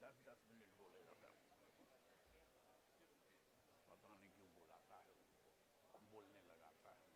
10-10 minute बोलेगा sir, पता नहीं क्यों बुलाता है, बोलने लगाता है।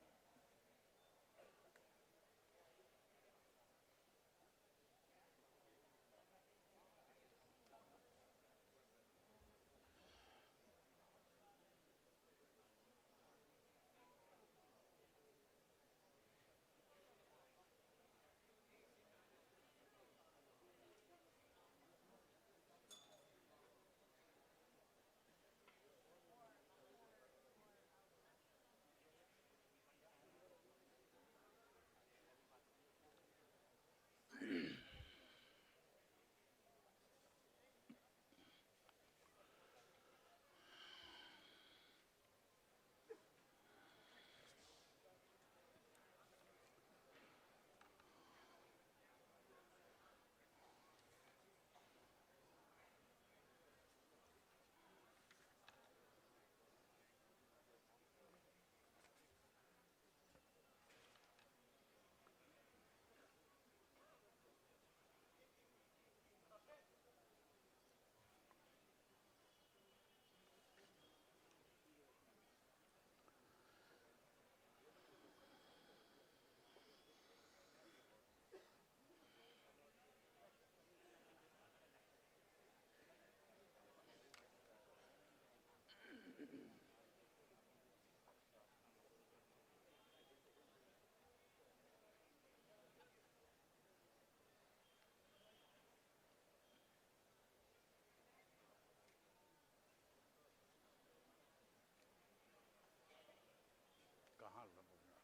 कहाँ लगूंगा?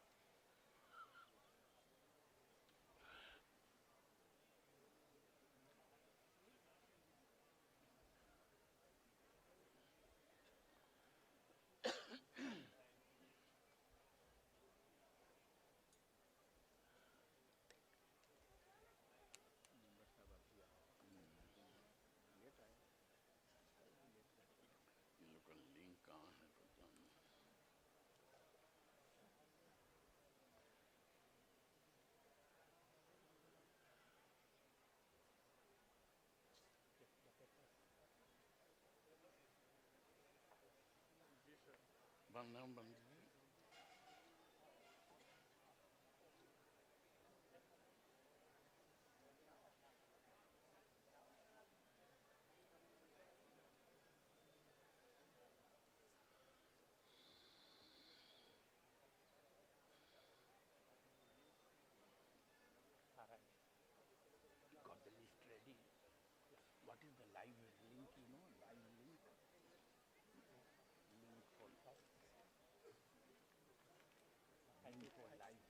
ये लोग का लिंक कहाँ है पता नहीं। बंद बंद got the list ready. What is the live link? You know, live link. Link for live.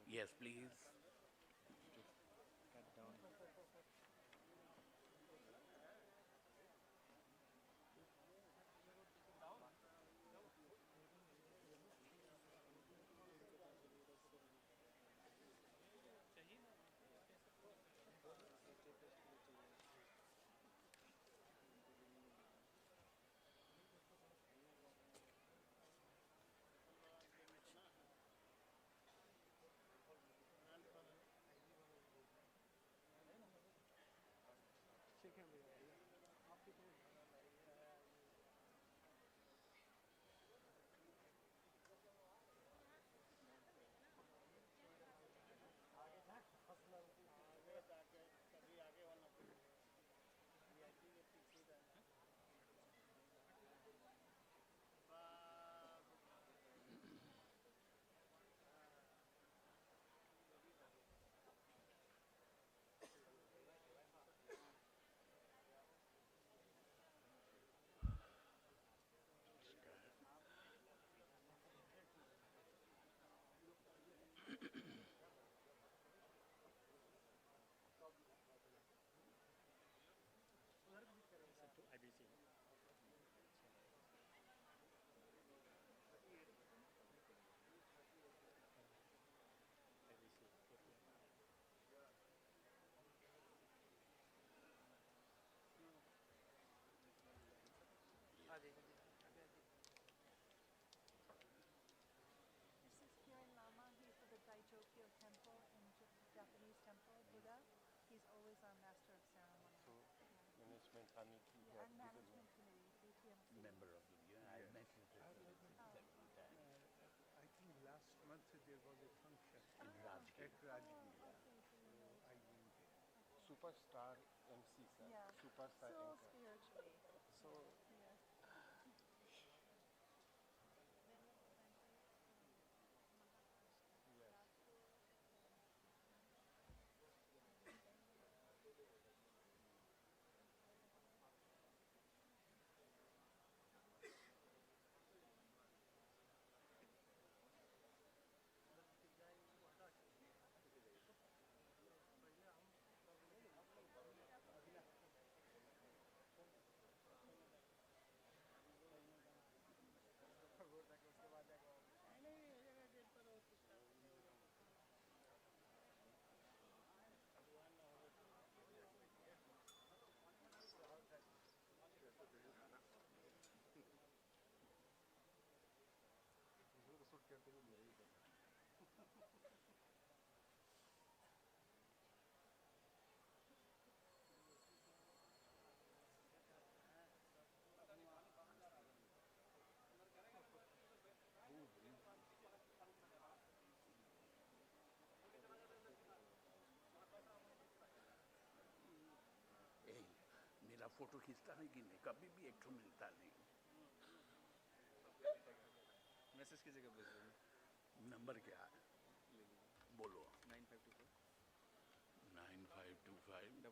Yes, please. Cut down. Member of the union. I met you several times. I think last month there was a function In Rajgir. at Rajgir, so I went there. Superstar MC, sir. Yeah. Superstar So anchor. spiritually. So, Yeah. yes. ए, मेरा photo खींचता है कि नहीं? कभी भी एक ठो मिलता नहीं. मैसेज की जगह भेज देंगे. नंबर क्या है? बोलो. 9525 9525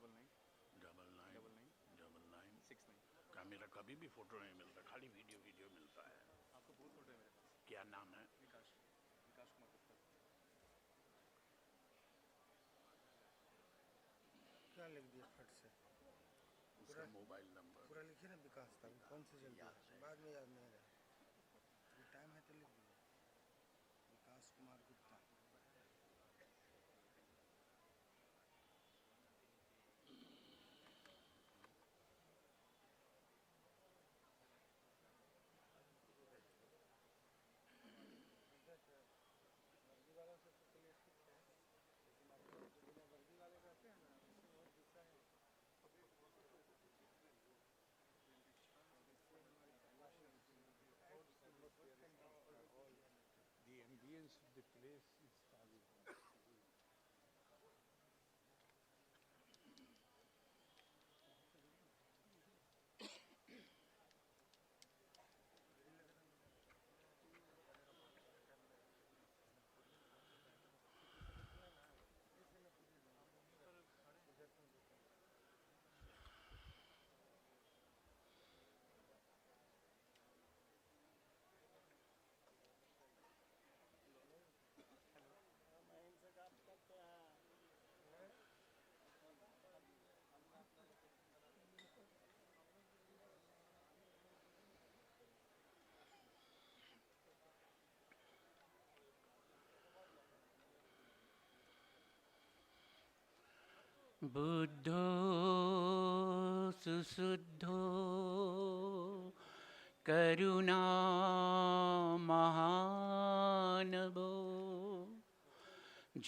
99 99 69. का मेरा कभी भी फोटो नहीं मिलता, खाली वीडियो वीडियो मिलता है. आपको बहुत फोटो है मेरे पास. क्या नाम है? विकास विकास कुमार गुप्ता. क्या लिख दिया फट से? उसका मोबाइल नंबर पूरा लिखिए ना विकास था. कौन सी जल्दी याद है? है. बाद में याद नहीं रहा. अभी टाइम है तो लिख दीजिए. विकास कुमार गुप्ता. वर्दी वालों से तो चलिए ठीक है, लेकिन अब जो बिना वर्दी वाले रहते हैं ना, उसमें बहुत गुस्सा है. The ambience of the place is task. बुद्धो सुशुद्धो करुणा महानवो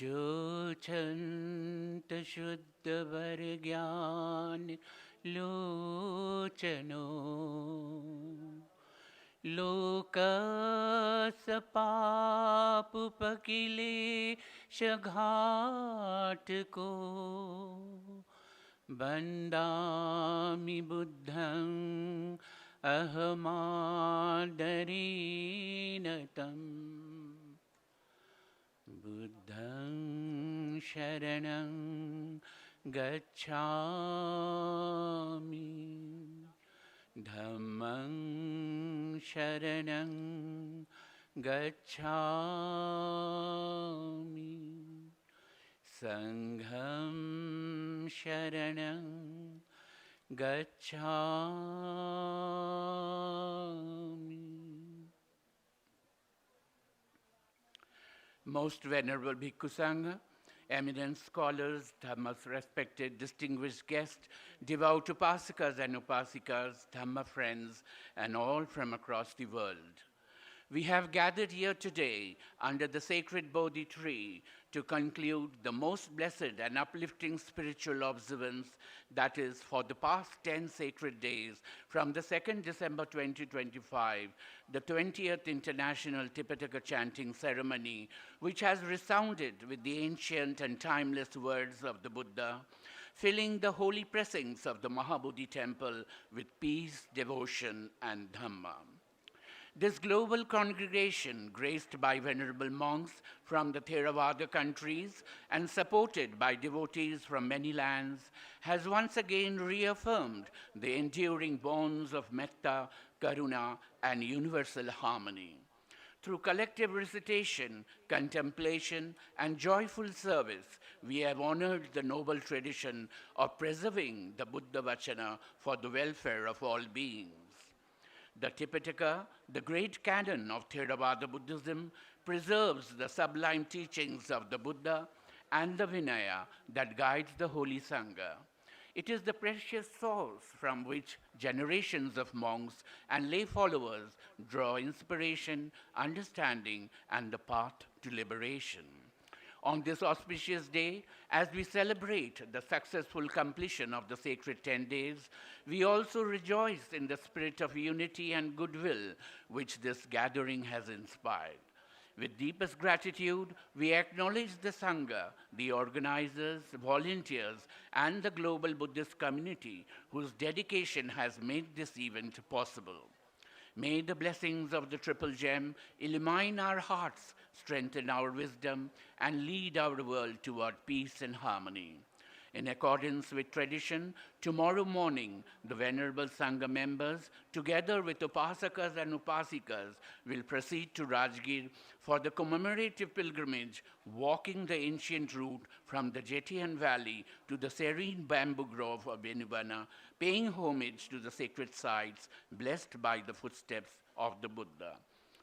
जो छंत शुद्ध वर ज्ञान लोचनो लोकसपाप पकिलेश घाट को वन्दामि बुद्धं अहमादरेण तं बुद्धं शरणं गच्छामि धम्मं शरणं गच्छामि संघं शरणं गच्छामि. Most Venerable Bhikkhu Sangha, eminent scholars, Dhamma's respected, distinguished guests, devout upasakas and upasikas, Dhamma friends, and all from across the world. We have gathered here today under the sacred Bodhi tree to conclude the most blessed and uplifting spiritual observance that is for the past 10 sacred days from the 2nd December 2025, the 20th International Tipitaka Chanting Ceremony, which has resounded with the ancient and timeless words of the Buddha, filling the holy precincts of the Mahabodhi temple with peace, devotion, and Dhamma. This global congregation, graced by venerable monks from the Theravada countries and supported by devotees from many lands, has once again reaffirmed the enduring bonds of metta, karuna, and universal harmony. Through collective recitation, contemplation, and joyful service, we have honored the noble tradition of preserving the Buddha Vachana for the welfare of all beings. The Tipitaka, the great canon of Theravada Buddhism, preserves the sublime teachings of the Buddha and the Vinaya that guides the Holy Sangha. It is the precious source from which generations of monks and lay followers draw inspiration, understanding, and the path to liberation. On this auspicious day, as we celebrate the successful completion of the sacred 10 days, we also rejoice in the spirit of unity and goodwill which this gathering has inspired. With deepest gratitude, we acknowledge the Sangha, the organizers, volunteers, and the global Buddhist community whose dedication has made this event possible. May the blessings of the Triple Gem illumine our hearts, strengthen our wisdom, and lead our world toward peace and harmony. In accordance with tradition, tomorrow morning, the Venerable Sangha members, together with Upasakas and Upasikas, will proceed to Rajgir for the commemorative pilgrimage, walking the ancient route from the Jetian Valley to the serene bamboo grove of Benuvana, paying homage to the sacred sites blessed by the footsteps of the Buddha.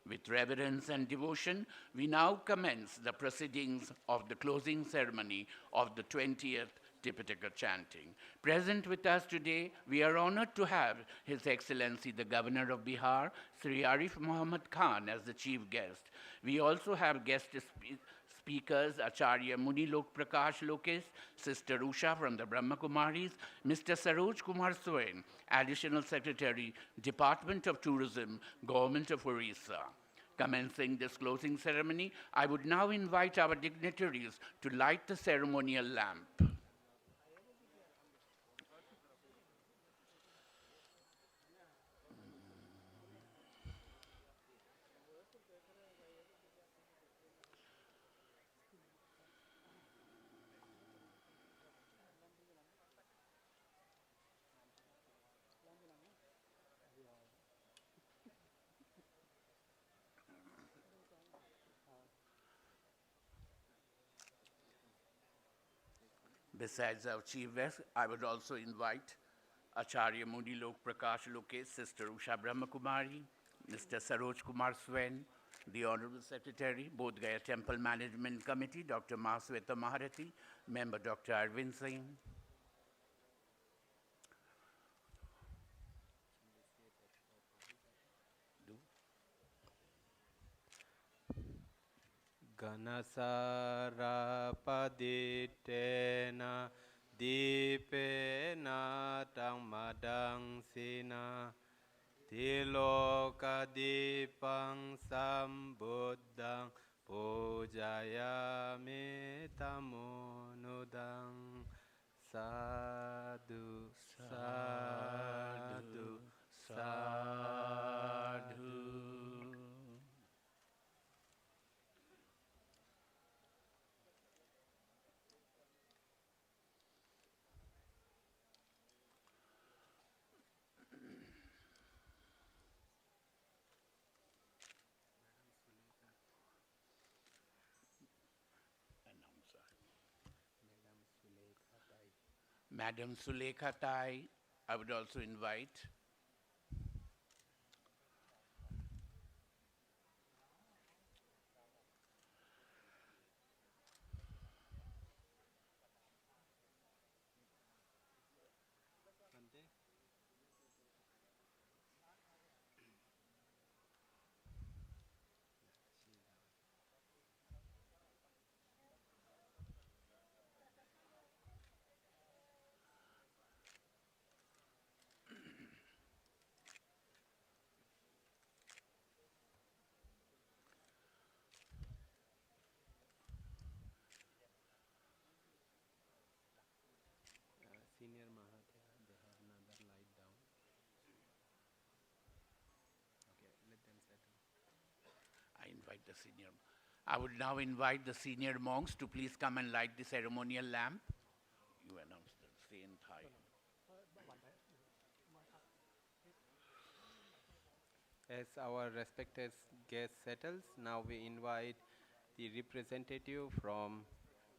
With reverence and devotion, we now commence the proceedings of the closing ceremony of the 20th Tipitaka chanting. Present with us today, we are honored to have His Excellency the Governor of Bihar, Sri Arif Muhammad Khan, as the chief guest. We also have guest speakers, Acharya Munilok Prakash Lokesh, Sister Usha from the Brahma Kumaris, Mr. Saroj Kumar Swain, Additional Secretary, Department of Tourism, Government of Odisha. Commencing this closing ceremony, I would now invite our dignitaries to light the ceremonial lamp. Besides our chief guest, I would also invite Acharya Munilok Prakash Lokesh, Sister Usha Brahmakumari, Mr. Saroj Kumar Swain, the Honorable Secretary, Bodhgaya Temple Management Committee, Dr. Masweta Maharati, Member Dr. Arvind Singh. Ganasara paditena dipena tangmadang sina tiloka dipang sambuddhang pujayami tamunudang sadhu sadhu sadhu. Madam Sulekha Tai, I would also invite. senior Mahathira, they have another light down. Okay, let them settle. I would now invite the senior monks to please come and light the ceremonial lamp. You announce the same time. As our respected guest settles, now we invite the representative from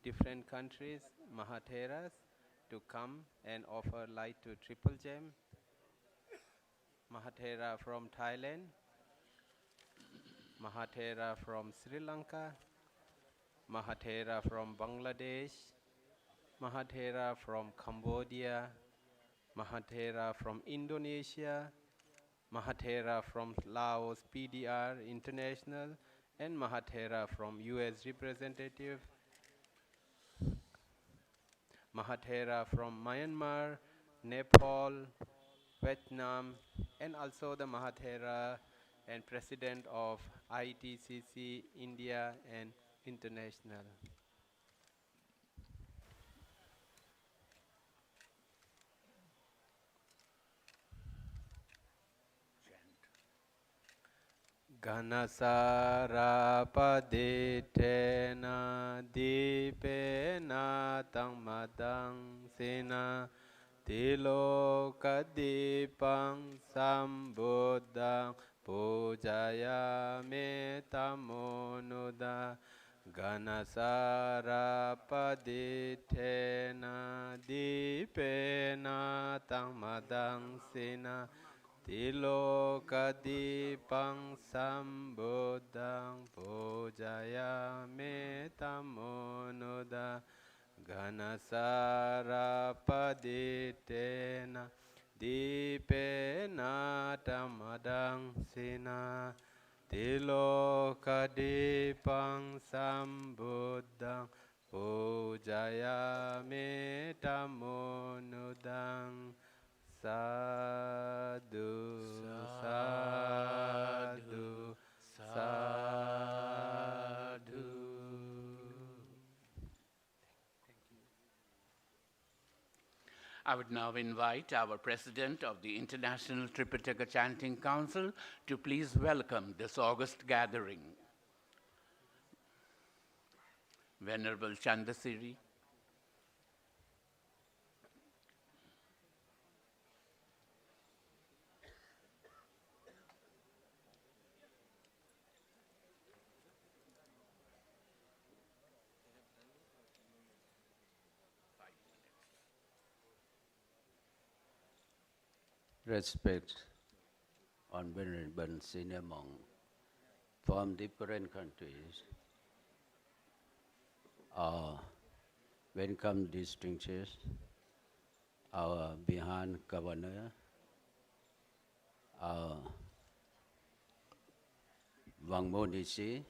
different countries, Mahatheras, to come and offer light to Triple Gem. Mahathera from Thailand, Mahathera from Sri Lanka, Mahathera from Bangladesh, Mahathera from Cambodia, Mahathera from Indonesia, Mahathera from Laos PDR International, and Mahathera from US representative, Mahathera from Myanmar, Nepal, Vietnam, and also the Mahathera and President of ITCC India and International. Ganasara paditena dipena tangmadang sena tilokadipang sambuddhang pujaya metamonuda Ganasara paditena dipena tangmadang sena Tilokadipang sambuddhang pujaya metamonuda Ganasara paditena dipena tamadang sina Tilokadipang sambuddhang pujaya metamonudang Sadhu, sadhu, sadhu. I would now invite our president of the International Tipitaka Chanting Council to please welcome this august gathering. Venerable Chandasiri, respect on venerable senior monk from different countries, welcome distinguished, our Bihar governor, Wang Monishi,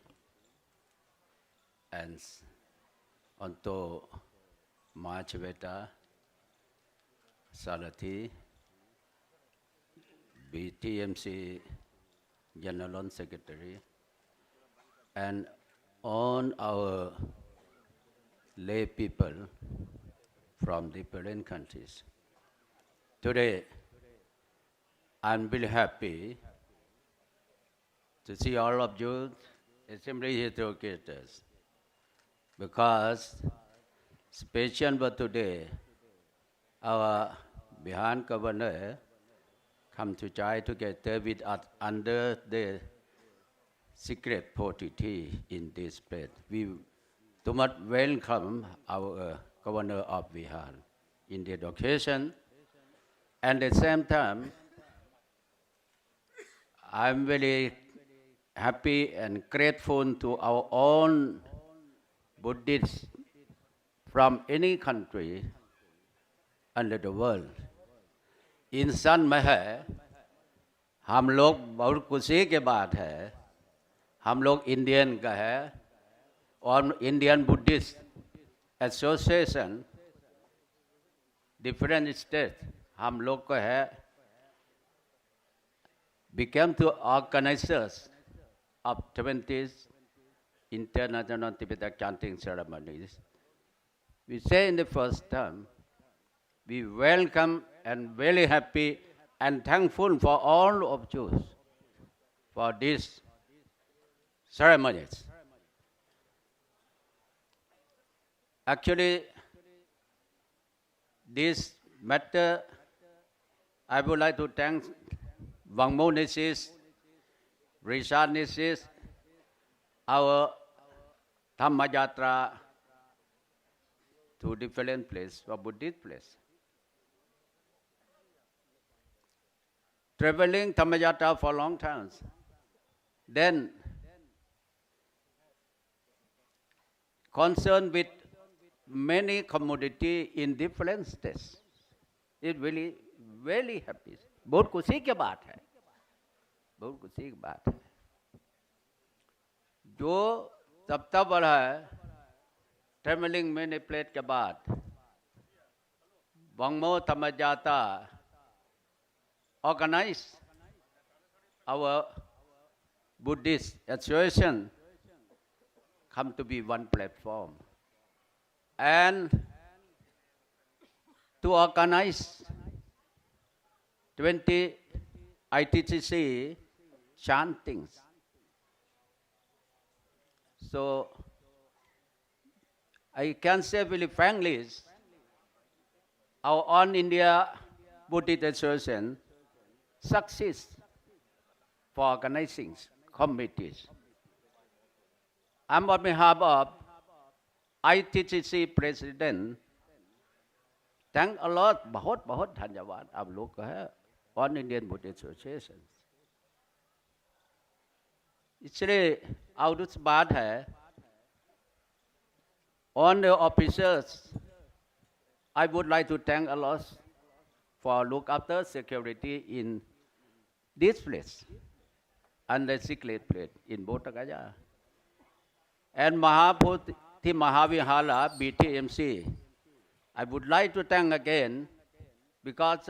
and Anto Machveta Salati, BTMC General Secretary, and all our lay people from different countries. Today, I'm very happy to see all of you assembly here together, because special for today, our Bihar governor come to join together with us under the secret fortitude in this place. We do much welcome our governor of Bihar in the occasion, and at the same time, I'm very happy and grateful to our own Buddhists from any country under the world. इंसान में है, हम लोग बहुत खुशी के बात है, हम लोग इंडियन का है और Indian Buddhist association different state हम लोग को है, became to organizers of 20th International Tipitaka Chanting Ceremonies. We say in the first term, We welcome and very happy and thankful for all of you for these ceremonies. Actually, this matter, I would like to thank Vangmonesis, Rishanesis, our Dhammayatra to different place, for Buddhist place. Traveling Dhammayatra for long times. Then concerned with many community in different states. It really very happy. बहुत खुशी की बात है, बहुत खुशी की बात है. जो सप्ताह बढ़ा है, ट्रेवलिंग मैंने प्लेट के बाद, Vangmo Dhammayatra organize our Buddhist association come to be one platform and to organize 20 ITCC chantings. So I can say very frankly, our All India Buddhist Association success for organizing committees. I'm on behalf of ITCC President. Thank a lot, बहुत बहुत धन्यवाद आप लोग का है All Indian Buddhist Association. इसलिए out बात है on the officers, I would like to thank a lot for look after security in this place and the secret place in Bodhgaya. And Mahaputhi Mahavihala BTMC, I would like to thank again because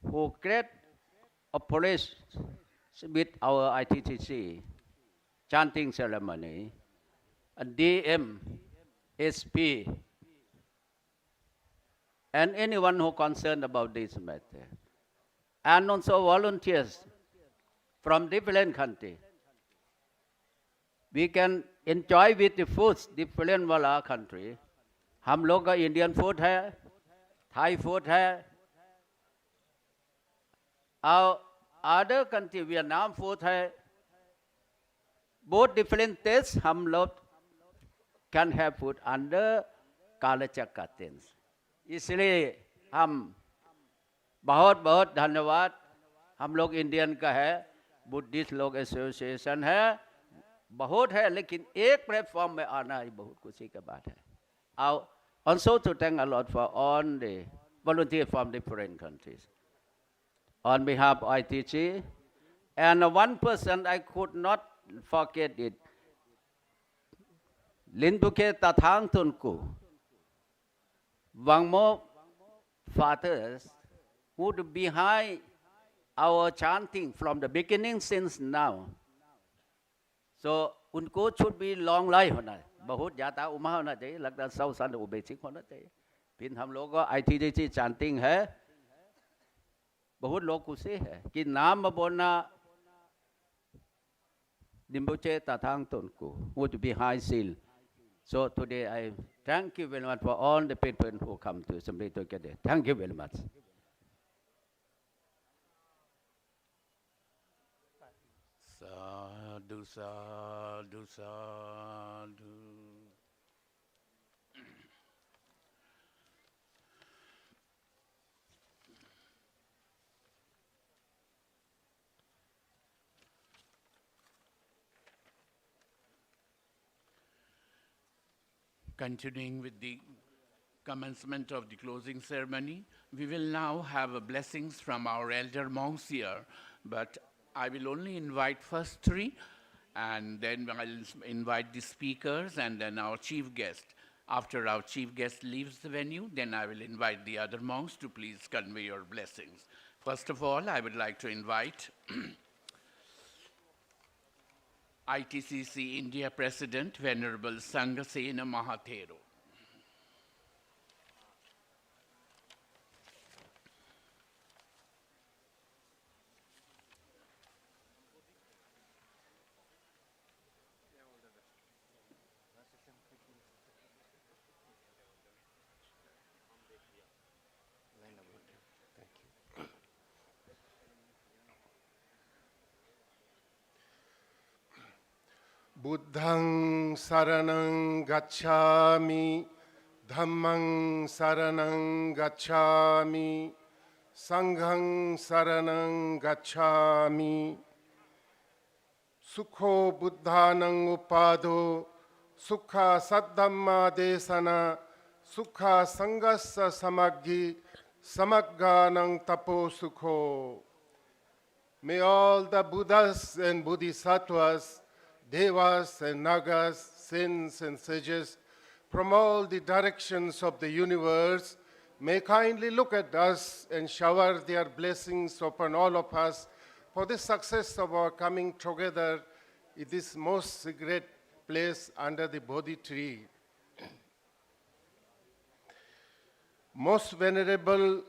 who create operation with our ITTC chanting ceremony and DM, SP, and anyone who concerned about this matter. And also volunteers from different countries. We can enjoy with the foods different वाला country. हम लोग का Indian food है, Thai food है, our other country Vietnam food है. Both different tastes हम लोग can have food under culture curtains. इसलिए हम बहुत बहुत धन्यवाद हम लोग इंडियन का है बुद्धिस्ट लोग एसोसिएशन है बहुत है लेकिन एक प्लेटफॉर्म में आना ही बहुत खुशी की बात है. Also to thank a lot for all the volunteers from different countries. On behalf of ITC, and one person I could not forget it, Linduke Tathang Tunku, Vangmo fathers who behind our chanting from the beginning since now. So उनको should be long life होना है बहुत ज़्यादा उम्र होना चाहिए लगता है 100 साल बेसिक होना चाहिए. फिर हम लोग ITDC chanting है बहुत लोग खुशी है कि नाम बोलना Rinpoche Tathang Tunku would be high seal. So today I thank you very much for all the people who come to assembly together. Thank you very much. Sadhu, sadhu, sadhu. Continuing with the commencement of the closing ceremony, we will now have blessings from our elder monks here, but I will only invite first three, and then I'll invite the speakers and then our chief guest. After our chief guest leaves the venue, then I will invite the other monks to please convey your blessings. First of all, I would like to invite ITCC India President, Venerable Sangasena Mahathero. Buddhang saranang gacchami, Dhammang saranang gacchami, Sanghang saranang gacchami. Sukho buddhanang upado, Sukha saddhamma desana, Sukha sangassa samaggi, Samagganang tapo sukho. May all the Buddhas and Bodhisattvas, Devas and Nagas, saints and sages from all the directions of the universe may kindly look at us and shower their blessings upon all of us for the success of our coming together in this most sacred place under the Bodhi tree. Most venerable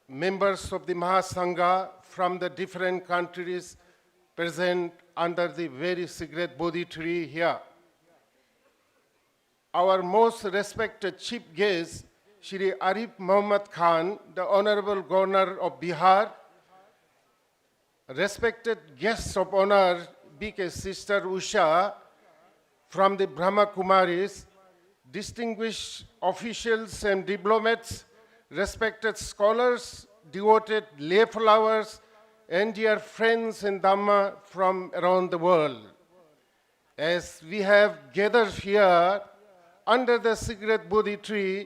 members of the Mahasangha from the different countries present under the very sacred Bodhi tree here. Our most respected chief guest, Shri Arif Muhammad Khan, the Honorable Governor of Bihar, respected guests of honor, BK Sister Usha from the Brahma Kumaris, distinguished officials and diplomats, respected scholars, devoted lay flowers, and dear friends in Dhamma from around the world. As we have gathered here under the sacred Bodhi tree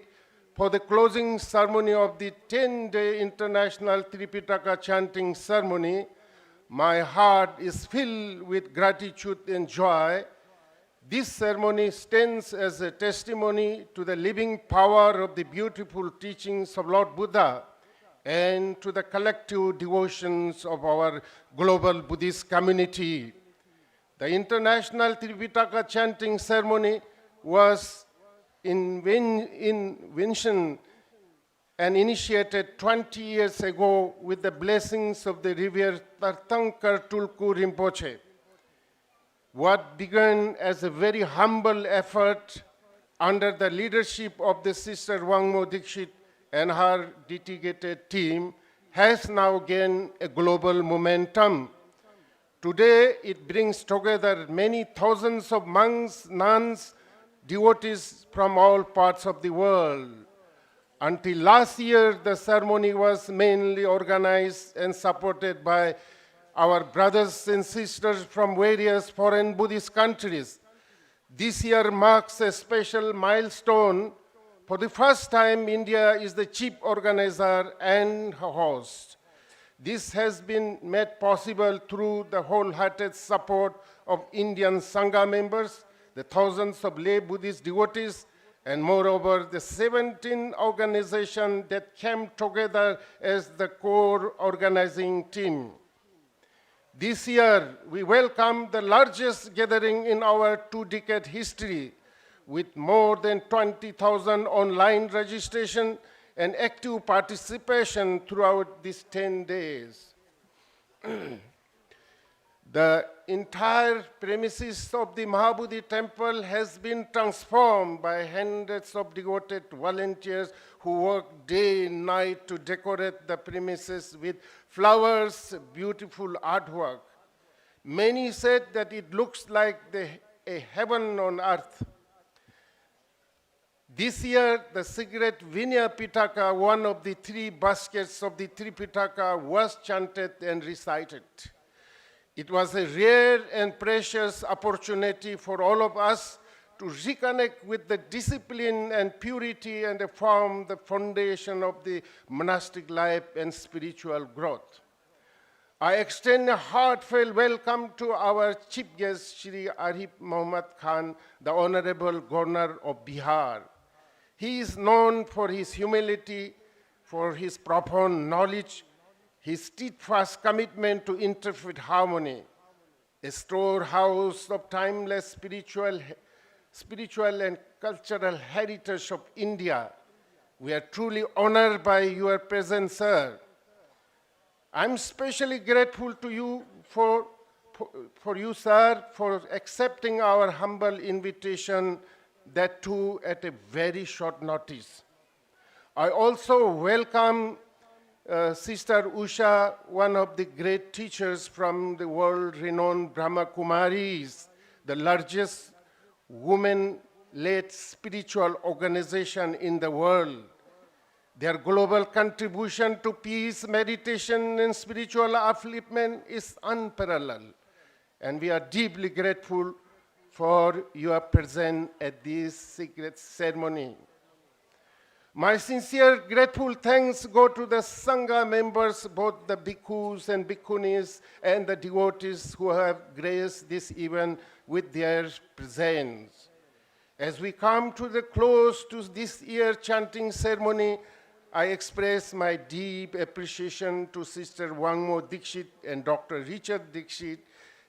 for the closing ceremony of the 10-day International Tipitaka Chanting Ceremony, my heart is filled with gratitude and joy. This ceremony stands as a testimony to the living power of the beautiful teachings of Lord Buddha and to the collective devotions of our global Buddhist community. The International Tipitaka Chanting Ceremony was invention and initiated 20 years ago with the blessings of the revered Tirthankar Tulku Rinpoche. What began as a very humble effort under the leadership of the Sister Wangmo Dikshit and her dedicated team has now gained a global momentum. Today, it brings together many thousands of monks, nuns, devotees from all parts of the world. Until last year, the ceremony was mainly organized and supported by our brothers and sisters from various foreign Buddhist countries. This year marks a special milestone. For the first time, India is the chief organizer and host. This has been made possible through the wholehearted support of Indian Sangha members, the thousands of lay Buddhist devotees, and moreover, the 17 organizations that came together as the core organizing team. This year, we welcome the largest gathering in our two-decade history, with more than 20,000 online registration and active participation throughout these 10 days. The entire premises of the Mahabodhi temple has been transformed by hundreds of devoted volunteers who work day and night to decorate the premises with flowers, beautiful artwork. Many said that it looks like a heaven on earth. This year, the sacred Vinaya Pitaka, one of the three baskets of the Tripitaka, was chanted and recited. It was a rare and precious opportunity for all of us to reconnect with the discipline and purity and form the foundation of the monastic life and spiritual growth. I extend a heartfelt welcome to our chief guest, Shri Arif Muhammad Khan, the Honorable Governor of Bihar. He is known for his humility, for his profound knowledge, his steadfast commitment to interfaith harmony, a storehouse of timeless spiritual and cultural heritage of India. We are truly honored by your presence, sir. I'm especially grateful to you for you, sir, for accepting our humble invitation, that too at a very short notice. I also welcome Sister Usha, one of the great teachers from the world-renowned Brahma Kumaris, the largest women-led spiritual organization in the world. Their global contribution to peace, meditation, and spiritual upliftment is unparalleled, and we are deeply grateful for your presence at this sacred ceremony. My sincere grateful thanks go to the Sangha members, both the bhikkhus and bhikkhunis, and the devotees who have graced this event with their presence. As we come to the close to this year's chanting ceremony, I express my deep appreciation to Sister Wangmo Dikshit and Dr. Richard Dikshit,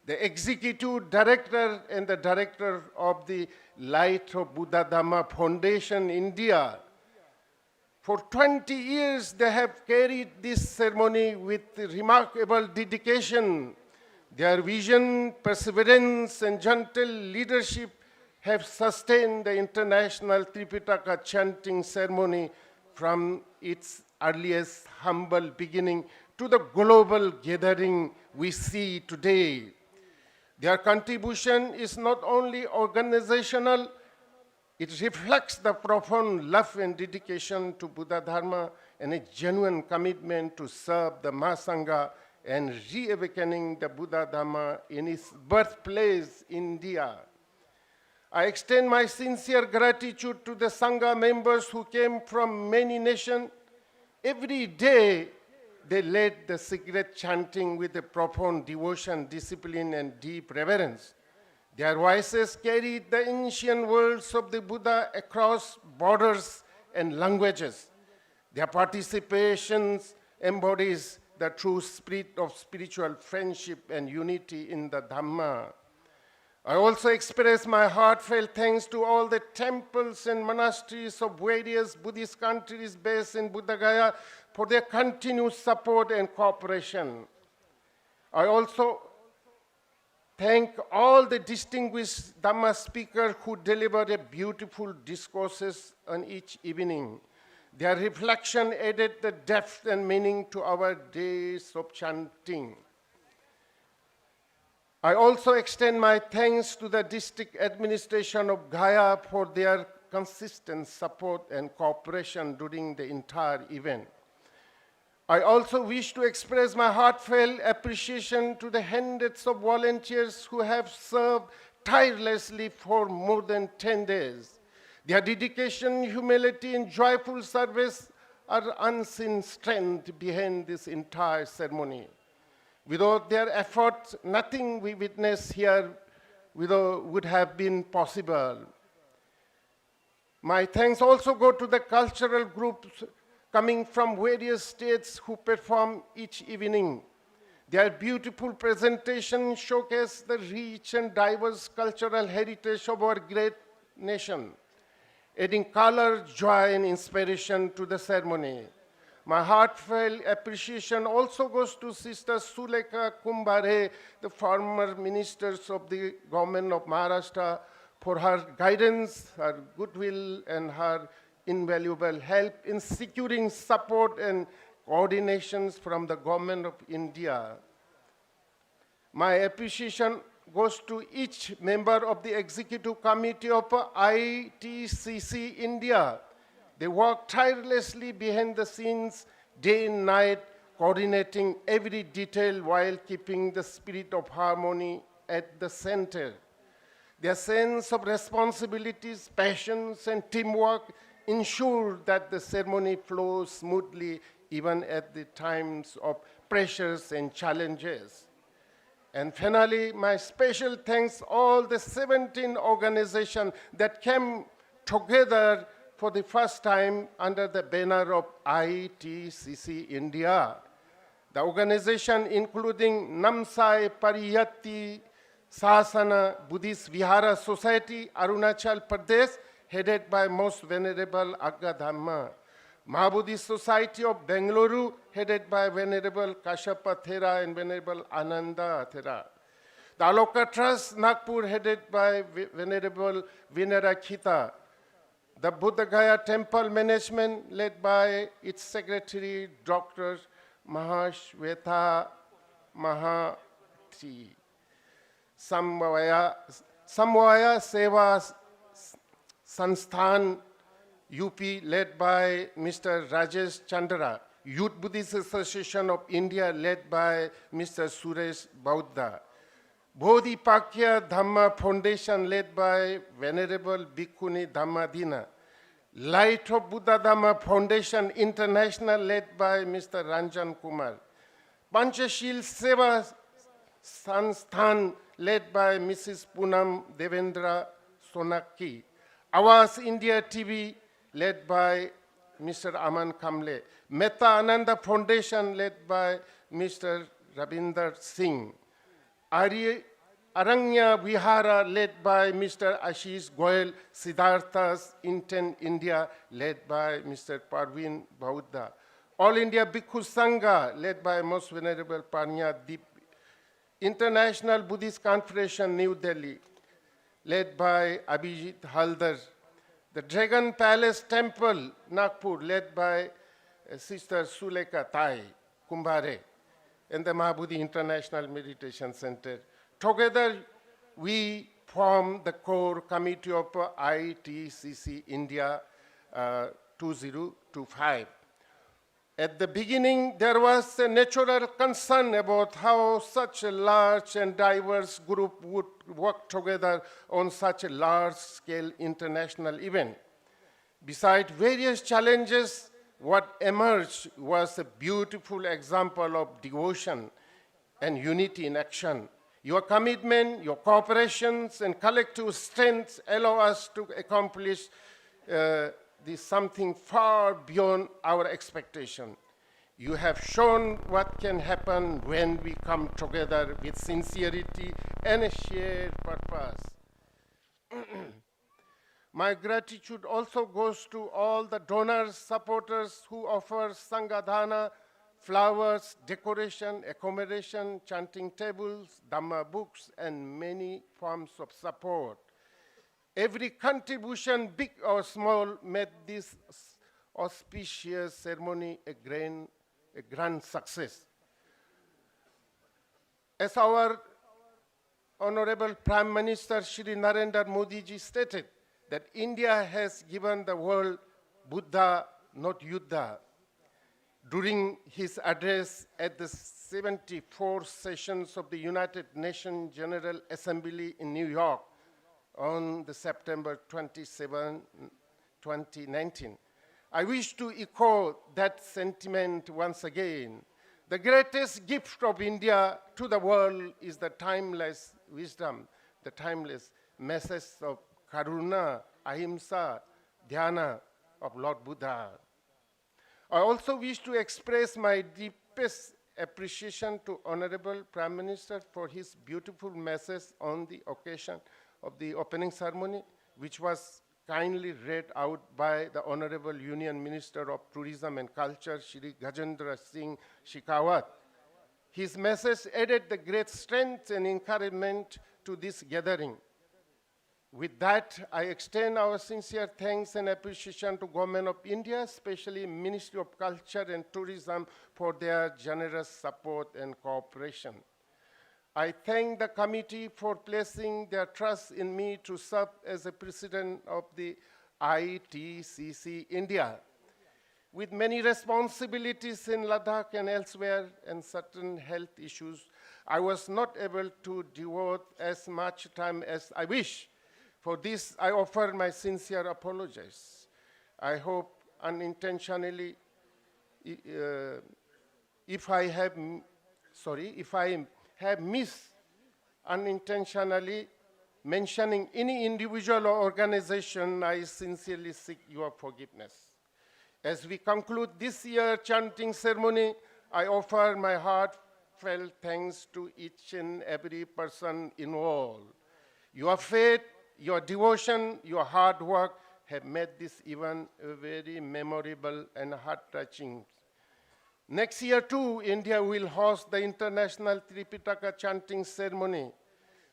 the Executive Director and the Director of the Light of Buddha Dhamma Foundation, India. For 20 years, they have carried this ceremony with remarkable dedication. Their vision, perseverance, and gentle leadership have sustained the international Tipitaka chanting ceremony from its earliest humble beginning to the global gathering we see today. Their contribution is not only organizational, it reflects the profound love and dedication to Buddha Dharma and a genuine commitment to serve the Mahasangha and reawakening the Buddha Dhamma in its birthplace, India. I extend my sincere gratitude to the Sangha members who came from many nations. Every day, they led the sacred chanting with a profound devotion, discipline, and deep reverence. Their voices carried the ancient words of the Buddha across borders and languages. Their participation embodies the true spirit of spiritual friendship and unity in the Dhamma. I also express my heartfelt thanks to all the temples and monasteries of various Buddhist countries based in Bodhgaya for their continued support and cooperation. I also thank all the distinguished Dhamma speakers who delivered a beautiful discourses on each evening. Their reflection added the depth and meaning to our days of chanting. I also extend my thanks to the district administration of Gaya for their consistent support and cooperation during the entire event. I also wish to express my heartfelt appreciation to the hundreds of volunteers who have served tirelessly for more than 10 days. Their dedication, humility, and joyful service are unseen strength behind this entire ceremony. Without their efforts, nothing we witness here would have been possible. My thanks also go to the cultural groups coming from various states who perform each evening. Their beautiful presentations showcase the rich and diverse cultural heritage of our great nation, adding color, joy, and inspiration to the ceremony. My heartfelt appreciation also goes to Sister Sulekha Kumbhare, the former minister of the government of Maharashtra, for her guidance, her goodwill, and her invaluable help in securing support and coordinations from the government of India. My appreciation goes to each member of the executive committee of ITCC India. They work tirelessly behind the scenes, day and night, coordinating every detail while keeping the spirit of harmony at the center. Their sense of responsibilities, passions, and teamwork ensure that the ceremony flows smoothly even at the times of pressures and challenges. And finally, my special thanks all the 17 organizations that came together for the first time under the banner of ITCC India. The organization including Namsai Pariyatti Sahasana Buddhist Vihara Society, Arunachal Pradesh, headed by Most Venerable Agga Dhamma. Mahabuddhist Society of Bengaluru, headed by Venerable Kashyapa Thera and Venerable Ananda Thera. The Aloka Trust, Nagpur, headed by Venerable Vinarakhita. The Bodhgaya Temple Management, led by its secretary, Dr. Mahashweta Mahati. Samvaya Seva Sansthan UP led by Mr. Rajesh Chandra, Youth Buddhist Association of India led by Mr. Suresh Bauddha, Bodhipakya Dhamma Foundation led by Venerable Bhikkhuni Dhammadina, Light of Buddha Dhamma Foundation International led by Mr. Ranjan Kumar, Panchashil Seva Sansthan led by Mrs. Poonam Devendra Sonaki, Awas India TV led by Mr. Aman Kamble, Metta Ananda Foundation led by Mr. Ravinder Singh, Aranya Vihara led by Mr. Ashish Goyal, Siddhartha's Intent India led by Mr. Parveen Bauddha, All India Bhikkhu Sangha led by Most Venerable Panya Deep, International Buddhist Confederation New Delhi led by Abhijit Haldar, the Dragon Palace Temple, Nagpur, led by Sister Suleka Tai Kumbhare, and the Mahabodhi International Meditation Center. Together, we form the core committee of ITCC India 2025. At the beginning, there was a natural concern about how such a large and diverse group would work together on such a large-scale international event. Besides various challenges, what emerged was a beautiful example of devotion and unity in action. Your commitment, your cooperations, and collective strengths allow us to accomplish this something far beyond our expectation. You have shown what can happen when we come together with sincerity and a shared purpose. My gratitude also goes to all the donors, supporters who offer Sangadhana, flowers, decoration, accommodation, chanting tables, Dhamma books, and many forms of support. Every contribution, big or small, made this auspicious ceremony a grand success. As our Honorable Prime Minister Shri Narendra Modi ji stated, that India has given the world Buddha, not Yuddha. During his address at the 74th sessions of the United Nations General Assembly in New York on the September 27, 2019, I wish to echo that sentiment once again. The greatest gift of India to the world is the timeless wisdom, the timeless message of Karuna, Ahimsa, Dhyana of Lord Buddha. I also wish to express my deepest appreciation to Honorable Prime Minister for his beautiful message on the occasion of the opening ceremony, which was kindly read out by the Honorable Union Minister of Tourism and Culture, Shri Gajendra Singh Shekhawat. His message added the great strength and encouragement to this gathering. With that, I extend our sincere thanks and appreciation to Government of India, especially Ministry of Culture and Tourism, for their generous support and cooperation. I thank the committee for placing their trust in me to serve as the president of the ITCC India. With many responsibilities in Ladakh and elsewhere and certain health issues, I was not able to devote as much time as I wish. For this, I offer my sincere apologies. I hope unintentionally, if I have missed unintentionally mentioning any individual or organization, I sincerely seek your forgiveness. As we conclude this year's chanting ceremony, I offer my heartfelt thanks to each and every person involved. Your faith, your devotion, your hard work have made this event very memorable and heart-touching. Next year too, India will host the International Tipitaka Chanting Ceremony.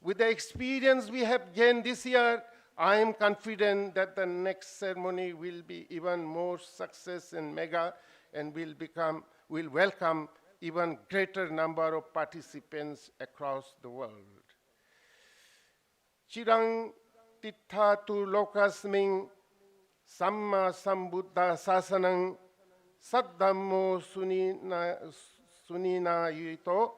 With the experience we have gained this year, I am confident that the next ceremony will be even more success and mega and will welcome even greater number of participants across the world. Chirang titha tu lokasming samma sambuddha sasanang saddhammo sunina yuito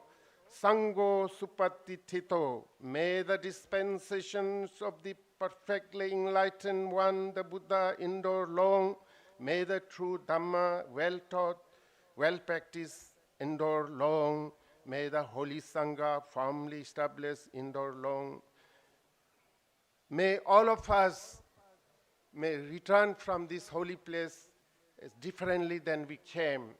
sango supatithito. May the dispensations of the perfectly enlightened one, the Buddha, endure long. May the true Dhamma, well taught, well practiced, endure long. May the holy Sangha, firmly established, endure long. May all of us may return from this holy place as differently than we came.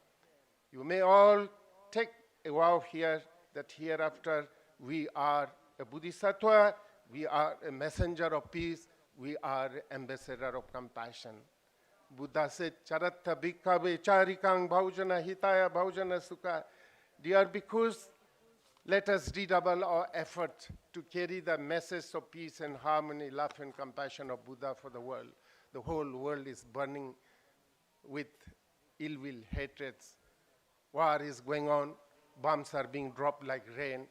You may all take a vow here that hereafter we are a bodhisattva, we are a messenger of peace, we are ambassador of compassion. Buddha said, Charatta bhikkhave charikang bhaujana hitaya bhaujana sukha. Dear bhikkhus, let us redouble our effort to carry the message of peace and harmony, love and compassion of Buddha for the world. The whole world is burning with ill will, hatreds. War is going on, bombs are being dropped like rain.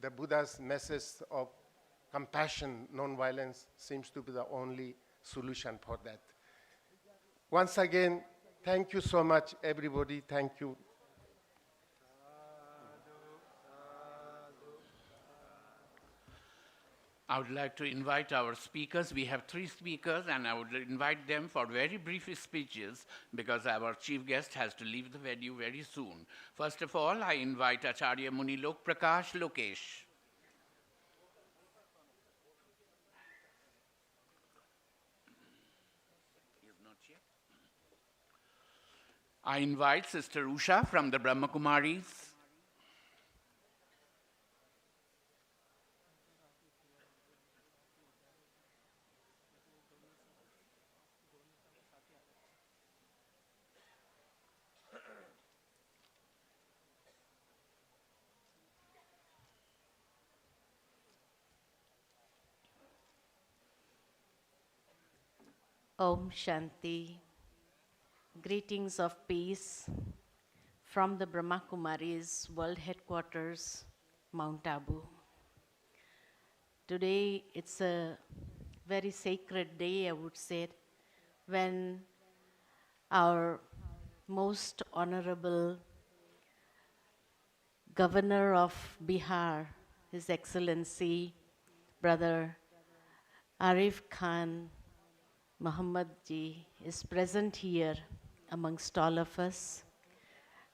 The Buddha's message of compassion, non-violence seems to be the only solution for that. Once again, thank you so much, everybody. Thank you. I would like to invite our speakers. We have 3 speakers, and I would invite them for very brief speeches because our chief guest has to leave the venue very soon. First of all, I invite Acharya Muni Lok Prakash Lokesh. I invite Sister Usha from the Brahma Kumaris. Om Shanti. Greetings of peace from the Brahma Kumaris World Headquarters, Mount Abu. Today it's a very sacred day, I would say, when our most honorable Governor of Bihar, His Excellency, Brother Arif Khan Muhammad ji is present here amongst all of us.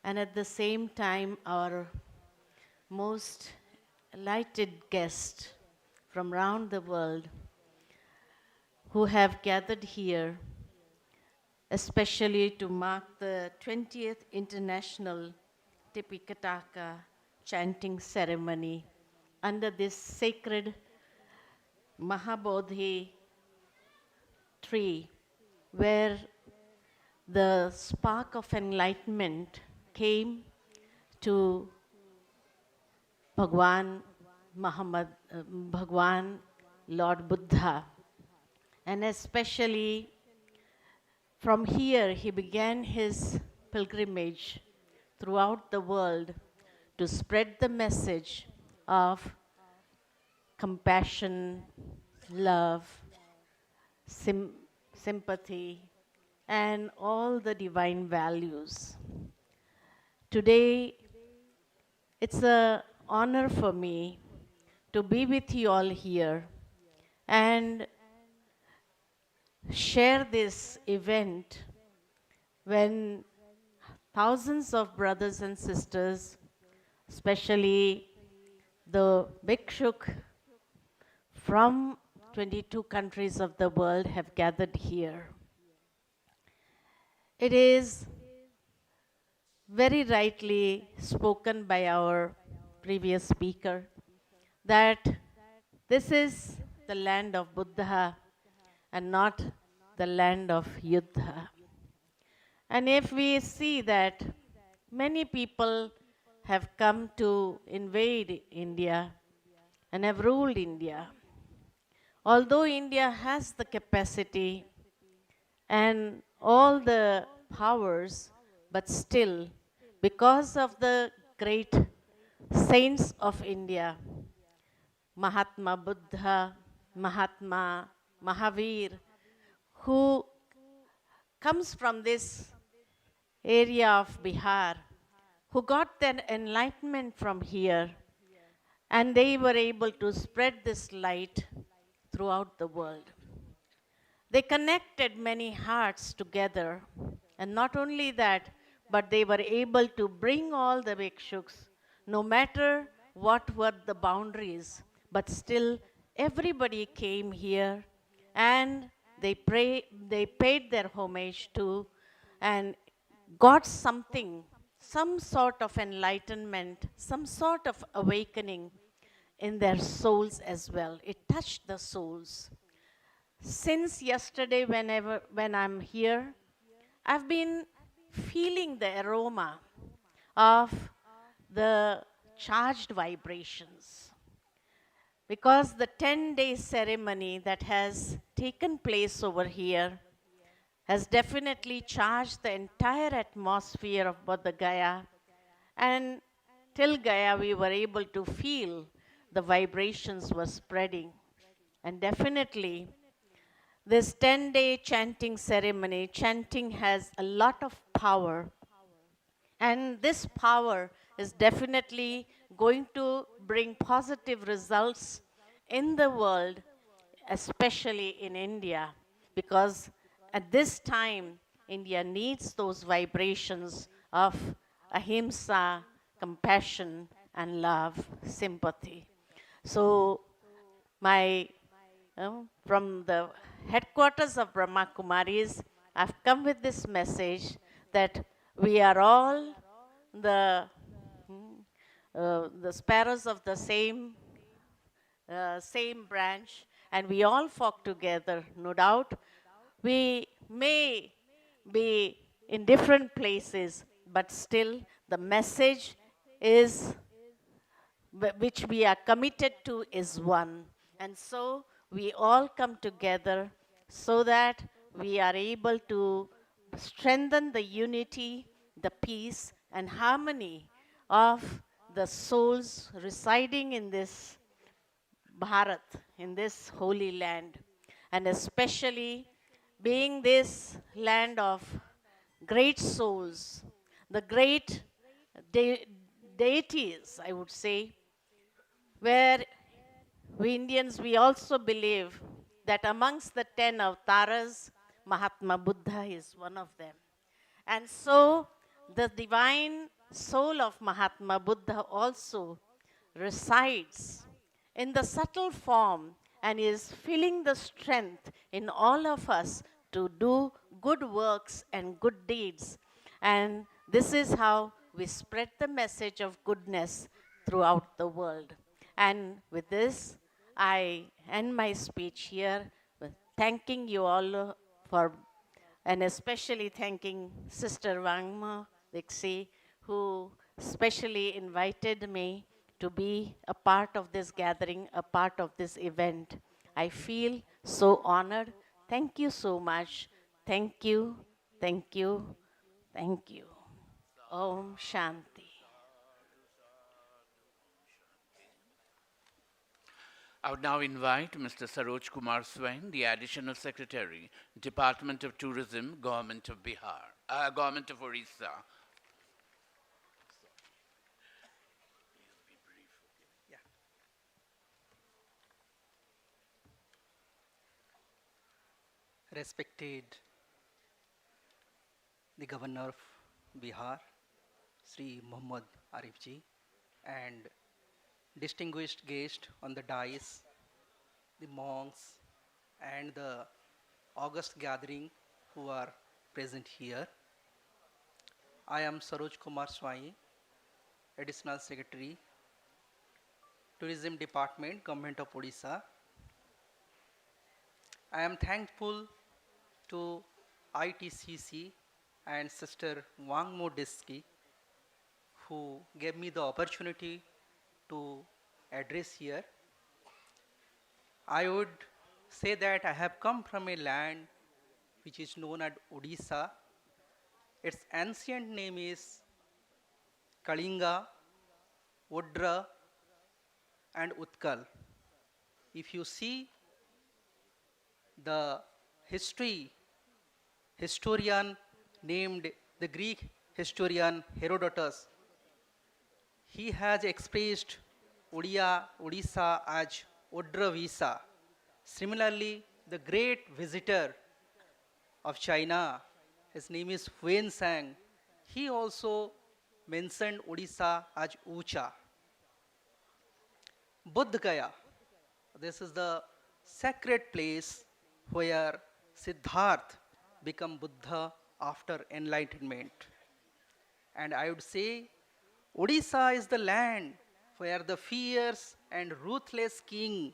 And at the same time, our most enlightened guests from around the world who have gathered here, especially to mark the 20th International Tipitaka chanting ceremony under this sacred Mahabodhi tree, where the spark of enlightenment came to Bhagwan Lord Buddha. And especially from here, he began his pilgrimage throughout the world to spread the message of compassion, love, sympathy, and all the divine values. Today, it's an honor for me to be with you all here and share this event when thousands of brothers and sisters, especially the Bhikshuk from 22 countries of the world have gathered here. It is very rightly spoken by our previous speaker that this is the land of Buddha and not the land of Yuddha. And if we see that many people have come to invade India and have ruled India, although India has the capacity and all the powers, but still, because of the great saints of India, Mahatma Buddha, Mahatma, Mahavir, who comes from this area of Bihar, who got their enlightenment from here, and they were able to spread this light throughout the world. They connected many hearts together, and not only that, but they were able to bring all the bhikshus, no matter what were the boundaries, but still everybody came here and they paid their homage to and got something, some sort of enlightenment, some sort of awakening in their souls as well. It touched the souls. Since yesterday, when I'm here, I've been feeling the aroma of the charged vibrations because the 10-day ceremony that has taken place over here has definitely charged the entire atmosphere of Bodhgaya, and till Gaya we were able to feel the vibrations were spreading. And definitely this 10-day chanting ceremony, chanting has a lot of power. And this power is definitely going to bring positive results in the world, especially in India, because at this time, India needs those vibrations of ahimsa, compassion, and love, sympathy. So my from the headquarters of Brahma Kumaris, I've come with this message that we are all the the sparrows of the same branch, and we all flock together. No doubt, we may be in different places, but still the message is which we are committed to is one. And so we all come together so that we are able to strengthen the unity, the peace, and harmony of the souls residing in this Bharat, in this holy land, and especially being this land of great souls, the great de- deities, I would say, where we Indians, we also believe that amongst the 10 avatars, Mahatma Buddha is one of them. And so the divine soul of Mahatma Buddha also resides in the subtle form and is filling the strength in all of us to do good works and good deeds. And this is how we spread the message of goodness throughout the world. And with this, I end my speech here, with thanking you all for, and especially thanking Sister Wangma Dixie, who specially invited me to be a part of this gathering, a part of this event. I feel so honored. Thank you so much. Thank you, thank you, thank you. Om Shanti. I would now invite Mr. Saroj Kumar Swain, the Additional Secretary, Department of Tourism, Government of Bihar, Government of Odisha. Respected the Governor of Bihar, Sri Muhammad Arif ji, and distinguished guests on the dais, the monks, and the august gathering who are present here. I am Saroj Kumar Swai, Additional Secretary, Tourism Department, Government of Odisha. I am thankful to ITCC and Sister Wang Modesky who gave me the opportunity to address here. I would say that I have come from a land which is known as Odisha. Its ancient name is Kalinga, Odra, and Utkal. If you see the history historian named the Greek historian Herodotus, he has expressed Odisha as Odravisa. Similarly, the great visitor of China, his name is Huan Sang, he also mentioned Odisha as Ucha. Bodhgaya, this is the sacred place where Siddhartha became Buddha after enlightenment. And I would say Odisha is the land where the fierce and ruthless king,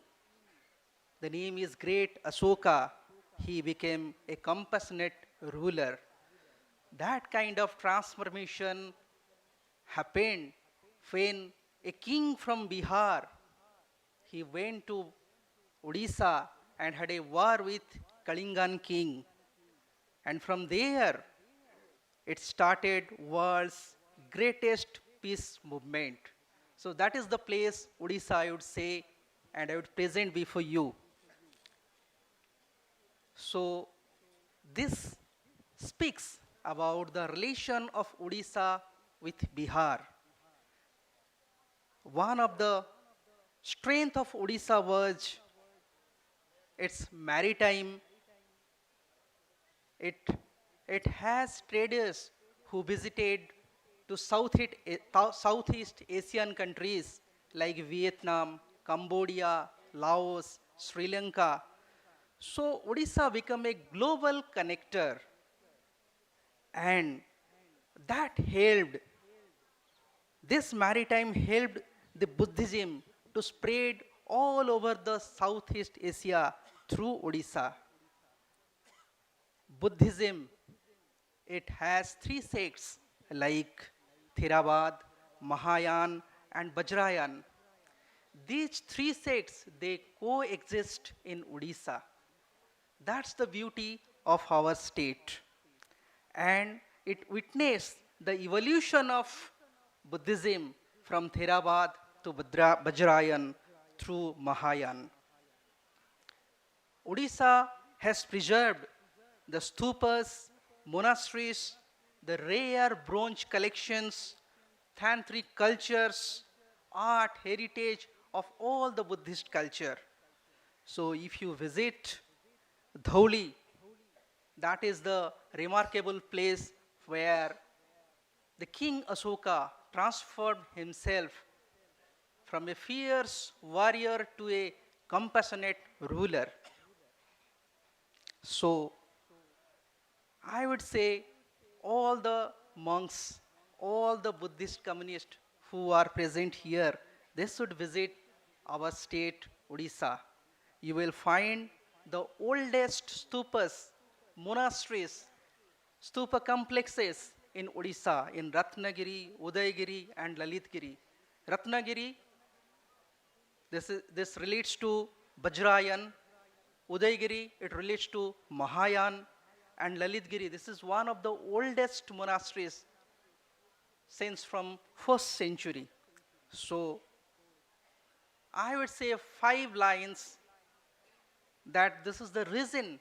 the name is great Asoka, he became a compassionate ruler. That kind of transformation happened when a king from Bihar, he went to Odisha and had a war with Kalingan king. And from there, it started world's greatest peace movement. So that is the place, Odisha, I would say, and I would present before you. So this speaks about the relation of Odisha with Bihar. One of the strength of Odisha was its maritime. It has traders who visited to Southeast Asian countries like Vietnam, Cambodia, Laos, Sri Lanka. So Odisha became a global connector, and that helped, this maritime helped the Buddhism to spread all over the Southeast Asia through Odisha. Buddhism, it has three sects like Theravada, Mahayana and Vajrayana. These three sects, they coexist in Odisha. That's the beauty of our state. And it witnessed the evolution of Buddhism from Theravada to Vajrayana through Mahayana. Odisha has preserved the stupas, monasteries, the rare bronze collections, tantric cultures, art, heritage of all the Buddhist culture. So if you visit Dhauli, that is the remarkable place where the king Asoka transformed himself from a fierce warrior to a compassionate ruler. So I would say all the monks, all the Buddhist communists who are present here, they should visit our state, Odisha. You will find the oldest stupas, monasteries, stupa complexes in Odisha, in Ratnagiri, Udayagiri and Lalitgiri. Ratnagiri, this relates to Vajrayan. Udayagiri, it relates to Mahayan. And Lalitgiri, this is one of the oldest monasteries since from 1st century. So I would say 5 lines that this is the reason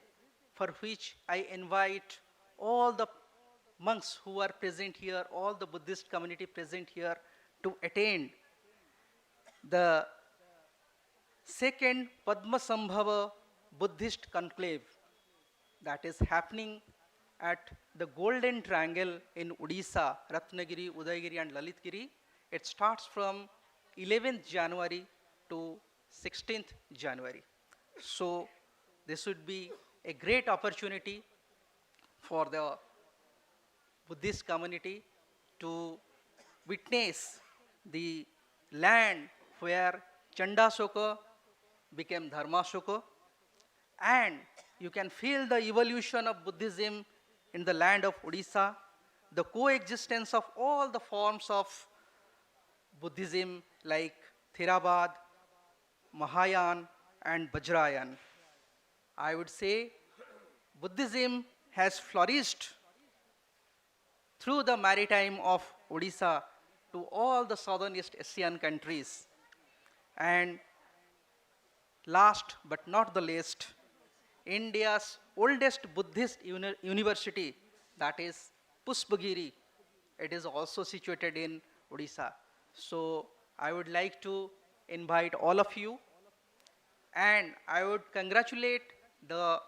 for which I invite all the monks who are present here, all the Buddhist community present here to attend the second Padmasambhava Buddhist conclave that is happening at the Golden Triangle in Odisha, Ratnagiri, Udayagiri and Lalitgiri. It starts from 11th January to 16th January. So this would be a great opportunity for the Buddhist community to witness the land where Chandasoka became Dharmasoka, and you can feel the evolution of Buddhism in the land of Odisha, the coexistence of all the forms of Buddhism like Theravada, Mahayana and Vajrayana. I would say Buddhism has flourished through the maritime of Odisha to all the southern East Asian countries. And last but not the least, India's oldest Buddhist university, that is Puspagiri. It is also situated in Odisha. So I would like to invite all of you, and I would congratulate the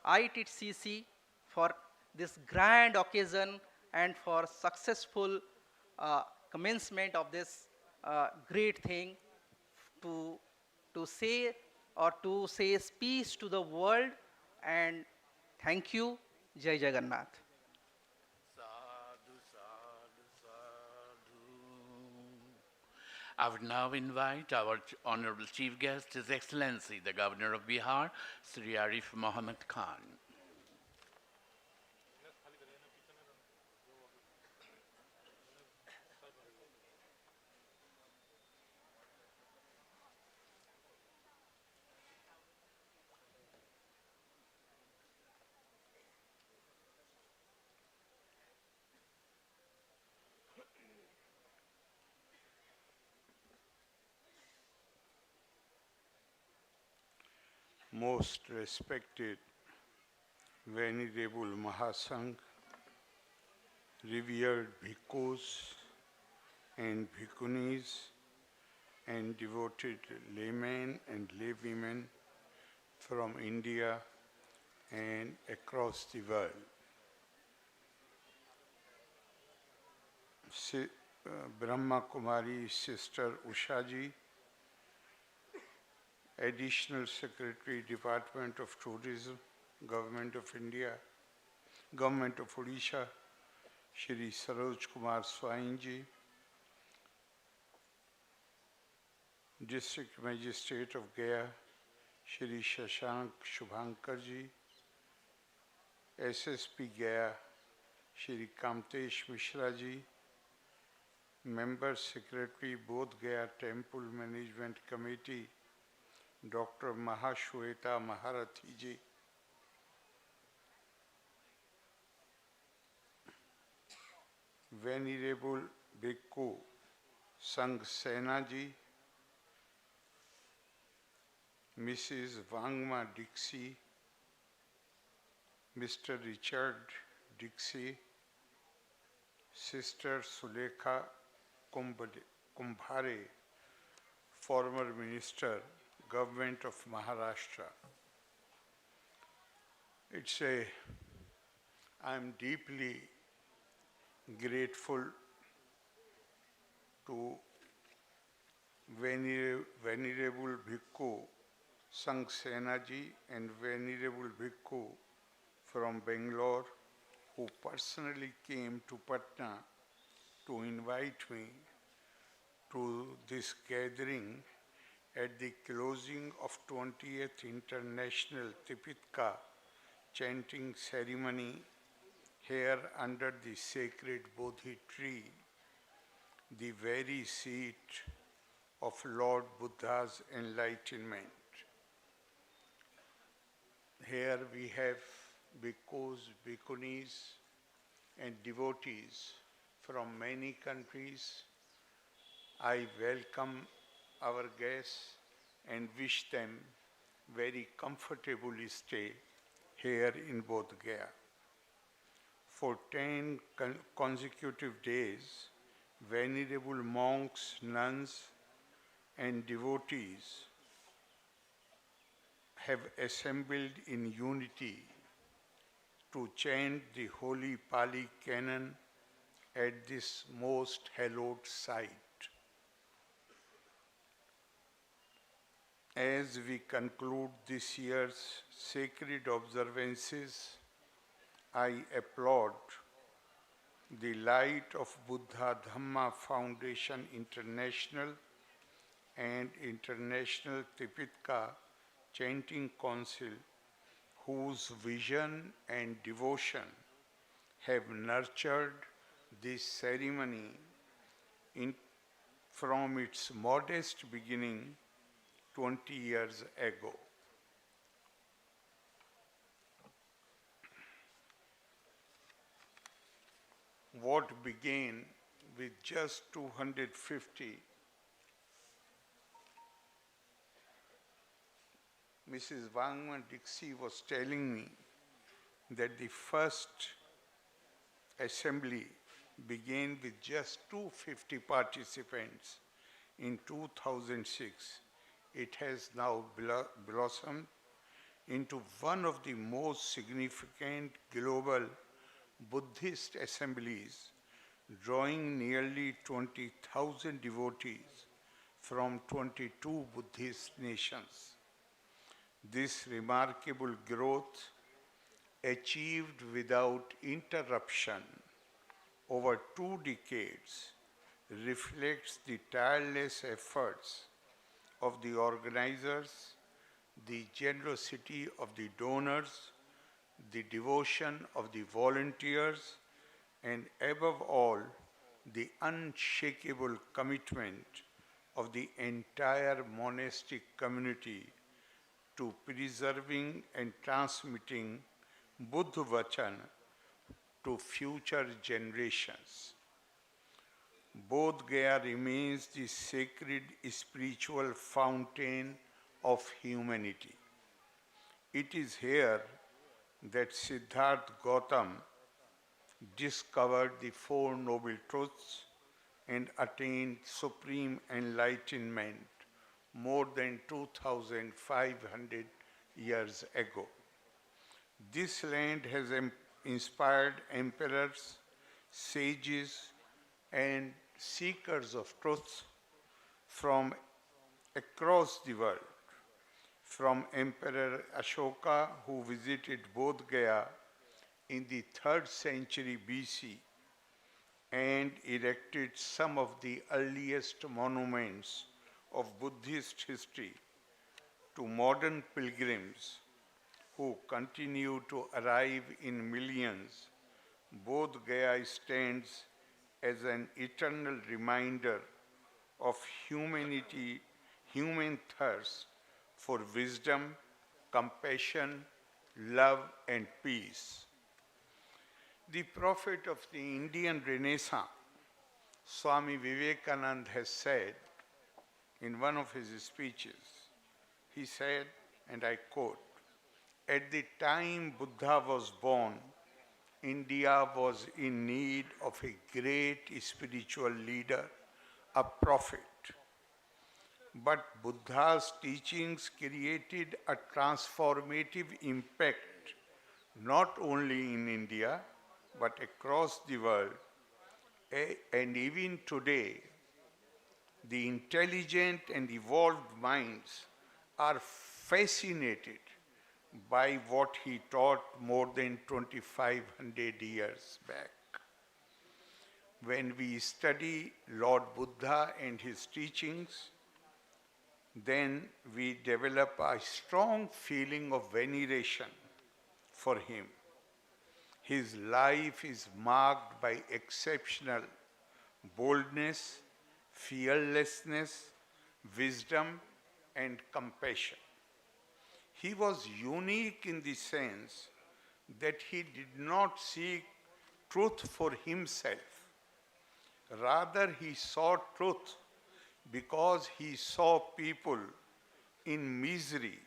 ITCC for this grand occasion and for successful commencement of this great thing to, to say to say peace to the world, and thank you. Jai Jagannath. Sadhu, sadhu, sadhu. I would now invite our Honorable Chief Guest, His Excellency, the Governor of Bihar, Sri Arif Mohammed Khan. Most respected Venerable Mahasangh, revered bhikkhus and bhikkhunis, and devoted laymen and laywomen from India and across the world. Brahma Kumari Sister Ushaji, Additional Secretary, Department of Tourism, Government of India, Government of Odisha, Shri Saroj Kumar Swainji, District Magistrate of Gaya, Shri Shashank Shubhankarji, SSP Gaya, Shri Kamtesh Mishraji, Member Secretary, Bodhgaya Temple Management Committee, Dr. Mahashweta Maharathi ji, Venerable Bhikkhu Sangh Sena ji, Mrs. Wangma Dixie, Mr. Richard Dixie, Sister Sulekha Kumbhare, former Minister, Government of Maharashtra. I'm deeply grateful to Venerable Bhikkhu Sangh Sena ji and Venerable Bhikkhu from Bangalore, who personally came to Patna to invite me to this gathering at the closing of 20th International Tipitaka chanting ceremony here under the sacred Bodhi tree, the very seat of Lord Buddha's enlightenment. Here we have bhikkhus, bhikkhunis, and devotees from many countries. I welcome our guests and wish them very comfortably stay here in Bodhgaya. For 10 consecutive days, venerable monks, nuns, and devotees have assembled in unity to chant the holy Pali canon at this most hallowed site. As we conclude this year's sacred observances, I applaud the Light of Buddha Dhamma Foundation International and International Tipitaka Chanting Council, whose vision and devotion have nurtured this ceremony from its modest beginning 20 years ago. What began with just 250 Mrs. Wangman Dixie was telling me that the first assembly began with just 250 participants in 2006. It has now blossomed into one of the most significant global Buddhist assemblies, drawing nearly 20,000 devotees from 22 Buddhist nations. This remarkable growth, achieved without interruption over 2 decades, reflects the tireless efforts of the organizers, the generosity of the donors, the devotion of the volunteers, and above all, the unshakable commitment of the entire monastic community to preserving and transmitting Buddha Vachan to future generations. Bodhgaya remains the sacred spiritual fountain of humanity. It is here that Siddhartha Gautam discovered the Four Noble Truths and attained supreme enlightenment more than 2,500 years ago. This land has inspired emperors, sages, and seekers of truth from across the world. From Emperor Ashoka, who visited Bodhgaya in the 3rd century BC and erected some of the earliest monuments of Buddhist history, to modern pilgrims who continue to arrive in millions, Bodhgaya stands as an eternal reminder of human thirst for wisdom, compassion, love, and peace. The prophet of the Indian Renaissance, Swami Vivekananda, has said in one of his speeches, he said, and I quote, "At the time Buddha was born, India was in need of a great spiritual leader, a prophet. But Buddha's teachings created a transformative impact not only in India but across the world. And even today, the intelligent and evolved minds are fascinated by what he taught more than 2,500 years back. When we study Lord Buddha and his teachings, then we develop a strong feeling of veneration for him. His life is marked by exceptional boldness, fearlessness, wisdom, and compassion. He was unique in the sense that he did not seek truth for himself. Rather, he sought truth because he saw people in misery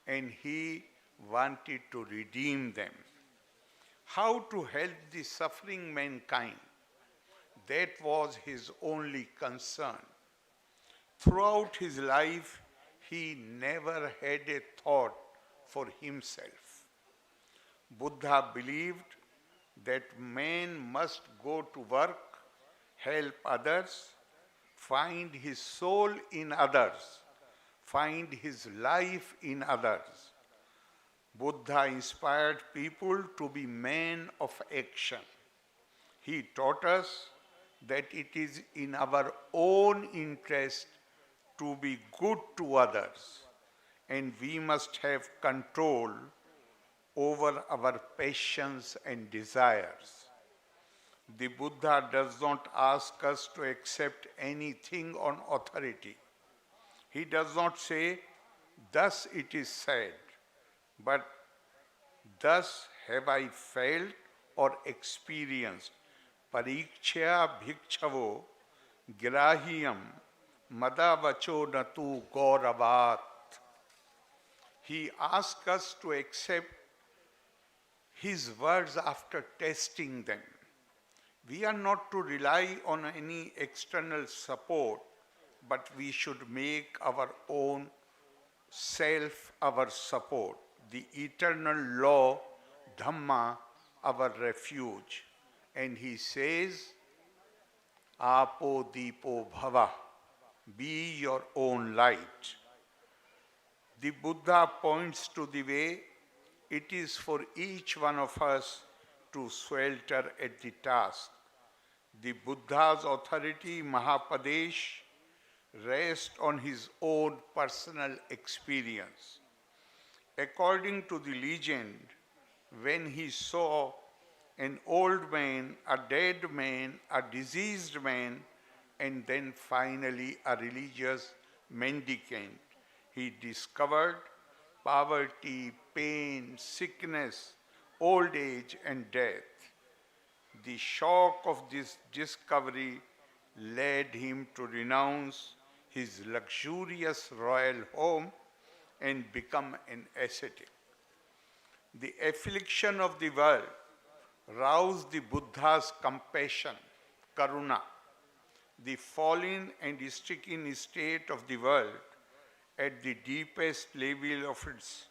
and he wanted to redeem them. How to help the suffering mankind, that was his only concern. Throughout his life, he never had a thought for himself. Buddha believed that man must go to work, help others, find his soul in others, find his life in others. Buddha inspired people to be men of action. He taught us that it is in our own interest to be good to others, and we must have control over our passions and desires. The Buddha does not ask us to accept anything on authority. He does not say, "Thus it is said," but "Thus have I felt or experienced. Parikshya bhikshavo grahiyam madavacho natu gauravat." He asks us to accept his words after testing them. We are not to rely on any external support, but we should make our own self our support, the eternal law, Dhamma, our refuge. And he says, Apo Deepo Bhava, be your own light. The Buddha points to the way. It is for each one of us to swelter at the task. The Buddha's authority, Mahapadesh, rests on his own personal experience. According to the legend, when he saw an old man, a dead man, a diseased man, and then finally a religious mendicant, he discovered poverty, pain, sickness, old age, and death. The shock of this discovery led him to renounce his luxurious royal home and become an ascetic. The affliction of the world roused the Buddha's compassion, karuna. The fallen and stricken state of the world at the deepest level of its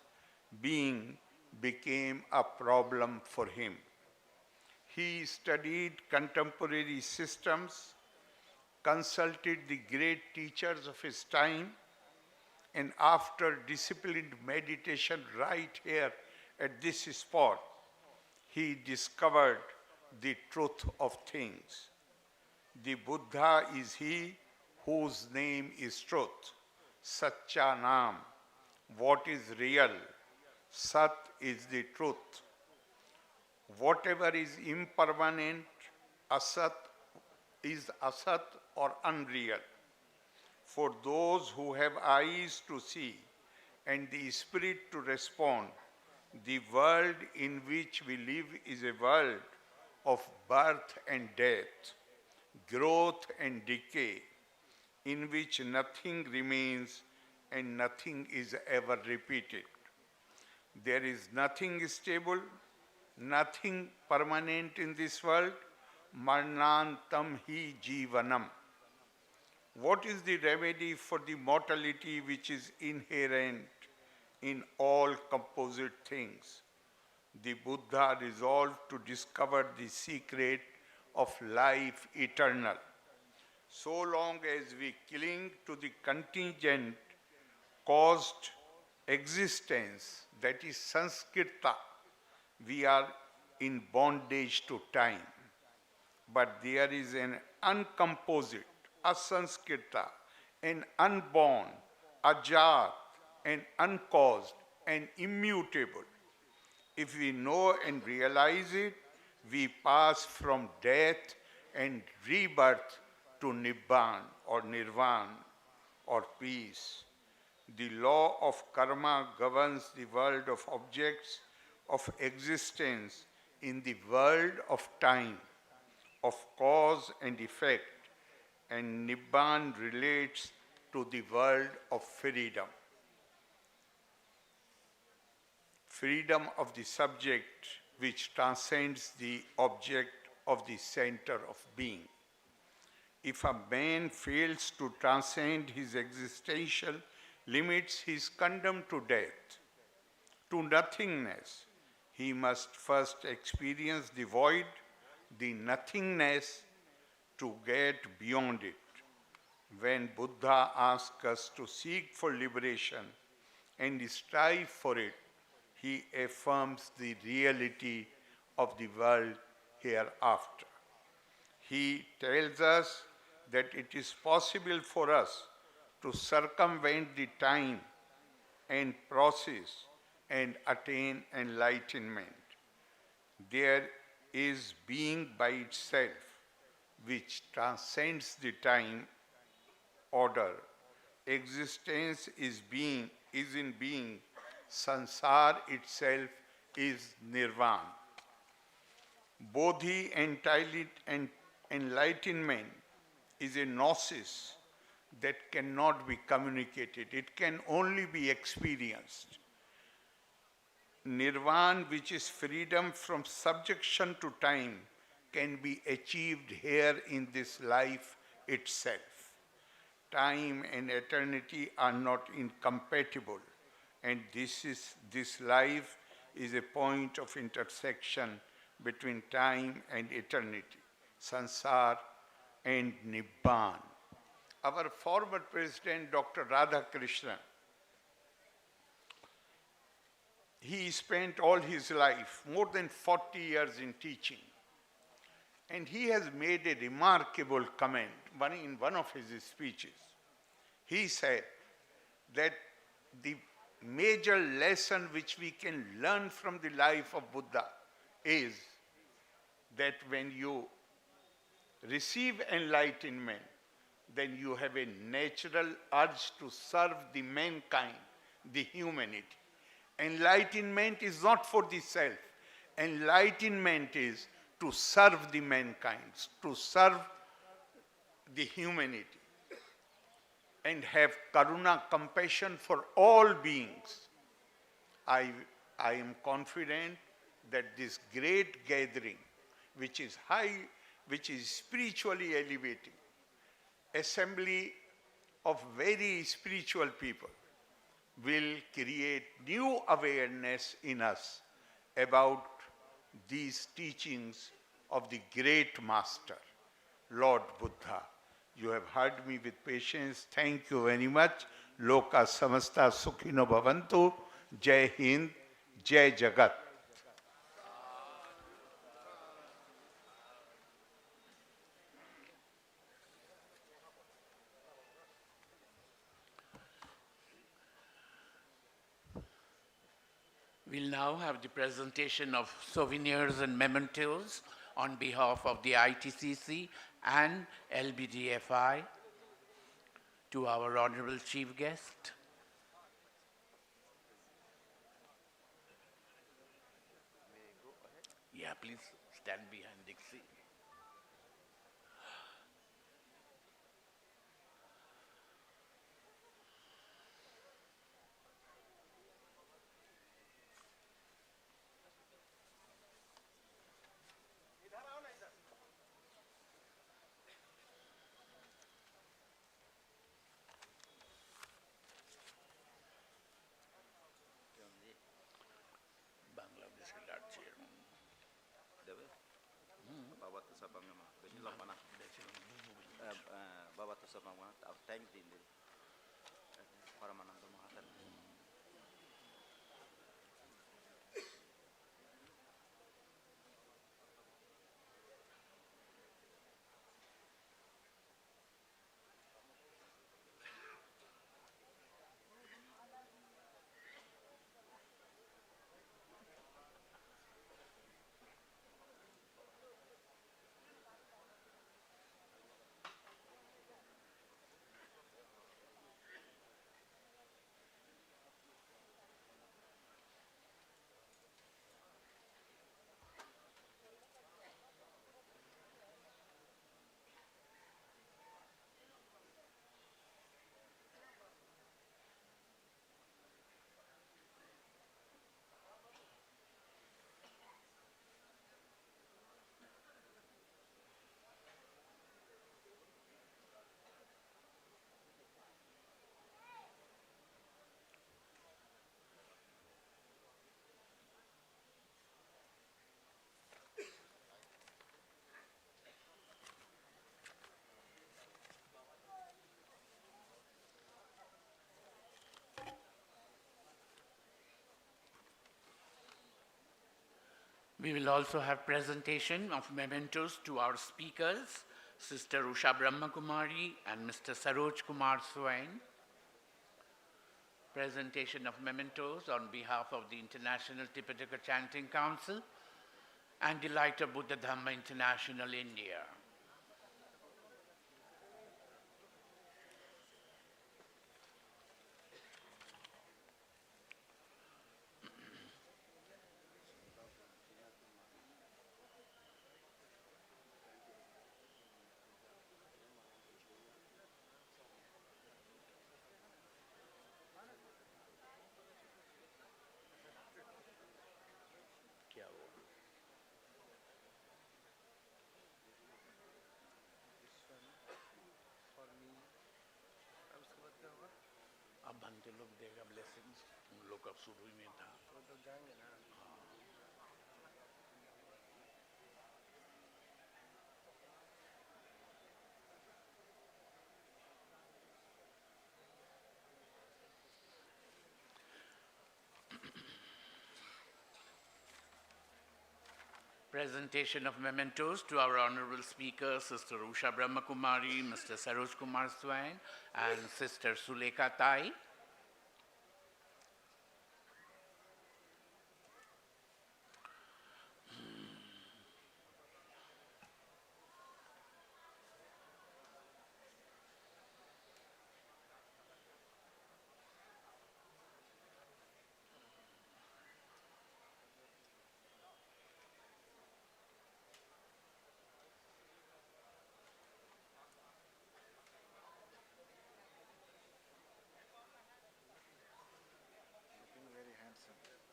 being became a problem for him. He studied contemporary systems, consulted the great teachers of his time, and after disciplined meditation right here at this spot, he discovered the truth of things. The Buddha is he whose name is truth, Satcha Nam. What is real? Sat is the truth. Whatever is impermanent, asat is asat or unreal. For those who have eyes to see and the spirit to respond, the world in which we live is a world of birth and death, growth and decay, in which nothing remains and nothing is ever repeated. There is nothing stable, nothing permanent in this world. Marnantam hi jivanam. What is the remedy for the mortality which is inherent in all composite things? The Buddha resolved to discover the secret of life eternal. So long as we cling to the contingent caused existence, that is Sanskirta, we are in bondage to time. But there is an uncomposite, asanskirta, an unborn, ajat, and uncaused, and immutable. If we know and realize it, we pass from death and rebirth to Nibbana or Nirvana or peace. The law of karma governs the world of objects of existence in the world of time, of cause and effect, and Nibbana relates to the world of freedom. Freedom of the subject which transcends the object of the center of being. If a man fails to transcend his existential limits, he is condemned to death, to nothingness. He must first experience the void, the nothingness, to get beyond it. When Buddha asks us to seek for liberation and strive for it, he affirms the reality of the world hereafter. He tells us that it is possible for us to circumvent the time and process and attain enlightenment. There is being by itself, which transcends the time order. Existence is in being. Sansar itself is nirvana. Bodhi and enlightenment is a gnosis that cannot be communicated. It can only be experienced. Nirvana, which is freedom from subjection to time, can be achieved here in this life itself. Time and eternity are not incompatible, and this life is a point of intersection between time and eternity, sansar and nibbana. Our former president, Dr. Radhakrishnan, he spent all his life, more than 40 years in teaching. And he has made a remarkable comment in one of his speeches. He said that the major lesson which we can learn from the life of Buddha is that when you receive enlightenment, then you have a natural urge to serve the mankind, the humanity. Enlightenment is not for the self. Enlightenment is to serve the mankind, to serve the humanity, and have karuna, compassion for all beings. I am confident that this great gathering, which is spiritually elevating, assembly of very spiritual people, will create new awareness in us about these teachings of the great master, Lord Buddha. You have heard me with patience. Thank you very much. Loka samasta sukhino bhavantu. Jai Hind, Jai Jagat. We'll now have the presentation of souvenirs and mementos on behalf of the ITCC and LBDFI to our Honorable Chief Guest. Yeah, please stand behind Dixie. Bangladesh Baba to sabang mana thank din para manang dumatan. We will also have presentation of mementos to our speakers, Sister Usha Brahmakumari and Mr. Saroj Kumar Swain. Presentation of mementos on behalf of the International Tipitaka Chanting Council and the Light of Buddha Dhamma International India. ये लोग देगा blessings, उन लोग का शुरू ही में था. Presentation of mementos to our honorable speakers, Sister Usha Brahmakumari, Mr. Saroj Kumar Swain, and Sister Sulekha Tai.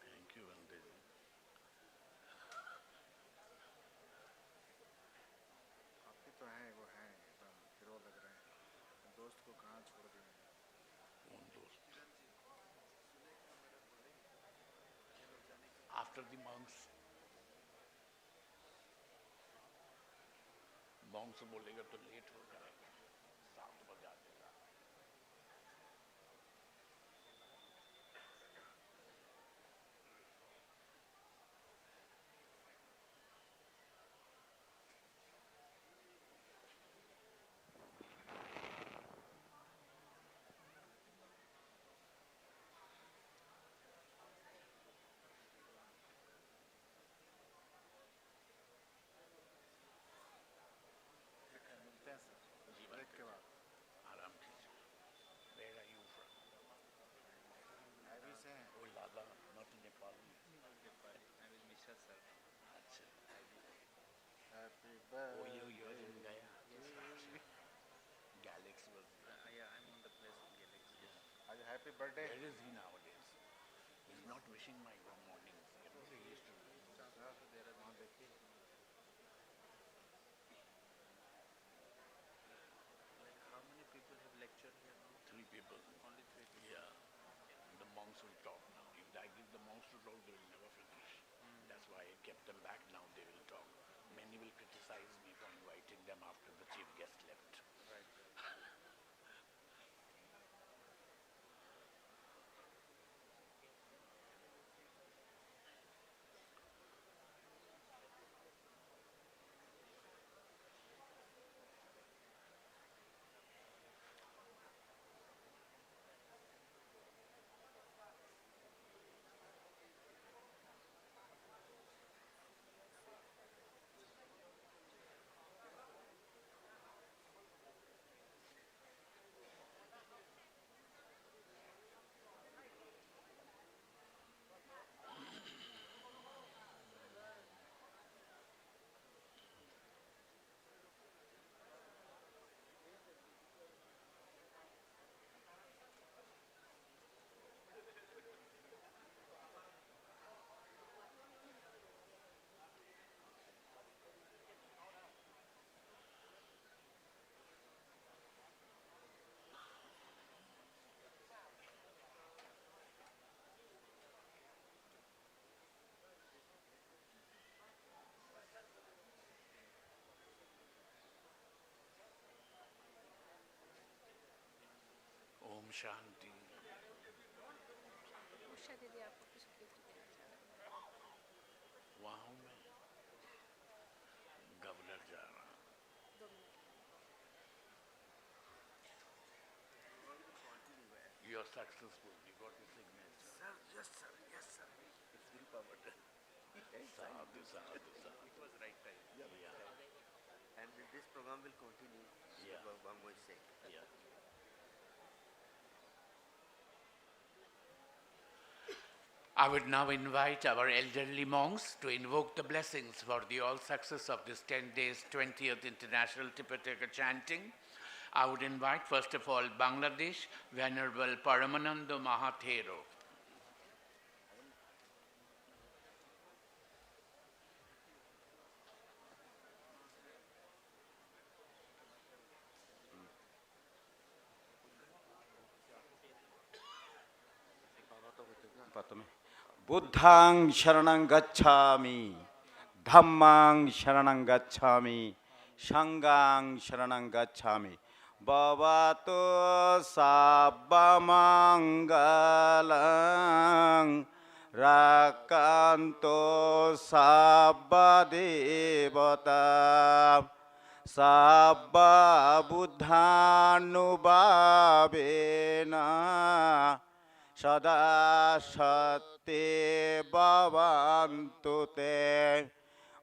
Thank you, Vandeji. आपके तो हैं वो हैं एकदम हीरो लग रहे हैं दोस्त को कहाँ छोड़ दिए One dost. After the monks बोलेगा तो लेट हो जाएगा, 7 बजा देगा. मिलते हैं सर ब्रेक के बाद आराम कीजिए. Where are you from? Heavy से हैं Oh, Lala, not Nepal. अच्छा. Happy Oh, you are in birthday Gaya. Galaxy was. आज happy birthday Where is he nowadays? He's not wishing my good mornings. You know, he used to. वहाँ देखिए How many people have lectured here now? 3 people. Only 3 people. Yeah. The monks will talk now. If I give the monks to talk, they will never finish. That's why I kept them back. Now they will talk. Many will criticize me for inviting them after the chief guest left. Right. Om Shanti. Usha दीदी आपको कुछ gift देना चाह रहे हैं. वहाँ हूँ मैं. गवर्नर जा रहा हूँ. 2 minute. You are successful. You got the signature. Sir, yes, sir, yes, sir. It's willpower. Sadhu, sadhu, sadhu. It was right time. Yeah. And this program will continue. Yeah. Bangladesh sake. Yeah. I would now invite our elderly monks to invoke the blessings for the all success of this 10 days 20th International Tipitaka Chanting. I would invite first of all Bangladesh, Venerable Paramananda Mahathero. Pratame. Buddhang Sharanang Gacchami, Dhammang Sharanang Gacchami, Shangang Sharanang Gacchami. Bhavato Sabbamangalang Rakanto Sabbadevata Sabba Buddhanubhavena Sada Sate Bhavantu Te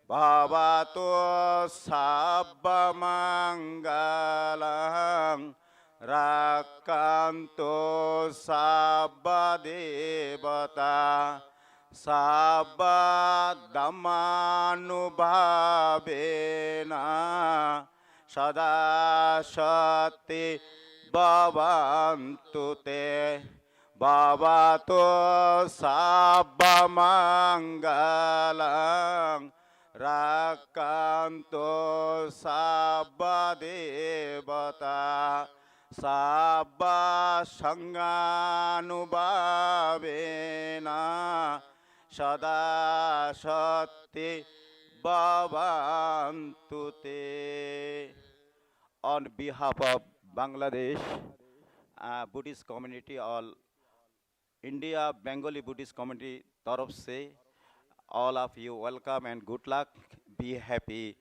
Bhavato Sabbamangalang Rakanto Sabbadevata Sabba Dhammanubhavena Sada Shati Bhavantu Te Bhavato Sabbamangalang Rakanto Sabbadevata Sabba Sanganubhavena Sada Shati Bhavantu Te. On behalf of Bangladesh Buddhist community, all India Bengali Buddhist community तरफ से all of you welcome and good luck. Be happy.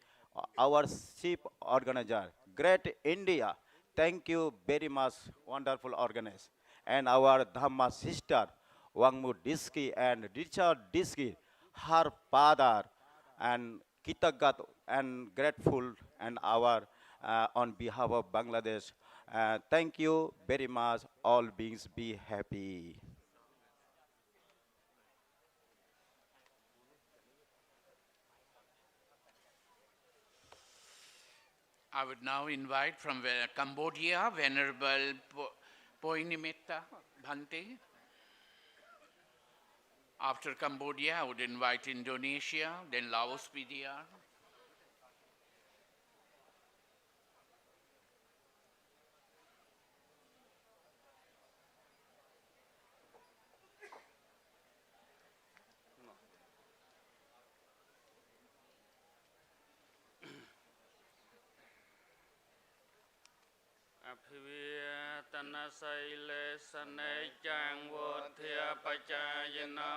Our chief organizer, Great India. Thank you very much, wonderful organizer. And our Dhamma sister, Wangmu Diski and Richard Diski, her father, and Kitagat and grateful, and our on behalf of Bangladesh. Thank you very much. All beings be happy. I would now invite from Cambodia, Venerable Poinimetta Bhante. After Cambodia, I would invite Indonesia, then Laos PDR. Tanasai Sane Chang Wothia Pachayana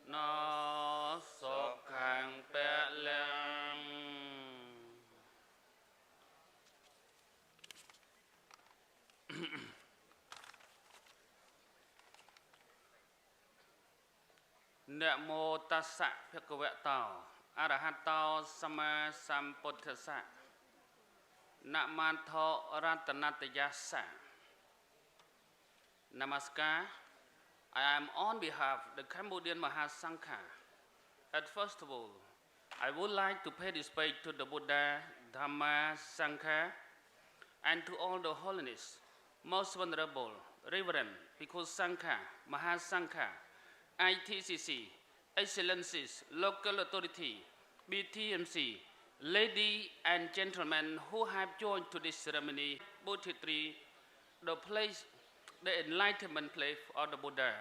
No Sok Hang Pe Lang Namo Tassa Bhagavato Arahato Sama Sambuddhassa Namato Ratanatayasa. Namaskar. I am on behalf of the Cambodian Mahasangha. At first of all, I would like to pay respect to the Buddha, Dhamma, Sangha, and to all the holiness, most venerable, reverend, Bhikkhu Sangha, Mahasangha, ITCC, Excellencies, local authority, BTMC, ladies and gentlemen who have joined to this ceremony, Bodhi tree, the place, the enlightenment place of the Buddha.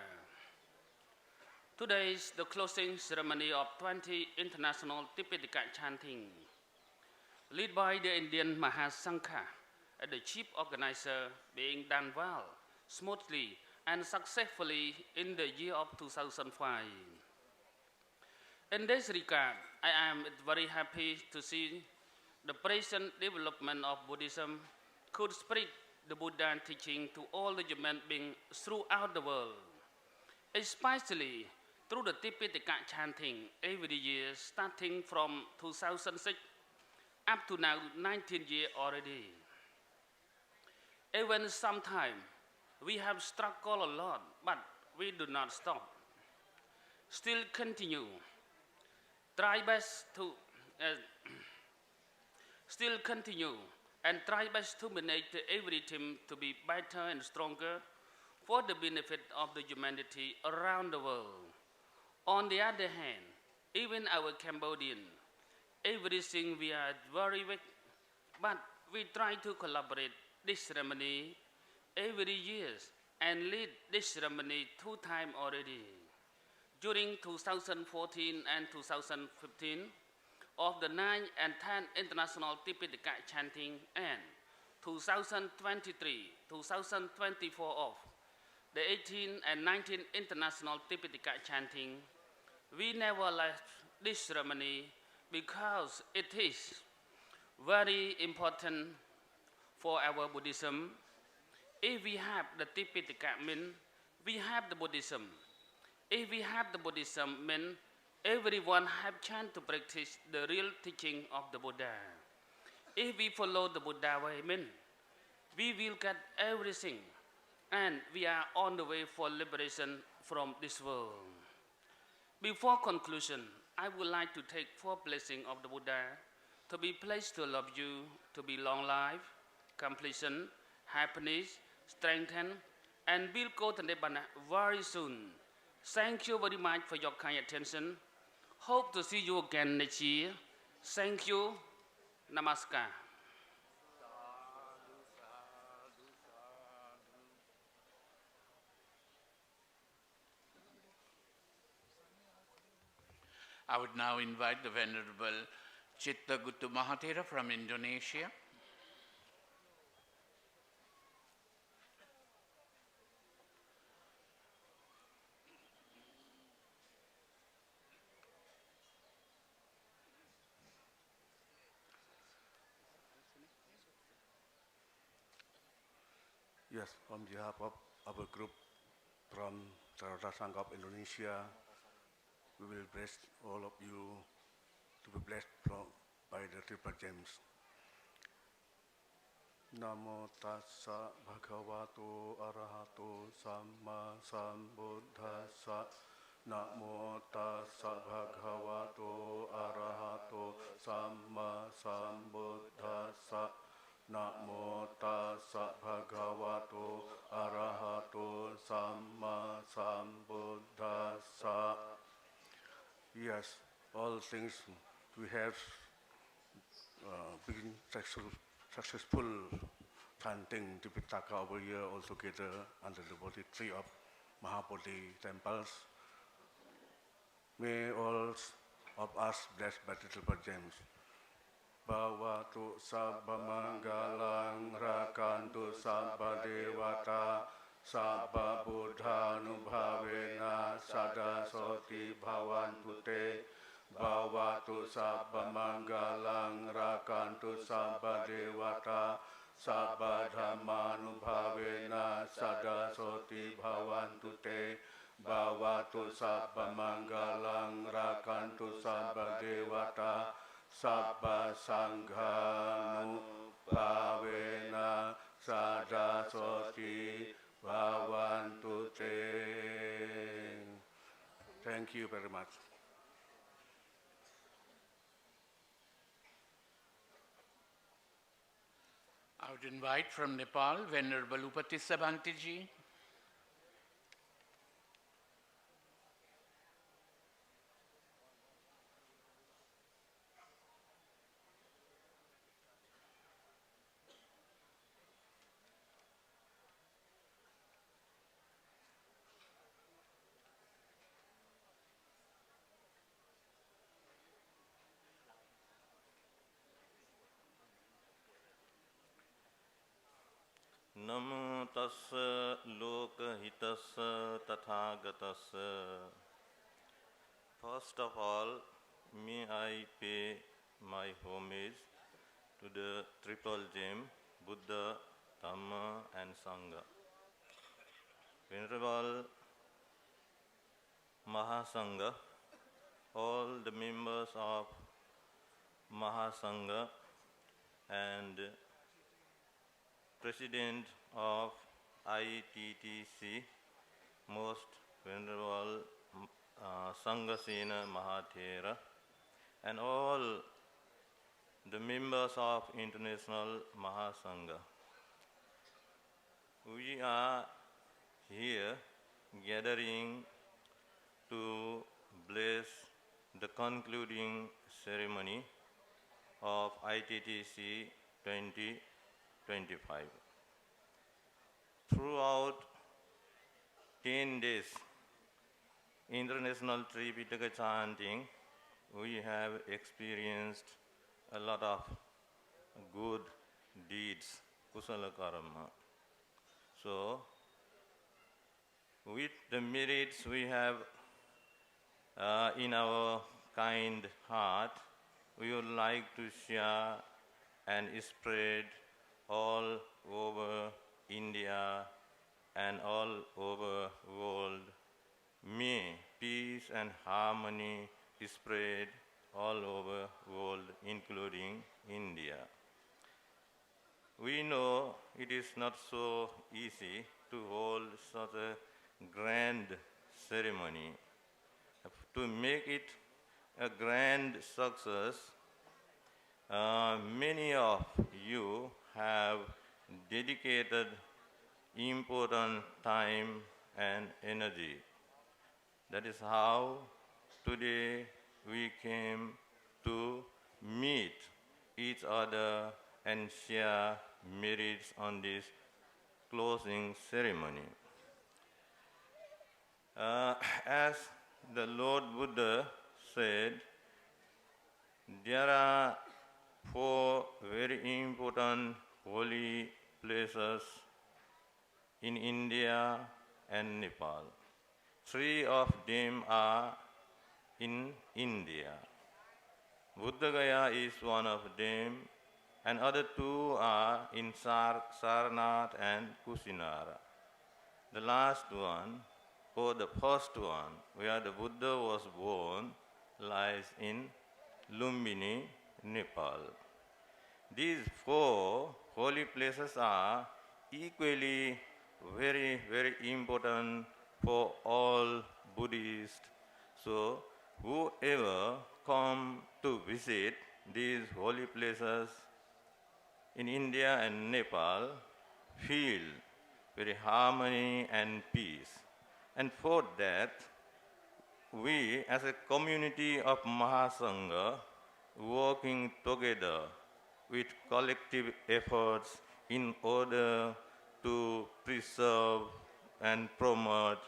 Today is the closing ceremony of 20 International Tipitaka Chanting, led by the Indian Mahasangha, and the chief organizer being done well, smoothly, and successfully in the year of 2005. In this regard, I am very happy to see the present development of Buddhism could spread the Buddha teaching to all the human beings throughout the world, especially through the Tipitaka chanting every year starting from 2006 up to now 19 years already. Even sometimes we have struggled a lot, but we do not stop. Still continue. Try best to still continue and try best to manage everything to be better and stronger for the benefit of the humanity around the world. On the other hand, even our Cambodian, everything we are very weak, but we try to collaborate this ceremony every year and lead this ceremony 2 times already. During 2014 and 2015 of the 9th and 10th International Tipitaka Chanting and 2023-2024 of the 18th and 19th International Tipitaka Chanting, we never left this ceremony because it is very important for our Buddhism. If we have the Tipitaka mean, we have the Buddhism. If we have the Buddhism mean, everyone have chance to practice the real teaching of the Buddha. If we follow the Buddha way mean, we will get everything and we are on the way for liberation from this world. Before conclusion, I would like to take 4 blessings of the Buddha to be placed to love you, to be long life, completion, happiness, strengthen, and build growth and nibbana very soon. Thank you very much for your kind attention. Hope to see you again next year. Thank you. Namaskar. I would now invite the Venerable Chitta Guttu Mahathera from Indonesia. Yes, on behalf of our group from Sarada Sangha of Indonesia, we will bless all of you to be blessed by the triple gems. Namo tassa bhagavato arahato samma sambuddhassa. Namo tassa bhagavato arahato samma sambuddhassa. Namo tassa bhagavato arahato samma sambuddhassa. Yes, all things we have been successful chanting Tipitaka over here all together under the Bodhi tree of Mahabodhi temples. May all of us blessed by the triple gems. Bhavatu sabba mangalang rakantu sabba devata sabba buddhanubhavena sada soti bhavantu te. Bhavatu sabba mangalang rakantu sabba devata sabba dhammanubhavena sada soti bhavantu te. Bhavatu sabba mangalang rakantu sabba devata sabba sanghanu-bhavena sada soti bhavantu te. Thank you very much. I would invite from Nepal, Venerable Upatissa Bhantiji. Namo tassa lokahitassa tathagatassa. First of all, may I pay my homage to the triple gem, Buddha, Dhamma and Sangha. Venerable Mahasangha, all the members of Mahasangha and President of ITTC, Most Venerable Sanghasena Mahathera, and all the members of International Mahasangha. We are here gathering to bless the concluding ceremony of ITTC 2025. throughout 10 days, International Tipitaka chanting, we have experienced a lot of good deeds, kusala karma. So, with the merits we have in our kind heart, we would like to share and spread all over India and all over world. May peace and harmony spread all over world, including India. We know it is not so easy to hold such a grand ceremony. To make it a grand success, many of you have dedicated important time and energy. That is how today we came to meet each other and share merits on this closing ceremony. As the Lord Buddha said, there are 4 very important holy places in India and Nepal. 3 of them are in India. Bodhgaya is one of them, and other 2 are in Sarnath and Kusinara. The last one, or the first one, where the Buddha was born, lies in Lumbini, Nepal. These 4 holy places are equally very, very important for all Buddhists. So, whoever come to visit these holy places in India and Nepal feel very harmony and peace. And for that, we as a community of Mahasangha working together with collective efforts in order to preserve and promote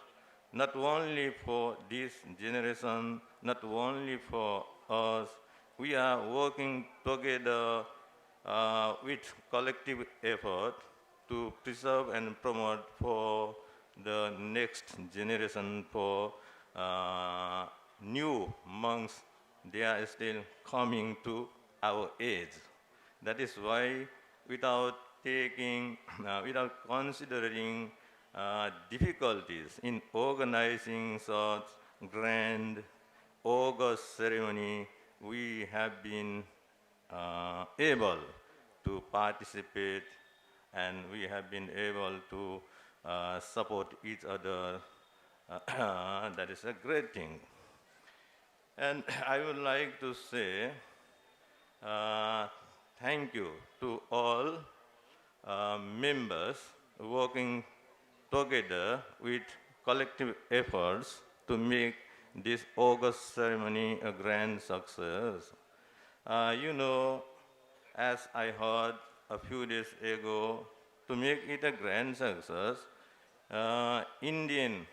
not only for this generation, not only for us, we are working together with collective effort to preserve and promote for the next generation, for new monks. They are still coming to our age. That is why, without considering difficulties in organizing such grand, august ceremony, we have been able to participate, and we have been able to support each other. That is a great thing. And I would like to say thank you to all members working together with collective efforts to make this August ceremony a grand success. You know, as I heard a few days ago, to make it a grand success, Indian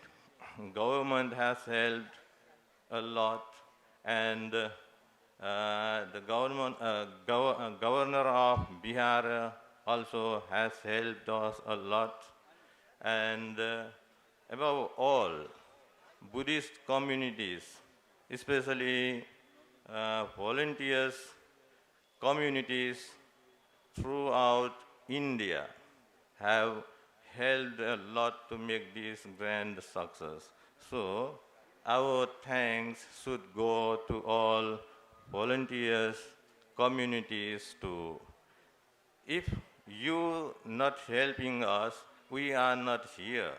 government has helped a lot, and the governor of Bihar also has helped us a lot. And above all, Buddhist communities, especially volunteers communities throughout India, have helped a lot to make this grand success. So, our thanks should go to all volunteers, communities too. If you not helping us, we are not here.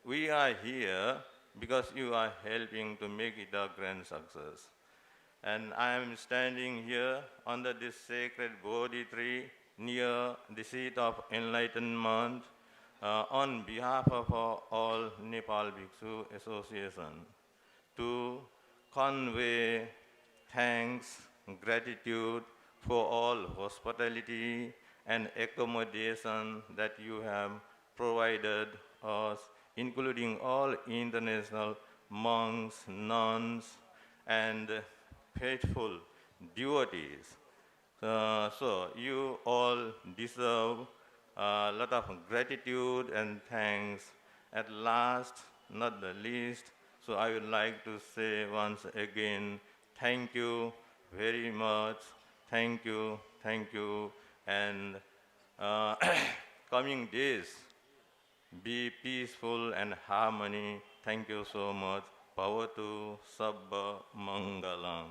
We are here because you are helping to make it a grand success. And I am standing here under this sacred Bodhi tree near the seat of enlightenment on behalf of all Nepal Bhikshu Association to convey thanks, gratitude for all hospitality and accommodation that you have provided us, including all international monks, nuns, and faithful devotees. So you all deserve a lot of gratitude and thanks. At last, not the least, so I would like to say once again, thank you very much. Thank you, and coming days, be peaceful and harmony. Thank you so much. Bhavatu Sabba Mangalam.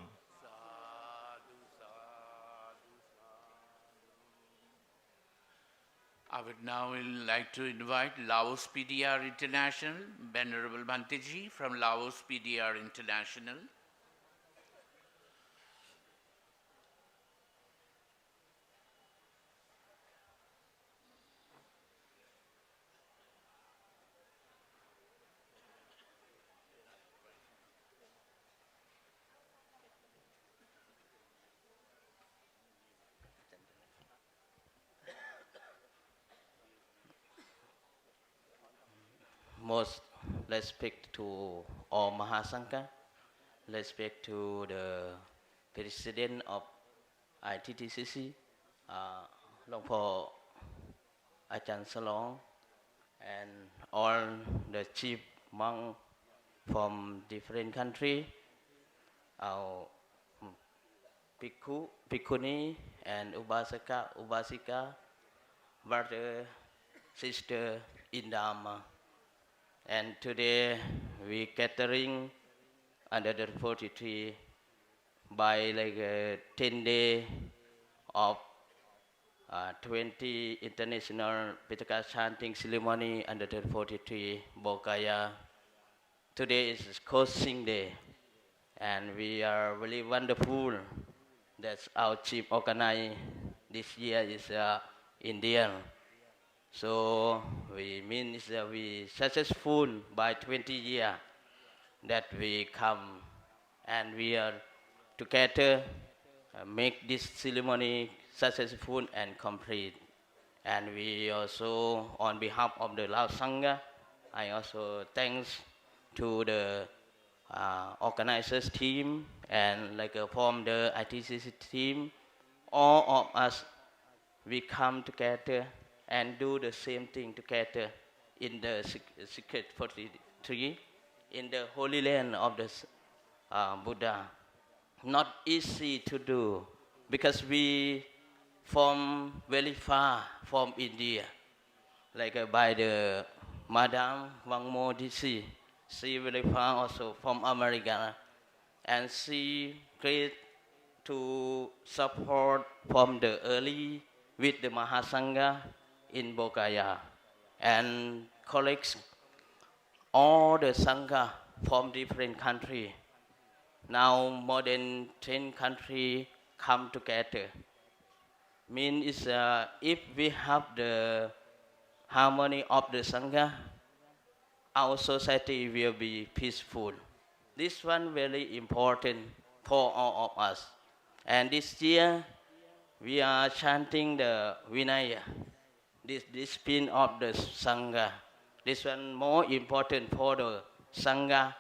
I would now like to invite Laos PDR International, Venerable Bhantiji from Laos PDR International. Most respect to all Mahasangha, respect to the President of ITTCC, Long Po Ajahn Salong, and all the chief monk from different country, our Bhikkhu, Bhikkhuni, and Ubasaka, Ubasika, brother, sister in Dharma. And today we gathering under the 43 by like a 10 day of 20 international Pitaka chanting ceremony under the 43 Bodhgaya. Today is closing day, and we are really wonderful that our chief organizer this year is Indian. So we mean is that we successful by 20 years that we come and we are together make this ceremony successful and complete. And we also, on behalf of the Lao Sangha, I also thanks to the organizers team and like from the ITCC team, all of us, we come together and do the same thing together in the secret 43 in the holy land of the Buddha. Not easy to do because we from very far from India, like by the Madam Wang Mo DC, she very far also from America, and she great to support from the early with the Mahasangha in Bodhgaya and colleagues, all the Sangha from different countries. Now more than 10 countries come together. Means is if we have the harmony of the Sangha, our society will be peaceful. This one very important for all of us. And this year we are chanting the Vinaya, this discipline of the Sangha. This one more important for the Sangha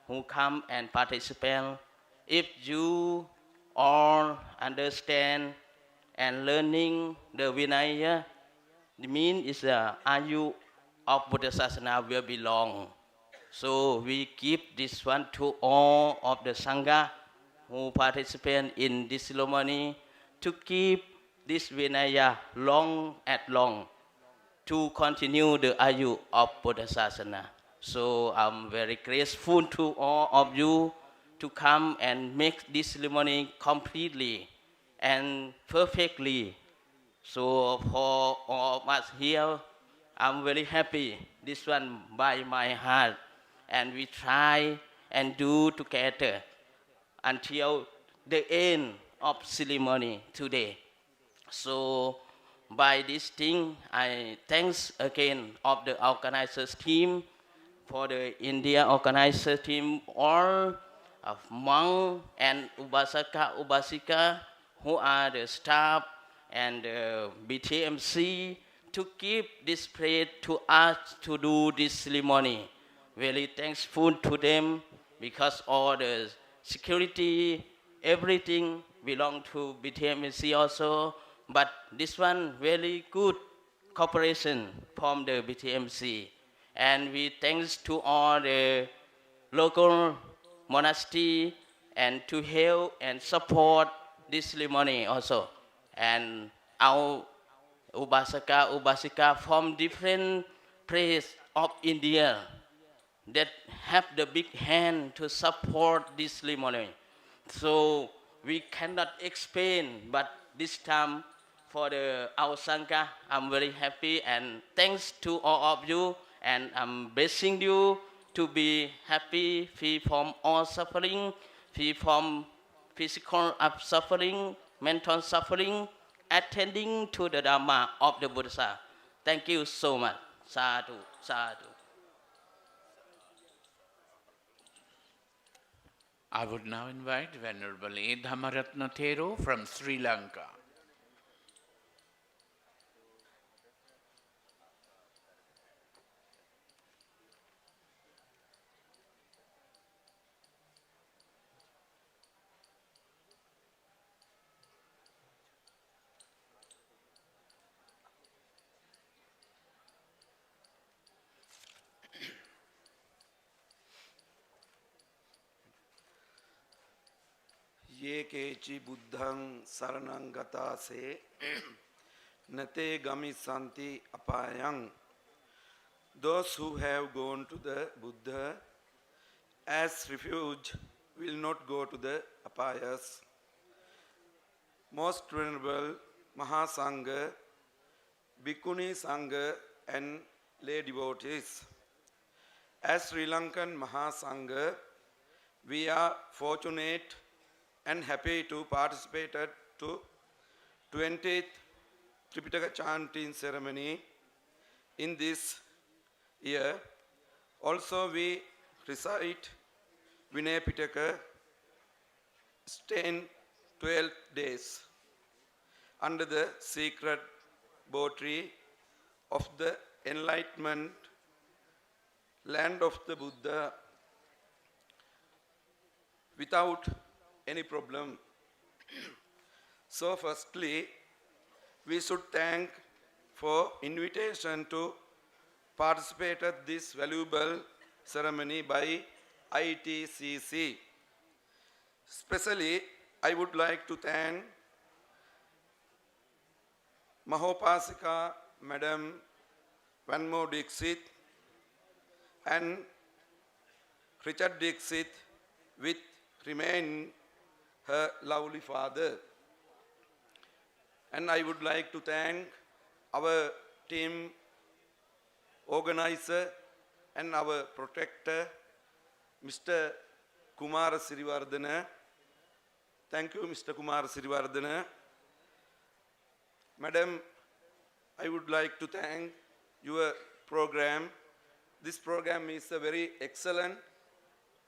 who come and participate. If you all understand and learning the Vinaya, the mean is the ayu of Buddha Sasana will be long. So we give this one to all of the Sangha who participate in this ceremony to keep this Vinaya long and long to continue the ayu of Buddha Sasana. So I'm very grateful to all of you to come and make this ceremony completely and perfectly. So for all of us here, I'm very happy, this one by my heart, and we try and do together until the end of ceremony today. So by this thing, I thanks again of the organizers team, for the India organizer team, all of monk and Ubasaka, Ubasika, who are the staff and the BTMC, to give this place to us to do this ceremony. Very thankful to them because all the security, everything belong to BTMC also. But this one very good cooperation from the BTMC. And we thanks to all the local monastery and to help and support this ceremony also. And our Ubasika from different places of India that have the big hand to support this ceremony. So we cannot explain, but this time for our Sangha, I'm very happy and thanks to all of you, and I'm blessing you to be happy, free from all suffering, free from physical suffering, mental suffering, attending to the Dharma of the Buddha. Thank you so much. Sadhu, sadhu. I would now invite Venerable A. Dhamaratna Thero from Sri Lanka. ये केचि बुद्धं शरणं गता से नते गमिष्यन्ति apayang. Those who have gone to the Buddha as refuge will not go to the apayas. Most Venerable Mahasangha, Bhikkhuni Sangha and lay devotees. As Sri Lankan Mahasangha, we are fortunate and happy to participate to 20th Tipitaka chanting ceremony in this year. Also we recite Vinaya Pitaka, staying 12 days under the secret bow tree of the enlightenment land of the Buddha without any problem. So firstly, we should thank for invitation to participate at this valuable ceremony by ITCC. Especially, I would like to thank Mahopasika Madam Vanmo Dixit and Richard Dixit with remain her lovely father. And I would like to thank our team organizer and our protector, Mr. Kumara Sirivardhana. Thank you, Mr. Kumara Sirivardhana. Madam, I would like to thank your program. This program is a very excellent,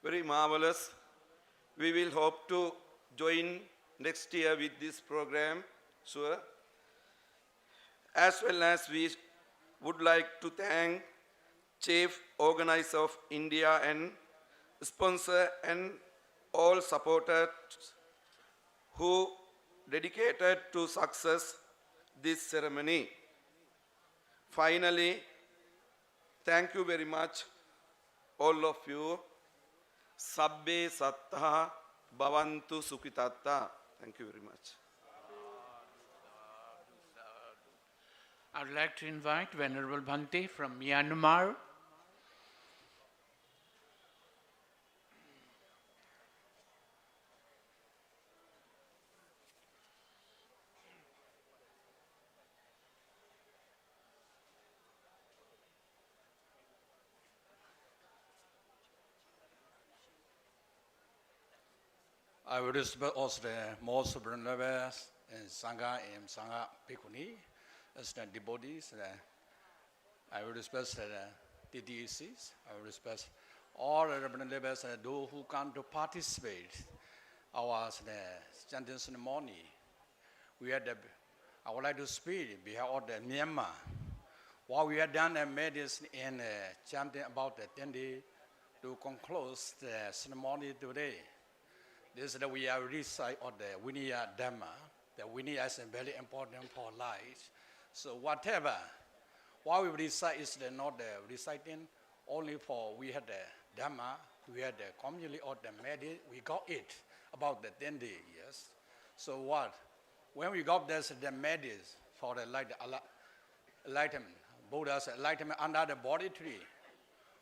very marvelous. We will hope to join next year with this program, sure. As well as we would like to thank Chief Organizer of India and sponsor and all supporters who dedicated to success this ceremony. Finally, thank you very much, all of you. Sabbe sattha bhavantu sukhitatta. Thank you very much. I'd like to invite Venerable Bhante from Myanmar. I would respect also the most Brahmanas and Sangha and Sangha Bhikkhuni as the devotees. I would respect the DDCs. I would respect all the Brahmanas and those who come to participate our chanting ceremony. I would like to speak behalf of the Myanmar. What we have done and made is in chanting about the 10 days to conclude the ceremony today. This is that we are recite of the Vinaya Dhamma. The Vinaya is very important for life. So whatever, what we recite is not the reciting only for we had the Dhamma, we had the community of the meditation, we got it about the 10 days, yes. So what? When we got this, the meditation for the enlightenment, Buddha's enlightenment under the body tree.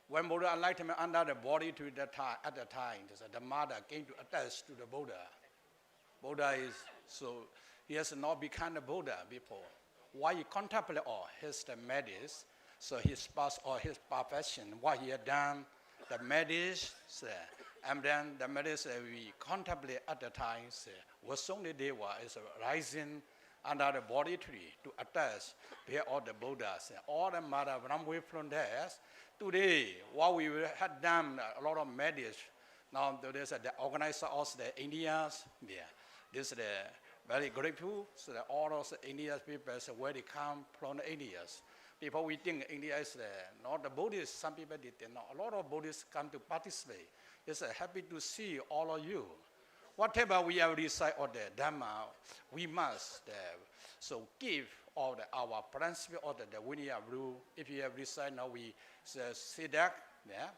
When Buddha enlightenment under the body tree at the time, the mother came to attach to the Buddha. Buddha is, so he has not become a Buddha before. Why he contemplate all his medicine, so his past or his profession, what he had done, the medicine, and then the medicine we contemplate at the time, was only Deva is rising under the body tree to attach where all the Buddhas, all the mother run away from there. Today, what we had done, a lot of medicine, now there's the organizer of the Indians, yeah. This is very grateful, so that all those Indian people, where they come from the Indians. People we think India is not the Buddhists, some people did not. A lot of Buddhists come to participate. It's happy to see all of you. Whatever we have recite of the Dhamma, we must so give all our principle of the Vinaya rule. If you have recite now, we say that, yeah,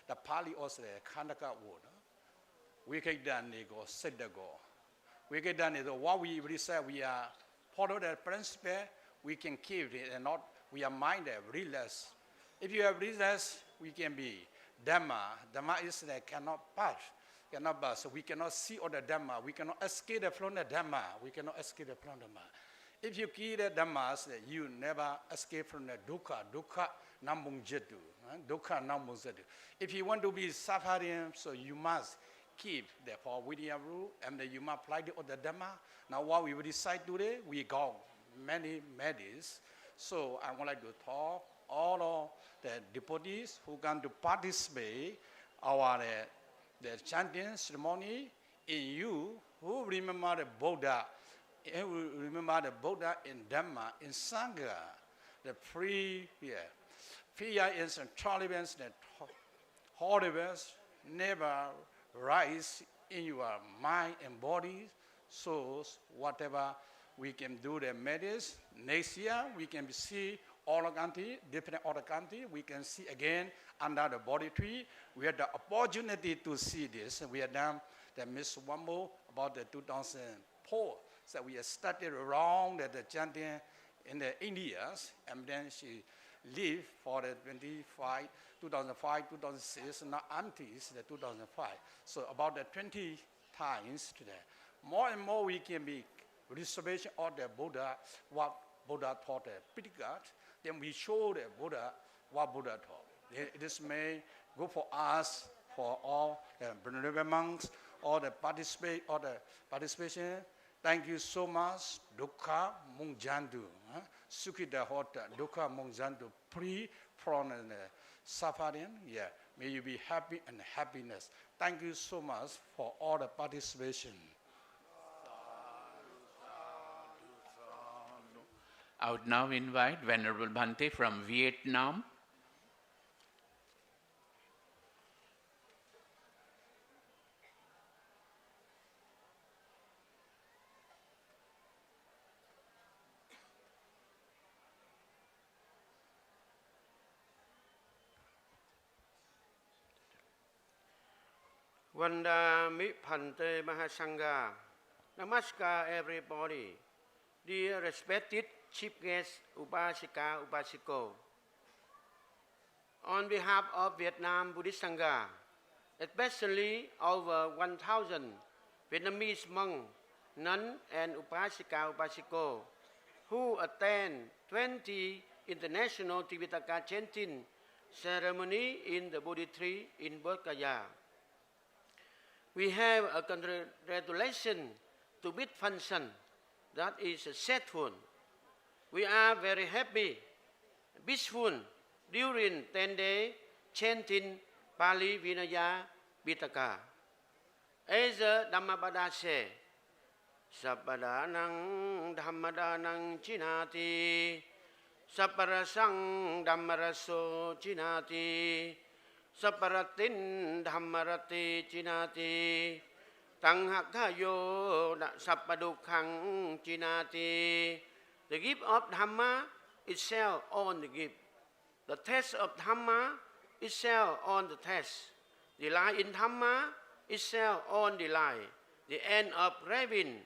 the Pali also the Khandaka word. We can done go, sit the go. We get done is what we recite, we are follow the principle, we can keep it and not, we are minded, relax. If you have relax, we can be Dhamma. Dhamma is that cannot pass. So we cannot see all the Dhamma. We cannot escape from the Dhamma. We cannot escape from the Dhamma. If you keep the Dhammas, you never escape from the dukkha. Dukkha nambung jetu. Dukkha nambung jetu. If you want to be suffering, so you must keep the four Vinaya rule, and then you must apply the other Dhamma. Now what we will decide today, we got many medals. So I would like to talk all of the devotees who come to participate our the chanting ceremony in you who remember the Buddha, who remember the Buddha in Dhamma, in Sangha, the free, fear is tolerance, the horrors never rise in your mind and body. So whatever we can do the medicine, next year we can see all the country, different other country, we can see again under the body tree. We had the opportunity to see this. We had done the Miss Wambo about the 2004. So we have studied around the chanting in the Indias, and then she lived for the 2005, 2006, now aunties, the 2005. So about the 20 times today. More and more we can be reservation of the Buddha, what Buddha taught the Pitaka. Then we show the Buddha what Buddha taught. It is may go for us, for all the venerable monks, all the participation. Thank you so much. Dukkha Mungjandu. Sukhita Hota, Dukkha Mungjandu. Free from suffering. Yeah. May you be happy and happiness. Thank you so much for all the participation. I would now invite Venerable Bhante from Vietnam. Vanda Mi Bhante Mahasangha. Namaskar everybody. Dear respected Chief Guest Upasika Upasiko. On behalf of Vietnam Buddhist Sangha, especially over 1,000 Vietnamese monks, nuns and Upasika Upasiko who attend 20 international Tipitaka chanting ceremony in the Bodhi tree in Bodhgaya. We have a congratulation to bid function that is successful. We are very happy, peaceful during 10-day chanting Pali Vinaya Pitaka. As the Dhammapada says, Sabbadanang Dhammadanang Chinati Saparasang Dhammaraso Chinati Saparatin Dhammarati Chinati Tanghakayo Sappadukhang Chinati. The gift of Dhamma itself on the gift. The test of Dhamma itself on the test. The light in Dhamma itself on the light. The end of raving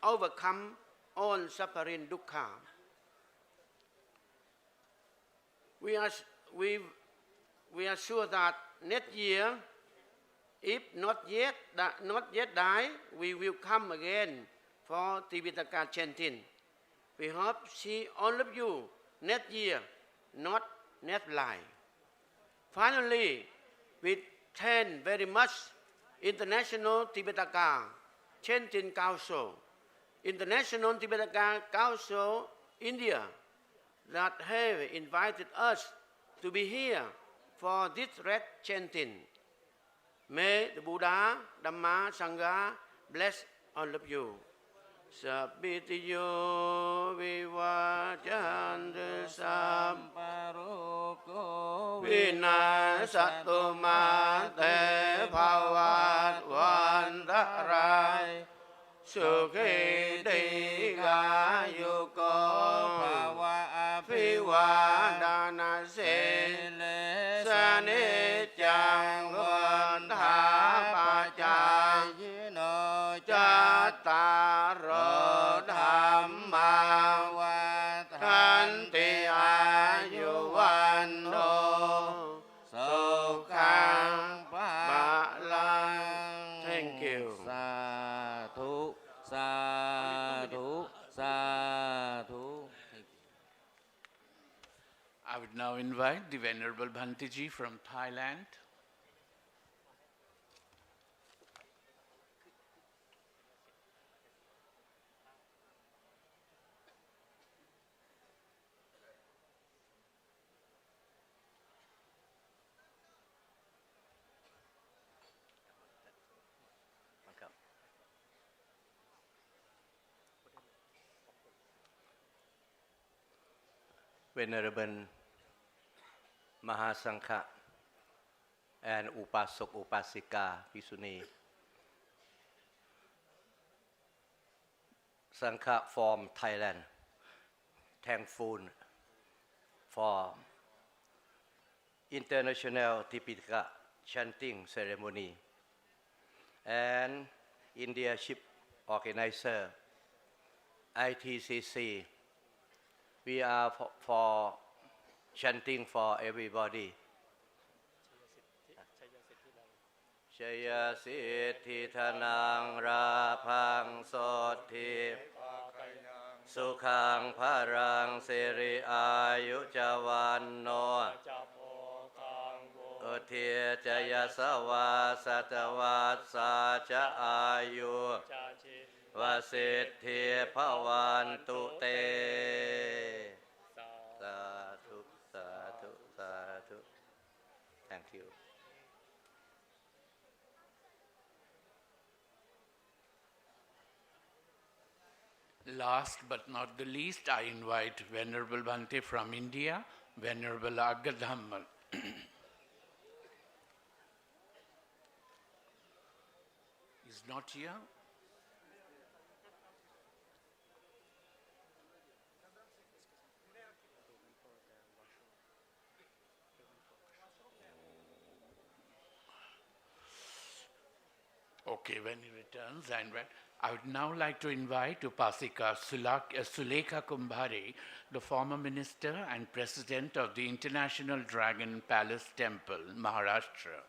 overcome on suffering dukkha. We are sure that next year, if not yet die, we will come again for Tipitaka chanting. We hope see all of you next year, not next life. Finally, we thank very much International Tipitaka Chanting Council, International Tipitaka Council India, that have invited us to be here for this red chanting. May the Buddha, Dhamma, Sangha bless all of you. Sabbitiyo vivachantu samparoko vinasatu mate bhavat vantarai sukhi digayuko bhava apivadana sile sanicchang vantapacayino cattaro dhamma vatanti ayuvanno sukhang bhalang. Thank you. Sadhu, sadhu, sadhu. I would now invite the Venerable Bhantiji from Thailand. Venerable Mahasangha and Upasok Upasika Pisuni. Sangha from Thailand, thankful for International Tipitaka Chanting Ceremony and India Ship Organizer, ITCC. We are for chanting for everybody. Jaya Siddhi Thanang Rapang Sothi Sukhang Parang Siri Ayu Javanno Uthi Jaya Sawa Satavat Saja Ayu Vasiddhi Bhavantu Te. Sadhu, sadhu, sadhu. Thank you. Last but not the least, I invite Venerable Bhante from India, Venerable Agadhammal. He's not here. Okay, when he returns, I would now like to invite Upasika Sulekha Kumbhare, the former minister and president of the International Dragon Palace Temple, Maharashtra.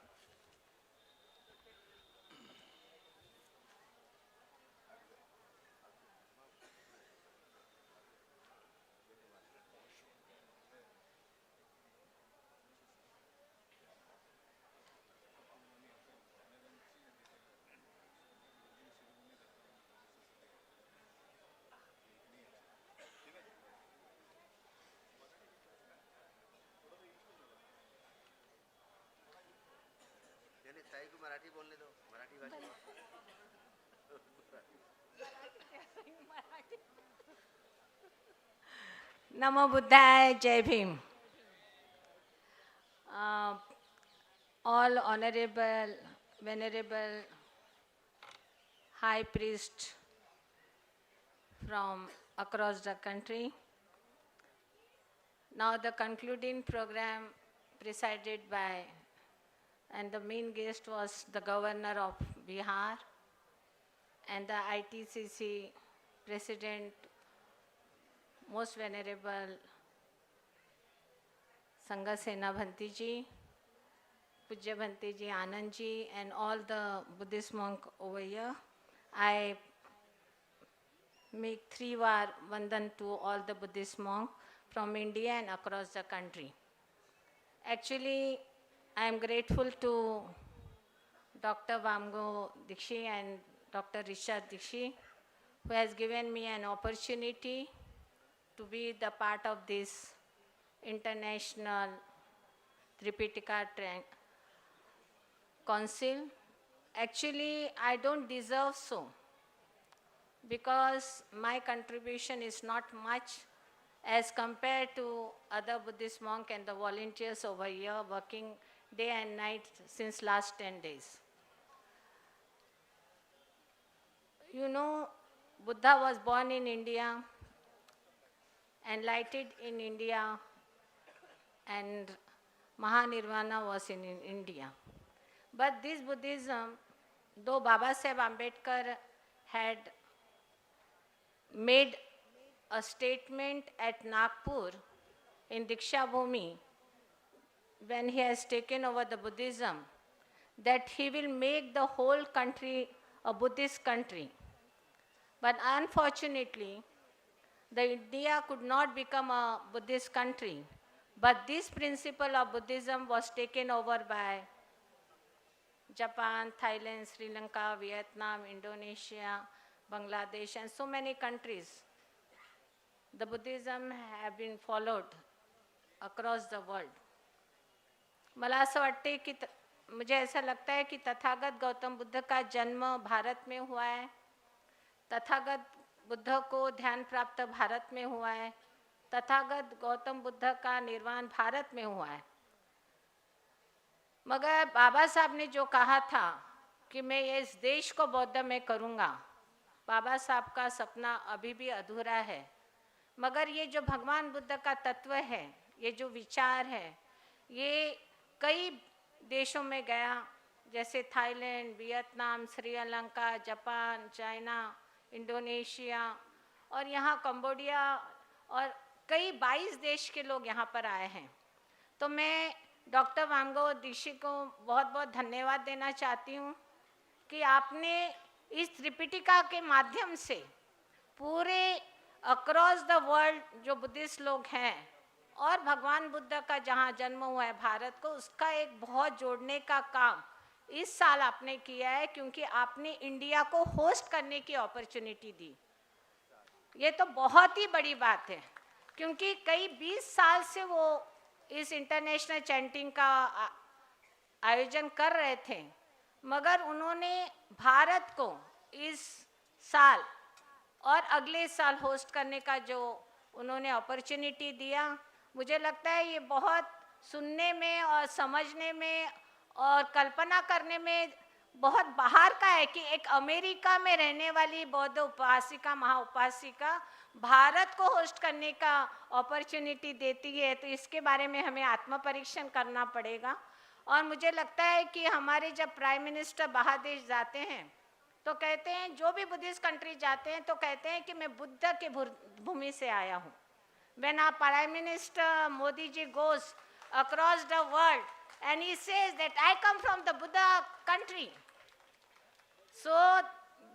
Marathi बोलने दो मराठी भाषा Namo Buddhaya, Jai Bhim. All honorable, venerable high priest from across the country. Now the concluding program presided by, and the main guest was the governor of Bihar and the ITCC president, most venerable Sangha Sena Bhanti ji, Pujya Bhanti ji, Anand ji, and all the Buddhist monk over here. I make 3 var Vandan to all the Buddhist monk from India and across the country. Actually, I am grateful to Dr. Vamgo Dikshi and Dr. Richard Dikshi, who has given me an opportunity to be the part of this international Tipitaka council. Actually, I don't deserve so, because my contribution is not much as compared to other Buddhist monks and the volunteers over here working day and night since last 10 days. You know, Buddha was born in India, enlightened in India, and Mahanirvana was in India. But this Buddhism, though Baba Saheb Ambedkar had made a statement at Nagpur in Diksha Bhumi, when he has taken over the Buddhism, that he will make the whole country a Buddhist country. But unfortunately, the India could not become a Buddhist country. But this principle of Buddhism was taken over by Japan, Thailand, Sri Lanka, Vietnam, Indonesia, Bangladesh, and so many countries. The Buddhism have been followed across the world. मुझे ऐसा लगता है कि तथागत गौतम बुद्ध का जन्म भारत में हुआ है, तथागत बुद्ध को ध्यान प्राप्त भारत में हुआ है, तथागत गौतम बुद्ध का निर्वाण भारत में हुआ है. मगर बाबा साहब ने जो कहा था कि मैं इस देश को बौद्ध में करूँगा, बाबा साहब का सपना अभी भी अधूरा है. मगर ये जो भगवान बुद्ध का तत्व है, ये जो विचार है, ये कई देशों में गया, जैसे Thailand, Vietnam, Sri Lanka, Japan, China, Indonesia और यहाँ कंबोडिया और कई 22 देश के लोग यहाँ पर आए हैं. तो मैं डॉक्टर वांगो दीक्षी को बहुत बहुत धन्यवाद देना चाहती हूँ कि आपने इस त्रिपिटिका के माध्यम से पूरे अक्रॉस द वर्ल्ड जो बुद्धिस्ट लोग हैं और भगवान बुद्ध का जहाँ जन्म हुआ है भारत को, उसका एक बहुत जोड़ने का काम इस साल आपने किया है, क्योंकि आपने इंडिया को होस्ट करने की अपॉर्चुनिटी दी. ये तो बहुत ही बड़ी बात है, क्योंकि कई 20 साल से वो इस इंटरनेशनल चैंटिंग का आयोजन कर रहे थे, मगर उन्होंने भारत को इस साल और अगले साल होस्ट करने का जो उन्होंने अपॉर्चुनिटी दिया, मुझे लगता है ये बहुत सुनने में और समझने में और कल्पना करने में बहुत बाहर का है कि एक अमेरिका में रहने वाली बौद्ध उपासिका, महाउपासिका भारत को होस्ट करने का अपॉर्चुनिटी देती है. तो इसके बारे में हमें आत्म परीक्षण करना पड़ेगा. और मुझे लगता है कि हमारे जब प्राइम मिनिस्टर बाहर देश जाते हैं तो कहते हैं, जो भी बुद्धिस्ट कंट्री जाते हैं तो कहते हैं कि मैं बुद्ध के भूमि से आया हूँ. When our Prime Minister Modi ji goes across the world and he says that I come from the Buddha country. So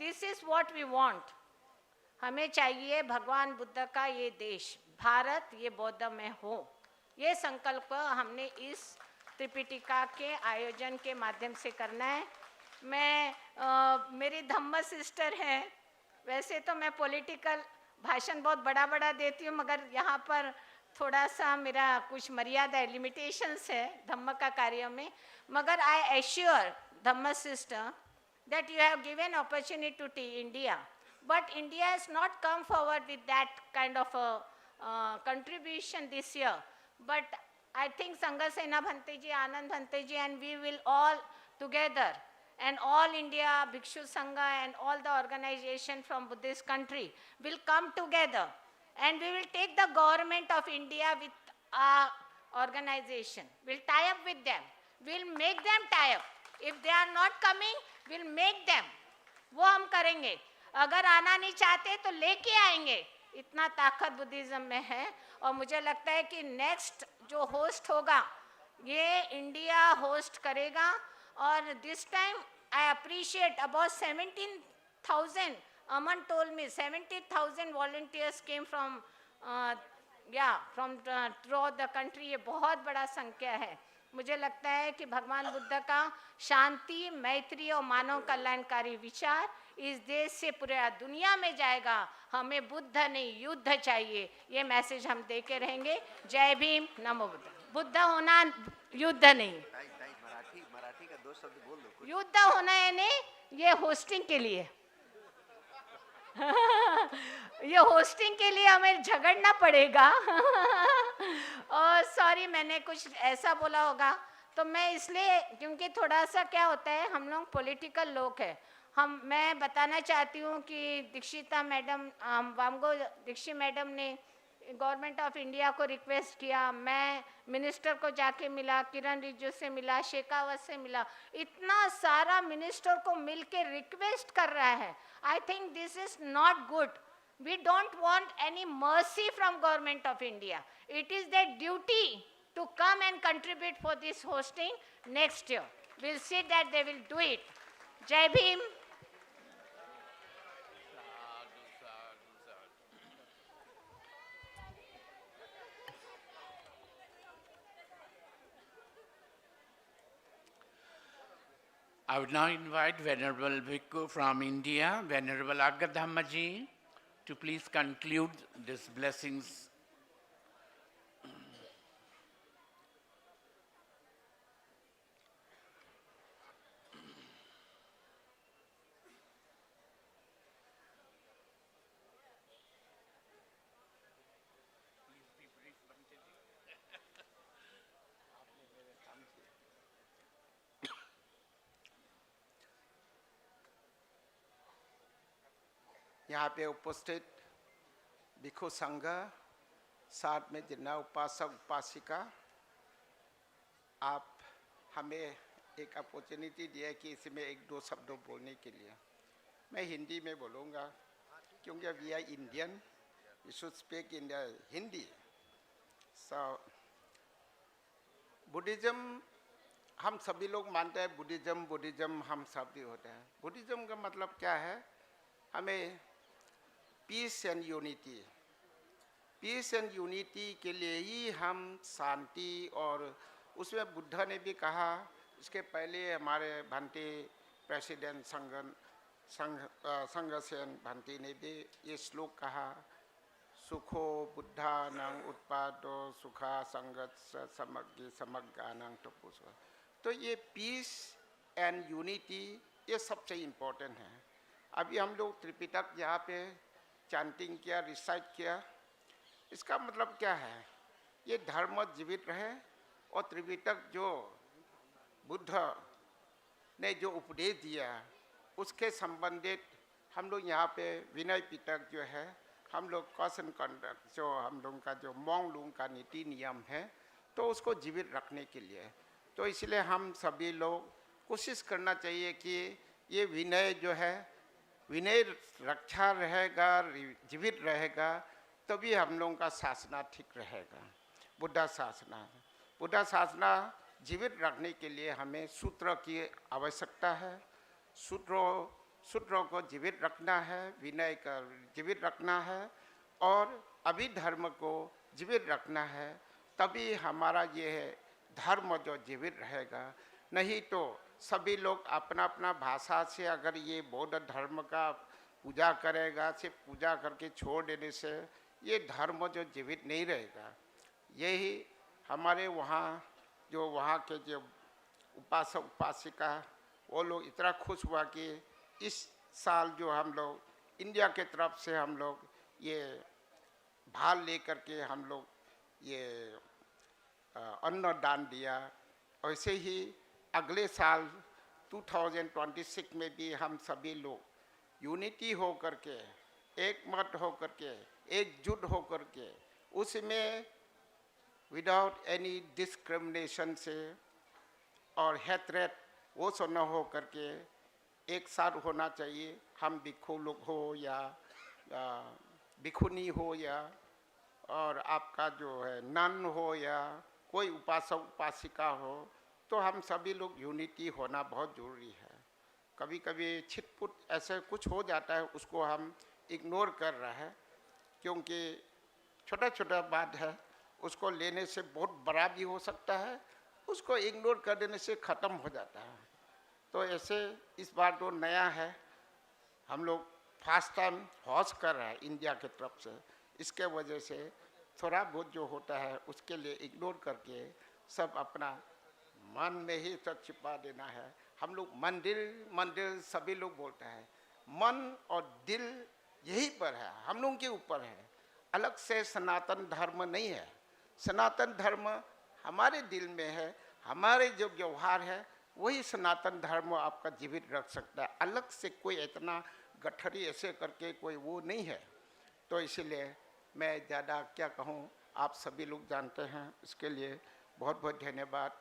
this is what we want. हमें चाहिए भगवान बुद्ध का ये देश, भारत ये बौद्ध में हो. ये संकल्प हमने इस त्रिपिटिका के आयोजन के माध्यम से करना है. मेरी धम्म सिस्टर हैं, वैसे तो मैं पॉलिटिकल भाषण बहुत बड़ा बड़ा देती हूँ, मगर यहाँ पर थोड़ा सा मेरा कुछ मर्यादा लिमिटेशंस है धम्म का कार्य में. मगर I assure Dhamma sister that you have given opportunity to India, but India has not come forward with that kind of a contribution this year. But I think Sangha Sena Bhante ji, Anand Bhante ji, and we will all together, and all India Bhikshu Sangha and all the organization from Buddhist country will come together, and we will take the government of India with our organization. We'll tie up with them. We'll make them tie up. If they are not coming, we'll make them. वो हम करेंगे. अगर आना नहीं चाहते तो लेके आएंगे. इतना ताकत बुद्धिज्म में है. और मुझे लगता है कि नेक्स्ट जो होस्ट होगा ये इंडिया होस्ट करेगा. और this time I appreciate about 17,000. Aman told me 70,000 volunteers came from throughout the country. ये बहुत बड़ा संख्या है. मुझे लगता है कि भगवान बुद्ध का शांति, मैत्री और मानव कल्याणकारी विचार इस देश से पूरे दुनिया में जाएगा. हमें बुद्ध नहीं युद्ध चाहिए. ये मैसेज हम दे के रहेंगे. जय भीम, नमो बुद्ध. बुद्ध होना युद्ध नहीं. मराठी का 2 शब्द बोल दो. युद्ध होना है नहीं, ये होस्टिंग के लिए. ये होस्टिंग के लिए हमें झगड़ना पड़ेगा. और सॉरी मैंने कुछ ऐसा बोला होगा तो मैं इसलिए, क्योंकि थोड़ा सा क्या होता है, हम लोग पॉलिटिकल लोग हैं. मैं बताना चाहती हूँ कि दीक्षिता मैडम, वामगो दीक्षित मैडम ने गवर्नमेंट ऑफ इंडिया को रिक्वेस्ट किया. मैं मिनिस्टर को जाके मिला, किरण रिजिजू से मिला, शेखावत से मिला. इतना सारा मिनिस्टर को मिल के रिक्वेस्ट कर रहा है. I think this is not good. We don't want any mercy from government of India. It is their duty to come and contribute for this hosting next year. We'll see that they will do it. Jai Bhim. I would now invite Venerable Bhikkhu from India, Venerable Agadhamma ji, to please conclude these blessings. यहाँ पे उपस्थित भिक्षु संघ, साथ में जितना उपासक उपासिका, आप हमें एक अपॉर्चुनिटी दिया कि इसमें 1-2 शब्दों बोलने के लिए. मैं हिंदी में बोलूँगा क्योंकि we are Indian, we should speak in Hindi. So Buddhism हम सभी लोग मानते हैं. बुद्धिज्म हम सभी होते हैं. बुद्धिज्म का मतलब क्या है? हमें peace and unity, peace and unity के लिए ही हम शांति, और उसमें बुद्ध ने भी कहा, इसके पहले हमारे भंते प्रेसिडेंट संघसेन भंते ने भी ये श्लोक कहा, सुखो बुद्धानां उत्पादो सुखा संगत समग्गानां तपुस. तो ये पीस एंड यूनिटी ये सबसे इम्पोर्टेंट है. अभी हम लोग त्रिपिटक यहाँ पे चैंटिंग किया, रिसाइट किया. इसका मतलब क्या है? ये धर्म जीवित रहे, और त्रिपिटक जो बुद्ध ने जो उपदेश दिया उसके संबंधित हम लोग यहाँ पे विनय पिटक जो है, हम लोग कॉशन कंडक्ट जो हम लोगों का जो मोंग लोगों का नीति नियम है, तो उसको जीवित रखने के लिए. तो इसलिए हम सभी लोग कोशिश करना चाहिए कि ये विनय जो है, विनय रक्षा रहेगा, जीवित रहेगा, तभी हम लोगों का शासना ठीक रहेगा. बुद्ध शासना जीवित रखने के लिए हमें सूत्र की आवश्यकता है. सूत्रों को जीवित रखना है, विनय का जीवित रखना है, और अभिधर्म को जीवित रखना है. तभी हमारा ये धर्म जो जीवित रहेगा. नहीं तो सभी लोग अपना अपना भाषा से अगर ये बौद्ध धर्म का पूजा करेगा, सिर्फ पूजा करके छोड़ देने से ये धर्म जो जीवित नहीं रहेगा. यही हमारे वहाँ के जो उपासक उपासिका, वो लोग इतना खुश हुआ कि इस साल जो हम लोग इंडिया के तरफ से हम लोग ये भार लेकर के हम लोग ये अन्न दान दिया। ऐसे ही अगले साल 2026 में भी हम सभी लोग यूनिटी हो करके, एक मत हो करके, एकजुट हो करके, उसमें विदाउट एनी डिस्क्रिमिनेशन से और हैट्रेड वो सब न हो करके एक साथ होना चाहिए। हम भिक्षु लोग हो या भिक्षुनी हो या और आपका जो है नन हो या कोई उपासक उपासिका हो, तो हम सभी लोग यूनिटी होना बहुत ज़रूरी है। कभी कभी छिटपुट ऐसे कुछ हो जाता है, उसको हम इग्नोर कर रहे हैं, क्योंकि छोटा छोटा बात है, उसको लेने से बहुत बड़ा भी हो सकता है, उसको इग्नोर कर देने से ख़त्म हो जाता है। तो ऐसे इस बार तो नया है, हम लोग फर्स्ट टाइम होस्ट कर रहे हैं इंडिया की तरफ से, इसके वजह से थोड़ा बहुत जो होता है उसके लिए इग्नोर करके सब अपना मन में ही सब छिपा देना है। हम लोग मंदिर मंदिर सभी लोग बोलते हैं, मन और दिल यही पर है, हम लोगों के ऊपर है, अलग से सनातन धर्म नहीं है। सनातन धर्म हमारे दिल में है, हमारे जो व्यवहार है वही सनातन धर्म आपका जीवित रख सकता है। अलग से कोई इतना गठरी ऐसे करके कोई वो नहीं है। तो इसीलिए मैं ज़्यादा क्या कहूँ, आप सभी लोग जानते हैं, इसके लिए बहुत बहुत धन्यवाद।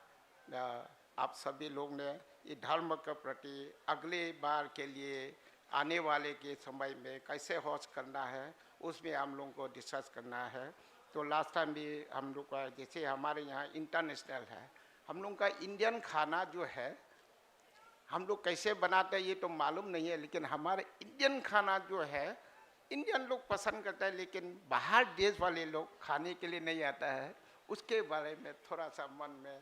आप सभी लोग ने ये धर्म के प्रति अगले बार के लिए आने वाले के समय में कैसे होस्ट करना है, उसमें हम लोगों को डिस्कस करना है। तो लास्ट टाइम भी हम लोग का जैसे हमारे यहाँ इंटरनेशनल है, हम लोग का इंडियन खाना जो है हम लोग कैसे बनाते हैं ये तो मालूम नहीं है, लेकिन हमारे इंडियन खाना जो है इंडियन लोग पसंद करते हैं, लेकिन बाहर देश वाले लोग खाने के लिए नहीं आता है। उसके बारे में थोड़ा सा मन में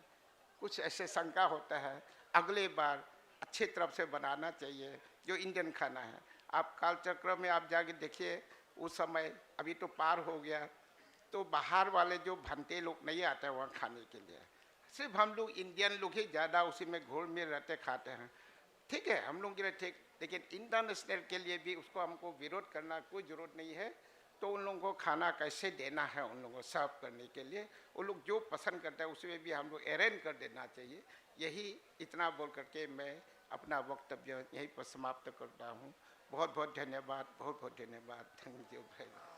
कुछ ऐसे शंका होता है। अगले बार अच्छे तरफ से बनाना चाहिए जो इंडियन खाना है। आप कालचक्र में आप जाके देखिए, उस समय अभी तो पार हो गया, तो बाहर वाले जो भंते लोग नहीं आते वहाँ खाने के लिए, सिर्फ हम लोग इंडियन लोग ही ज़्यादा उसी में घोल में रहते खाते हैं। ठीक है, हम लोग के लिए ठीक, लेकिन इंटरनेशनल के लिए भी उसको हमको विरोध करना कोई ज़रूरत नहीं है। तो उन लोगों को खाना कैसे देना है, उन लोगों को सर्व करने के लिए वो लोग जो पसंद करते हैं उसमें भी हम लोग अरेंज कर देना चाहिए। यही इतना बोल करके मैं अपना वक्तव्य यहीं पर समाप्त करता हूँ। बहुत बहुत धन्यवाद, बहुत बहुत धन्यवाद। Thank you very much.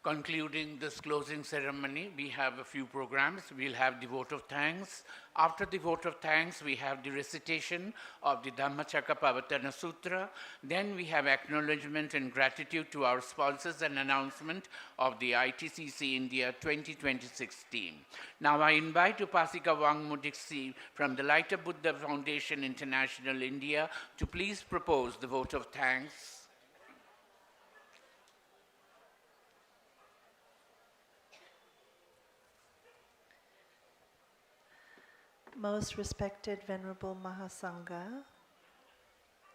Concluding this closing ceremony, we have a few programs. We'll have the vote of thanks. After the vote of thanks, we have the recitation of the Dhammacakkappavattana Sutra. Then we have acknowledgement and gratitude to our sponsors and announcement of the ITCC India 2026 team. Now I invite Upasika Wangmudiksi from the Light of Buddha Foundation International India to please propose the vote of thanks. Most respected Venerable Mahasangha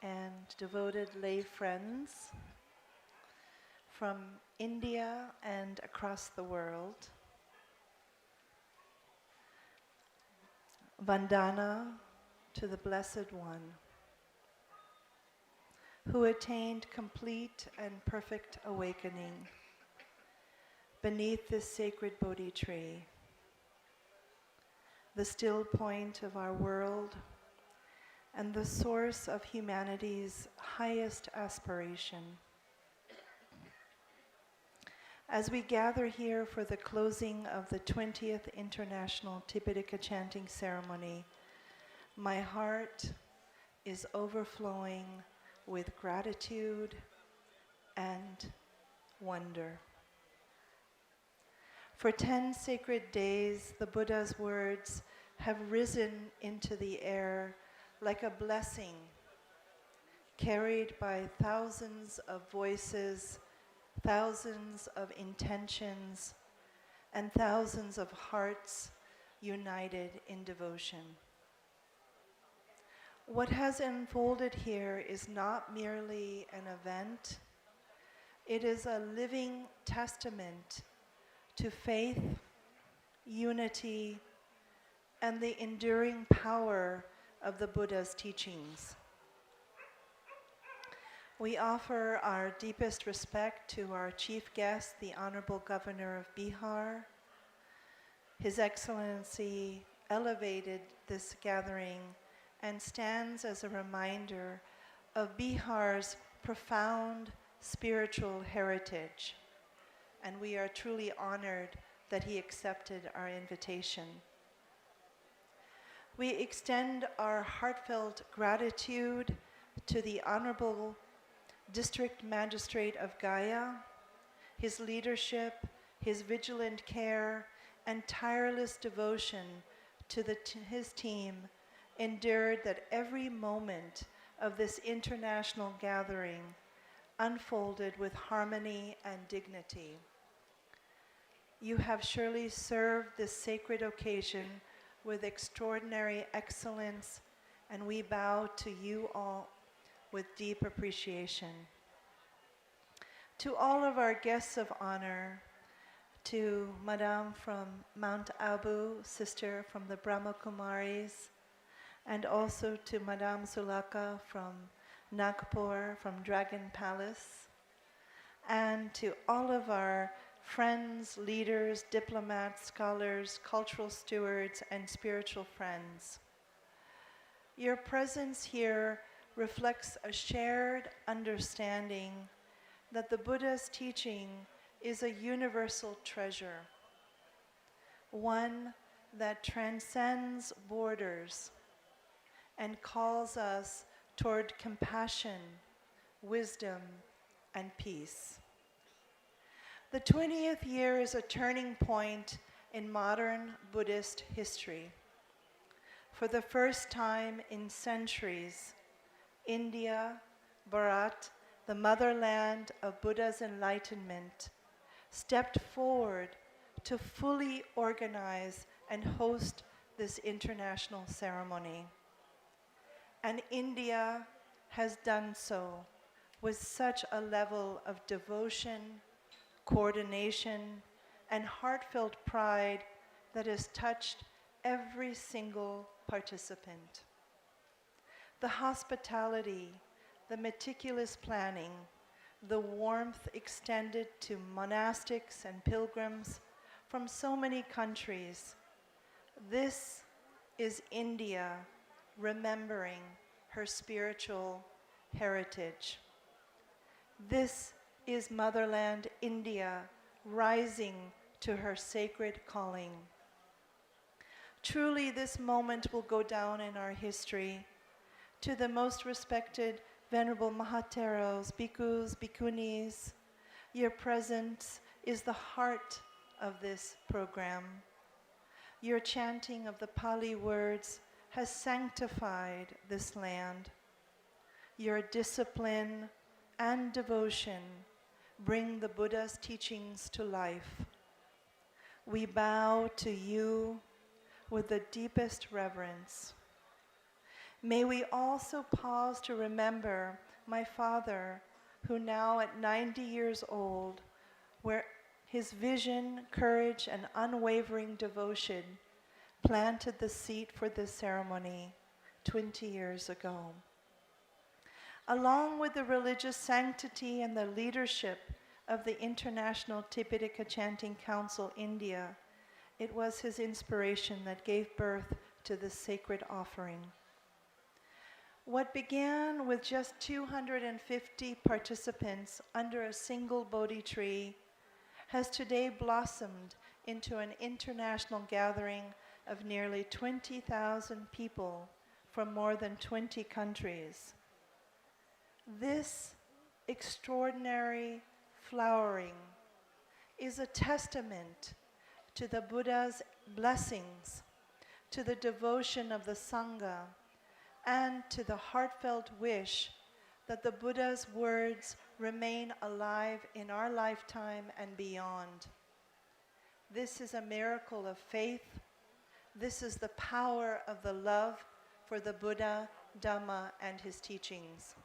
and devoted lay friends from India and across the world, Vandana to the Blessed One, who attained complete and perfect awakening beneath this sacred Bodhi tree, the still point of our world, and the source of humanity's highest aspiration. As we gather here for the closing of the 20th International Tipitaka Chanting Ceremony, my heart is overflowing with gratitude and wonder. For 10 sacred days, the Buddha's words have risen into the air like a blessing, carried by thousands of voices, thousands of intentions, and thousands of hearts united in devotion. What has unfolded here is not merely an event, it is a living testament to faith, unity, and the enduring power of the Buddha's teachings. We offer our deepest respect to our chief guest, the Honorable Governor of Bihar. His Excellency elevated this gathering and stands as a reminder of Bihar's profound spiritual heritage. And we are truly honored that he accepted our invitation. We extend our heartfelt gratitude to the Honorable District Magistrate of Gaya. His leadership, his vigilant care, and tireless devotion to his team endured that every moment of this international gathering unfolded with harmony and dignity. You have surely served this sacred occasion with extraordinary excellence, and we bow to you all with deep appreciation. To all of our guests of honor, to Madame from Mount Abu, sister from the Brahma Kumaris, and also to Madame Sulaka from Nagpur, from Dragon Palace, and to all of our friends, leaders, diplomats, scholars, cultural stewards, and spiritual friends. Your presence here reflects a shared understanding that the Buddha's teaching is a universal treasure, one that transcends borders and calls us toward compassion, wisdom, and peace. The 20th year is a turning point in modern Buddhist history. For the first time in centuries, India, Bharat, the motherland of Buddha's enlightenment, stepped forward to fully organize and host this international ceremony. And India has done so with such a level of devotion, coordination, and heartfelt pride that has touched every single participant. The hospitality, the meticulous planning, the warmth extended to monastics and pilgrims from so many countries. This is India remembering her spiritual heritage. This is motherland India rising to her sacred calling. Truly, this moment will go down in our history. To the most respected Venerable Mahateros, Bhikkhus, Bhikkhunis, your presence is the heart of this program. Your chanting of the Pali words has sanctified this land. Your discipline and devotion bring the Buddha's teachings to life. We bow to you with the deepest reverence. May we also pause to remember my father, who now at 90 years old, where his vision, courage, and unwavering devotion planted the seed for this ceremony 20 years ago. Along with the religious sanctity and the leadership of the International Tipitaka Chanting Council India, it was his inspiration that gave birth to this sacred offering. What began with just 250 participants under a single Bodhi tree has today blossomed into an international gathering of nearly 20,000 people from more than 20 countries. This extraordinary flowering is a testament to the Buddha's blessings, to the devotion of the Sangha, and to the heartfelt wish that the Buddha's words remain alive in our lifetime and beyond. This is a miracle of faith. This is the power of the love for the Buddha, Dhamma, and his teachings.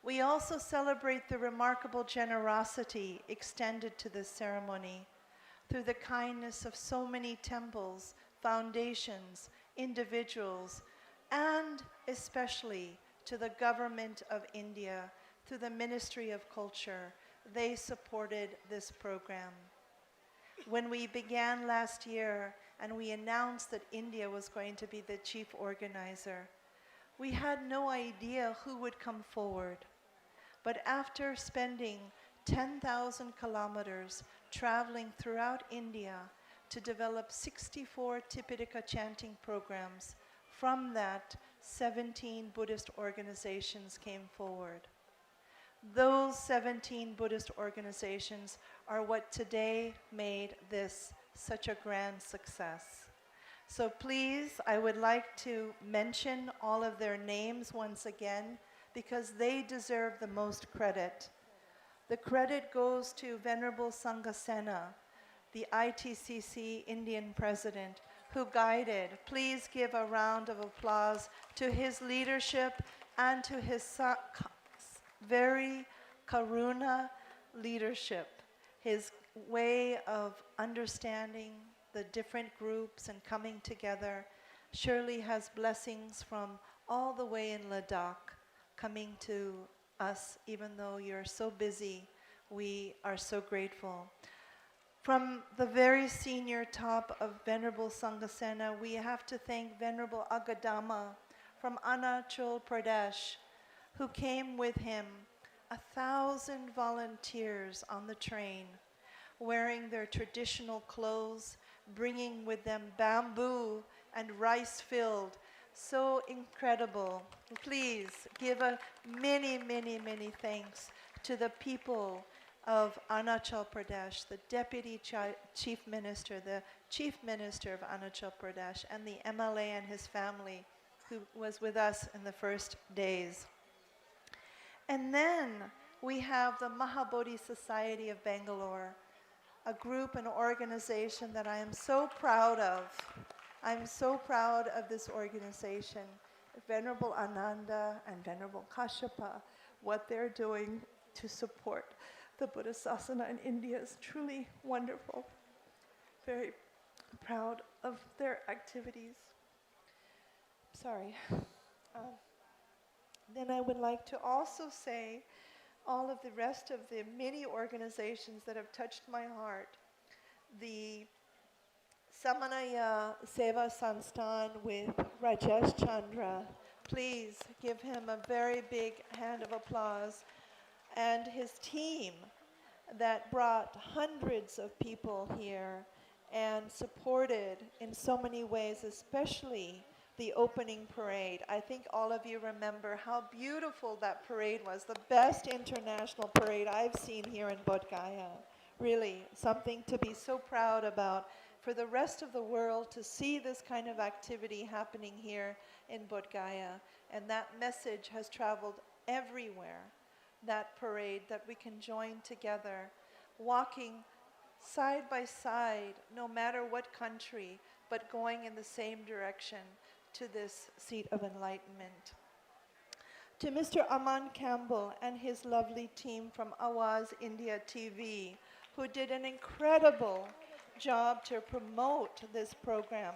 We also celebrate the remarkable generosity extended to this ceremony through the kindness of so many temples, foundations, individuals, and especially to the government of India, through the Ministry of Culture. They supported this program. When we began last year and we announced that India was going to be the chief organizer, we had no idea who would come forward. But after spending 10,000 kilometers traveling throughout India to develop 64 Tipitaka chanting programs, from that, 17 Buddhist organizations came forward. Those 17 Buddhist organizations are what today made this such a grand success. So please, I would like to mention all of their names once again, because they deserve the most credit. The credit goes to Venerable Sanghasena, the ITCC Indian president, who guided. Please give a round of applause to his leadership and to his very karuna leadership, his way of understanding the different groups and coming together surely has blessings from all the way in Ladakh coming to us. Even though you're so busy, we are so grateful. From the very senior top of Venerable Sanghasena, we have to thank Venerable Agadama from Arunachal Pradesh, who came with him, 1,000 volunteers on the train, wearing their traditional clothes, bringing with them bamboo and rice filled. So incredible. Please give a many, many, many thanks to the people of Arunachal Pradesh, the Deputy Chief Minister, the Chief Minister of Arunachal Pradesh, and the MLA and his family who was with us in the first days. And then we have the Mahabodhi Society of Bangalore, a group, an organization that I am so proud of. I'm so proud of this organization. Venerable Ananda and Venerable Kashyapa, what they're doing to support the Buddha Sasana in India is truly wonderful. Very proud of their activities. Sorry. Then I would like to also say all of the rest of the many organizations that have touched my heart. The Samanaya Seva Sansthan with Rajesh Chandra. Please give him a very big hand of applause. And his team that brought hundreds of people here and supported in so many ways, especially the opening parade. I think all of you remember how beautiful that parade was, the best international parade I've seen here in Bodhgaya. Really, something to be so proud about for the rest of the world to see this kind of activity happening here in Bodhgaya. And that message has traveled everywhere, that parade, that we can join together, walking side by side, no matter what country, but going in the same direction to this seat of enlightenment. To Mr. Aman Campbell and his lovely team from Awaz India TV, who did an incredible job to promote this program.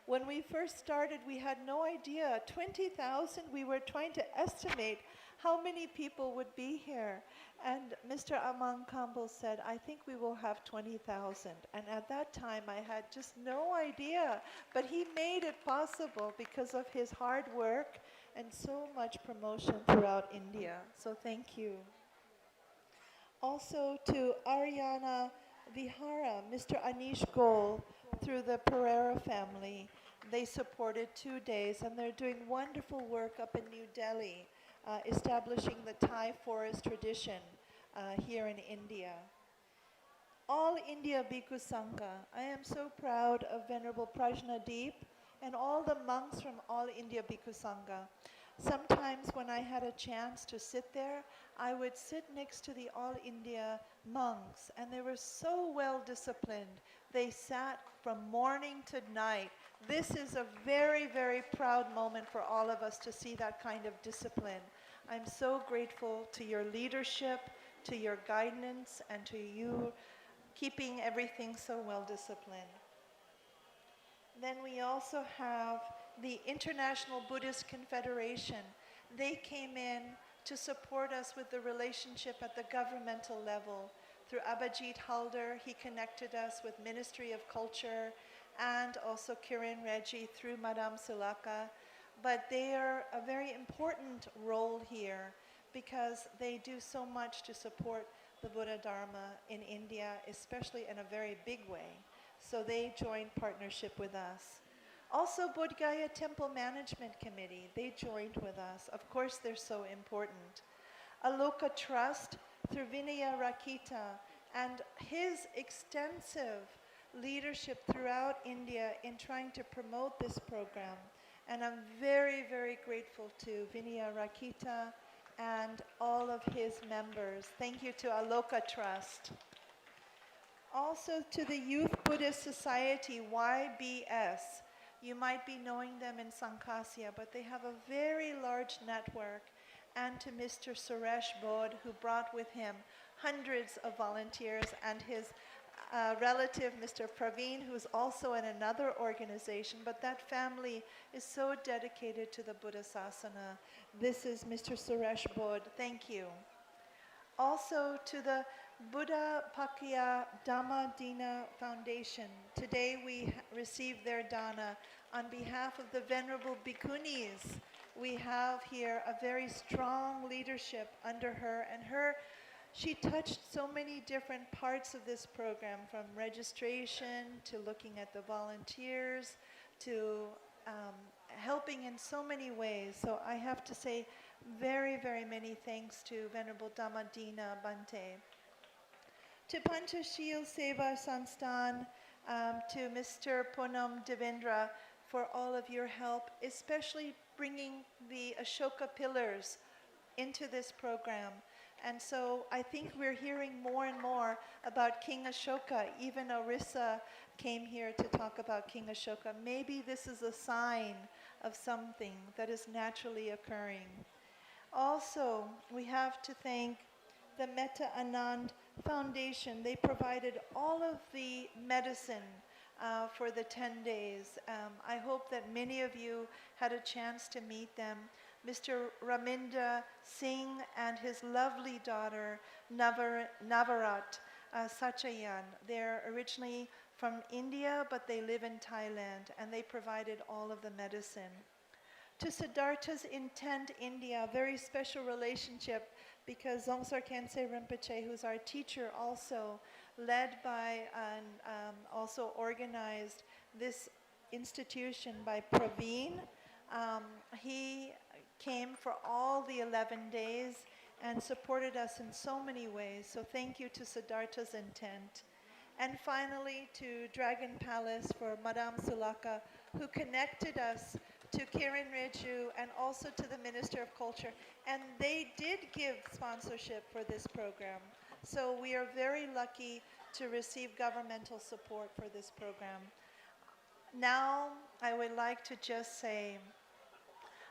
When we first started, we had no idea. 20,000, we were trying to estimate how many people would be here. And Mr. Aman Campbell said, I think we will have 20,000. And at that time, I had just no idea. But he made it possible because of his hard work and so much promotion throughout India. So thank you. Also to Ariana Vihara, Mr. Anish Gol, through the Pereira family. They supported 2 days, and they're doing wonderful work up in New Delhi, establishing the Thai forest tradition here in India. All India Bhikkhu Sangha, I am so proud of Venerable Prajnadeep and all the monks from All India Bhikkhu Sangha. Sometimes when I had a chance to sit there, I would sit next to the All India monks, and they were so well disciplined. They sat from morning to night. This is a very, very proud moment for all of us to see that kind of discipline. I'm so grateful to your leadership, to your guidance, and to you keeping everything so well disciplined. Then we also have the International Buddhist Confederation. They came in to support us with the relationship at the governmental level. Through Abhijit Halder, he connected us with Ministry of Culture and also Kiran Reggie through Madame Sulaka. But they are a very important role here because they do so much to support the Buddha Dharma in India, especially in a very big way. So they joined partnership with us. Also, Bodhgaya Temple Management Committee, they joined with us. Of course, they're so important. Aloka Trust through Vinaya Rakita and his extensive leadership throughout India in trying to promote this program. And I'm very, very grateful to Vinaya Rakita and all of his members. Thank you to Aloka Trust. Also to the Youth Buddhist Society, YBS. You might be knowing them in Sankasya, but they have a very large network. And to Mr. Suresh Bodh, who brought with him hundreds of volunteers, and his relative, Mr. Praveen, who's also in another organization, but that family is so dedicated to the Buddha Sasana. This is Mr. Suresh Bodh. Thank you. Also to the Buddha Pakya Dhamma Dina Foundation. Today we received their dana on behalf of the Venerable Bhikkhunis. We have here a very strong leadership under her, and she touched so many different parts of this program, from registration to looking at the volunteers to helping in so many ways. So I have to say very, very many thanks to Venerable Dhammadina Bante. To Panchashil Seva Sansthan, to Mr. Punam Devendra for all of your help, especially bringing the Ashoka pillars into this program. And so I think we're hearing more and more about King Ashoka. Even Orissa came here to talk about King Ashoka. Maybe this is a sign of something that is naturally occurring. Also, we have to thank the Metta Anand Foundation. They provided all of the medicine for the 10 days. I hope that many of you had a chance to meet them. Mr. Raminda Singh and his lovely daughter, Navarat Sachayan. They're originally from India, but they live in Thailand, and they provided all of the medicine. To Siddhartha's Intent India, very special relationship, because Zongsar Khyentse Rinpoche, who's our teacher also, led by and also organized this institution by Praveen. He came for all the 11 days and supported us in so many ways. So thank you to Siddhartha's Intent. And finally to Dragon Palace for Madame Sulaka, who connected us to Kiran Reju and also to the Minister of Culture. And they did give sponsorship for this program. So we are very lucky to receive governmental support for this program. Now I would like to just say,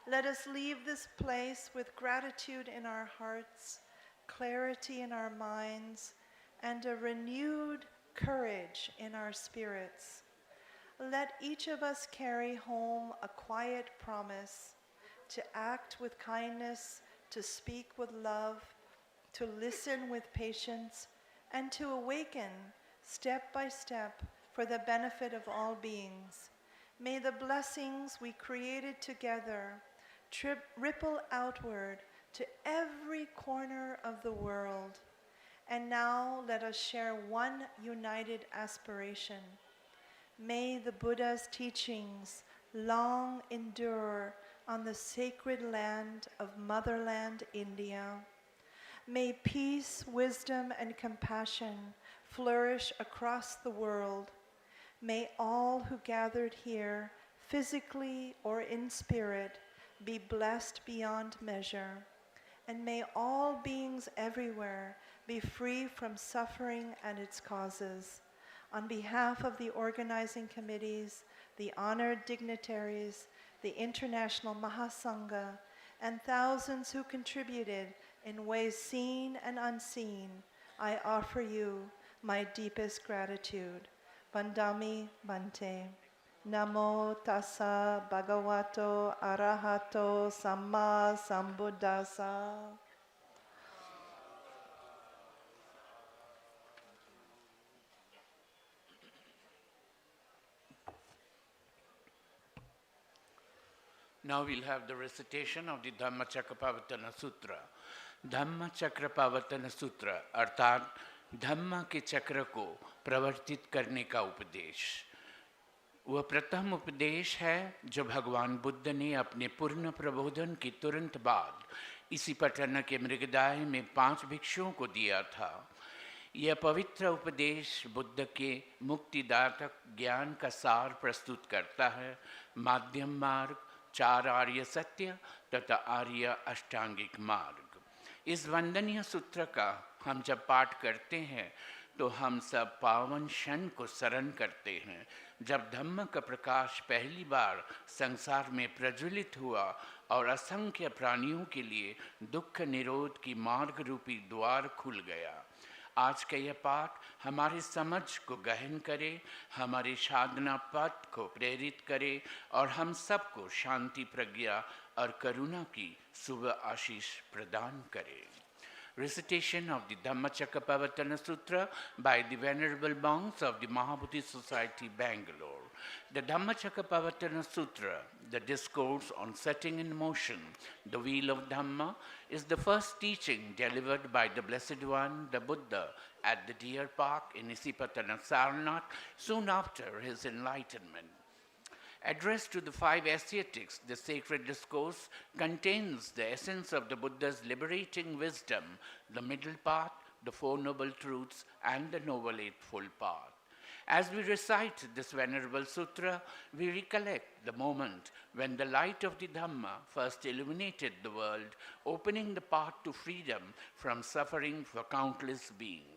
let us leave this place with gratitude in our hearts, clarity in our minds, and a renewed courage in our spirits. Let each of us carry home a quiet promise to act with kindness, to speak with love, to listen with patience, and to awaken step by step for the benefit of all beings. May the blessings we created together ripple outward to every corner of the world. And now let us share one united aspiration. May the Buddha's teachings long endure on the sacred land of motherland India. May peace, wisdom, and compassion flourish across the world. May all who gathered here, physically or in spirit, be blessed beyond measure. And may all beings everywhere be free from suffering and its causes. On behalf of the organizing committees, the honored dignitaries, the International Mahasangha, and thousands who contributed in ways seen and unseen, I offer you my deepest gratitude. Bandami Bante. Namo tassa bhagavato arahato samma sambuddhassa. Now we'll have the recitation of the Dhammacakkappavattana Sutra. धम्मचक्रपवर्तन सूत्र अर्थात धम्म के चक्र को प्रवर्तित करने का उपदेश। वह प्रथम उपदेश है जो भगवान बुद्ध ने अपने पूर्ण प्रबोधन के तुरंत बाद इसी पटना के मृगदाय में 5 भिक्षुओं को दिया था। यह पवित्र उपदेश बुद्ध के मुक्तिदायक ज्ञान का सार प्रस्तुत करता है। माध्यम मार्ग, 4 आर्य सत्य तथा आर्य अष्टांगिक मार्ग। इस वंदनीय सूत्र का हम जब पाठ करते हैं तो हम सब पावन क्षण को स्मरण करते हैं जब धम्म का प्रकाश पहली बार संसार में प्रज्वलित हुआ और असंख्य प्राणियों के लिए दुख निरोध की मार्ग रूपी द्वार खुल गया। आज का यह पाठ हमारी समझ को गहन करे, हमारे साधना पथ को प्रेरित करे और हम सबको शांति, प्रज्ञा और करुणा की शुभ आशीष प्रदान करे। Recitation of the Dhammacakkappavattana Sutra by the Venerable Monks of the Mahabodhi Society, Bangalore. The Dhammacakkappavattana Sutra, the discourse on setting in motion the wheel of Dhamma, is the first teaching delivered by the Blessed One, the Buddha, at the Deer Park in Isipatana, Sarnath, soon after his enlightenment. Addressed to the 5 ascetics, the sacred discourse contains the essence of the Buddha's liberating wisdom, the middle path, the 4 noble truths, and the noble eightfold path. As we recite this venerable sutra, we recollect the moment when the light of the Dhamma first illuminated the world, opening the path to freedom from suffering for countless beings.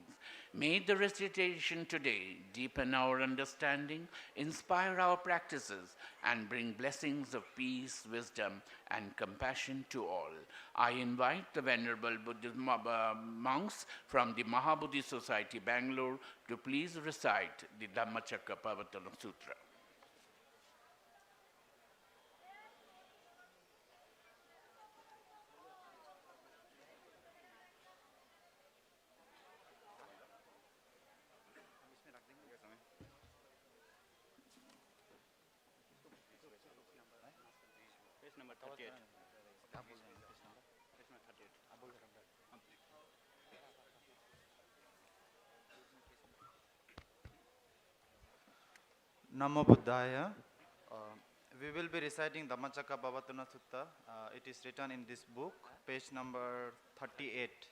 May the recitation today deepen our understanding, inspire our practices, and bring blessings of peace, wisdom, and compassion to all. I invite the Venerable Buddhist monks from the Mahabodhi Society, Bangalore, to please recite the Dhammacakkappavattana Sutra. Number 38. Page number 38. Namo Bodhgaya. We will be reciting Dhammacakkappavattana Sutta. It is written in this book, page number 38.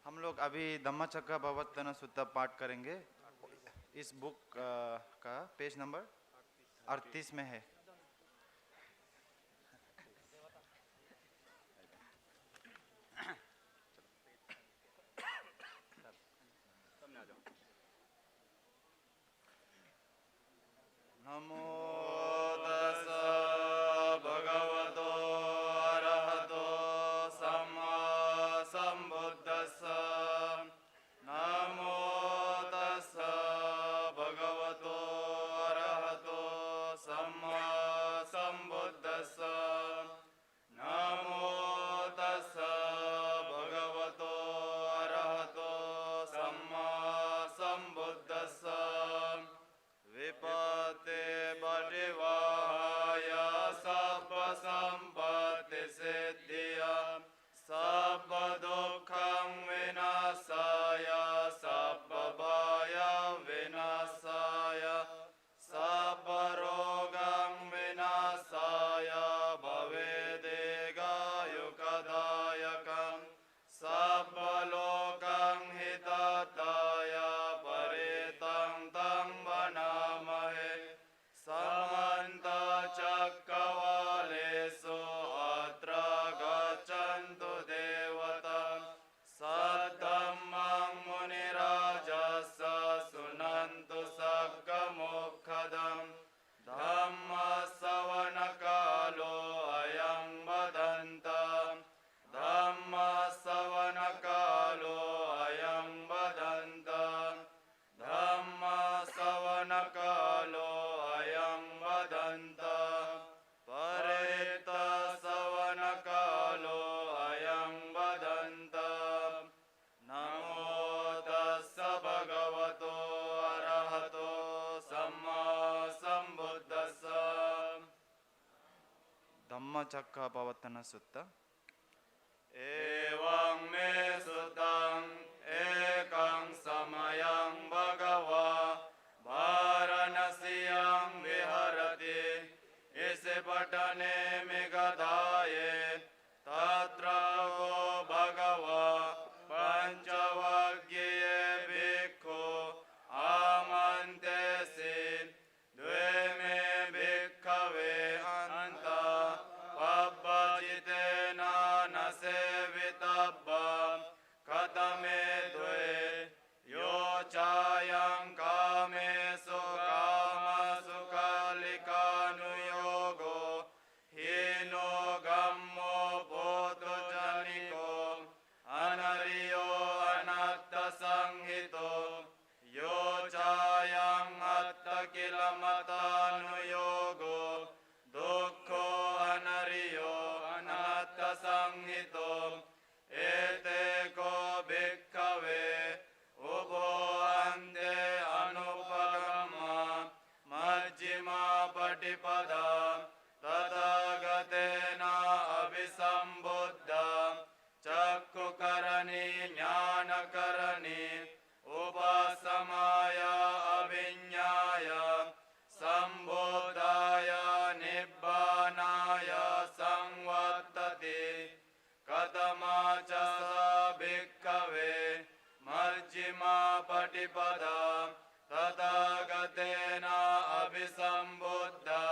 हम लोग अभी धम्मचक्कपवत्तन सुत्ता पाठ करेंगे। इस book का page number 38 में है। नमो तस्सा भगवतो अरहतो सम्मा सम्बुद्धस्सा। नमो तस्सा भगवतो अरहतो सम्मा सम्बुद्धस्सा। नमो तस्सा भगवतो अरहतो सम्मा सम्बुद्धस्सा। विपते Dhammacakkappavattana Sutta. Evang me sutang ekang samayang bhagava Varanasiyang viharati Isipatane megadaye Tatra go bhagava Panchavagye bhikkhu Amantesin Dve me bhikkhave anta Pabbajitena nasevitabba Katame dve Yo chayang kame sukama sukalikanu yogo Hino gammo poto janiko Anariyo anatta sanghito Yo chayang atta kilamatanu yogo Dukkho anariyo anatta sanghito Ete ko bhikkave Ubo ande anupagama Majjhima patipada Tadhagatena abhisambuddha Chakkukarani jnanakarani Upasamaya abhinyaya Sambodhaya nibbanaya samvattati Katamacha bhikkave Majjhima patipada Tadhagatena abhisambuddha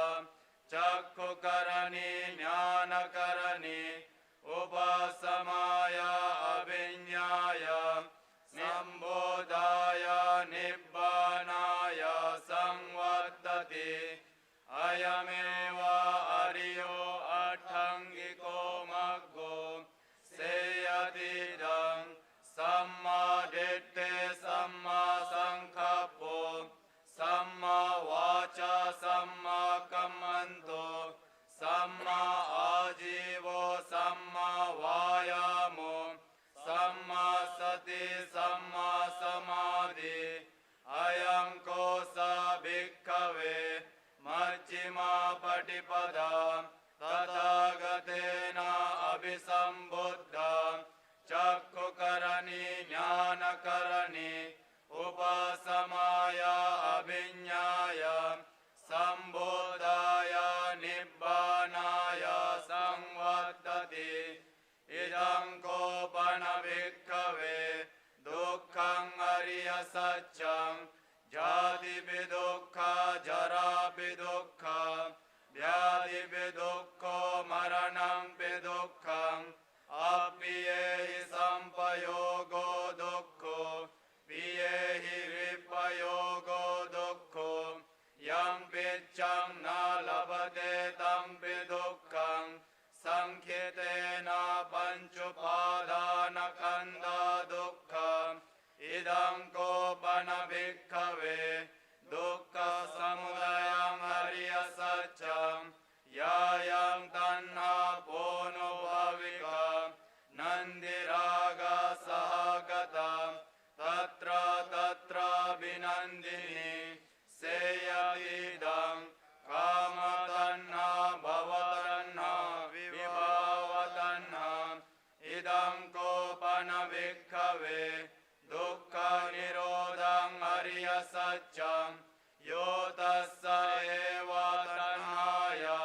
Chakkukarani jnanakarani Upasamaya abhinyaya Sambodhaya nibbanaya samvattati Ayameva ariyo athangiko maggo Seyatidang Samma ditte samma sankappo Samma vacha samma kammanto Samma ajivo samma vayamo Samma sati samma samadhi Ayam kosa bhikkave Majjhima patipada Tadhagatena abhisambuddha Chakkukarani jnanakarani Upasamaya abhinyaya Sambodhaya nibbanaya samvattati Idam kopana bhikkave Dukkhang ariya satchang Jati bidukha jara bidukha Vyadi bidukho maranam bidukhang Apiyehi sampayogo dukkho Piyehi vipayogo dukkho Yam pichang na labhate tam bidukhang Sankhitena panchupadana kanda dukkha Idam kopana bhikkave Dukkha samudayam ariya satcham Yayam tanha pono bhavika Nandiraga sahagata Tatra tatra vinandini Seyatidam Kama tanha bhavatanha Vibhavatanha Idam kopana bhikkave Dukkha nirodham ariya satcham Yotassa eva tanhaya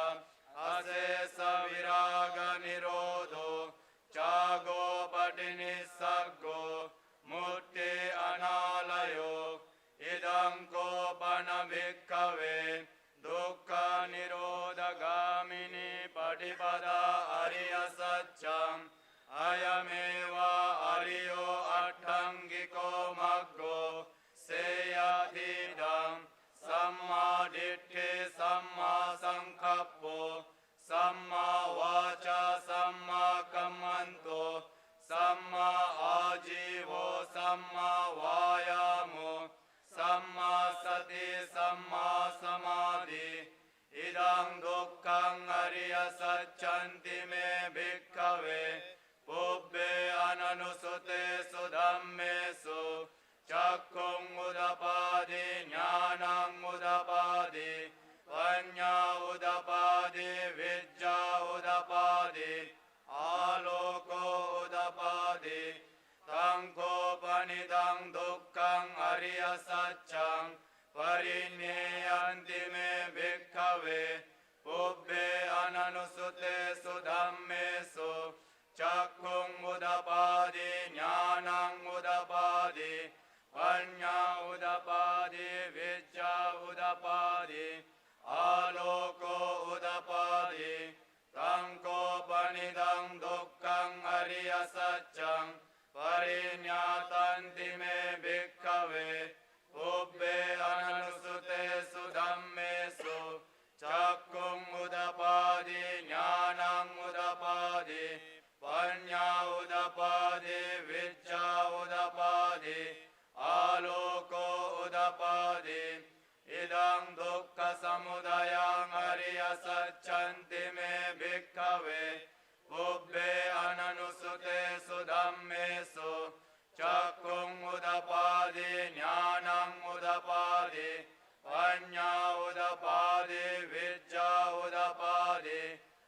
Asesa viraga nirodho Chago patinissaggo Mutti analayo Idam kopana bhikkave Dukkha nirodhagamini patipada ariya satcham Ayameva ariyo athangiko maggo Seyatidam Samma ditti samma sankappo Samma vacha samma kammanto Samma ajivo samma vayamo Samma sati samma samadhi Idam dukkhang ariya satchanti me bhikkave Pubbe ananusute sudhammesu Chakkhung udapadi jnanang udapadi Panya udapadi vijja udapadi udapadi tanko panidang dukkang ariya satchang parinneyanti me bhikkhave ubbe ananusute sudhammesu chakkung udapadi jnanang udapadi panya udapadi vijja udapadi aloko udapadi tanko panidang dukkang ariya satchang parinyatanti me bhikkhave ubbe ananusute sudhammesu chakkung udapadi jnanang udapadi panya udapadi vijja udapadi aloko udapadi idang dukkha samudayang ariya satchanti me bhikkhave ubbe ananusute sudhammesu chakkung udapadi jnanang udapadi panya udapadi vijja udapadi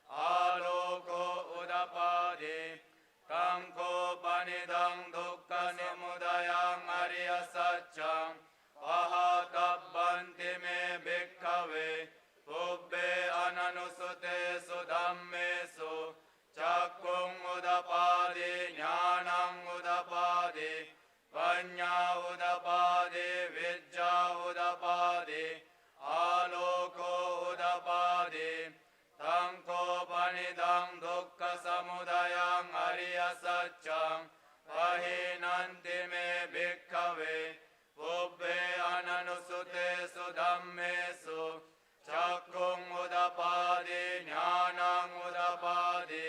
aloko udapadi tanko panidang dukkha samudayang ariya satchang pahatabbanti me bhikkhave ubbe ananusute sudhammesu chakkung udapadi jnanang udapadi panya udapadi vijja udapadi aloko udapadi tanko panidang dukkha samudayang ariya satchang pahinanti me bhikkhave ubbe ananusute sudhammesu chakkung udapadi jnanang udapadi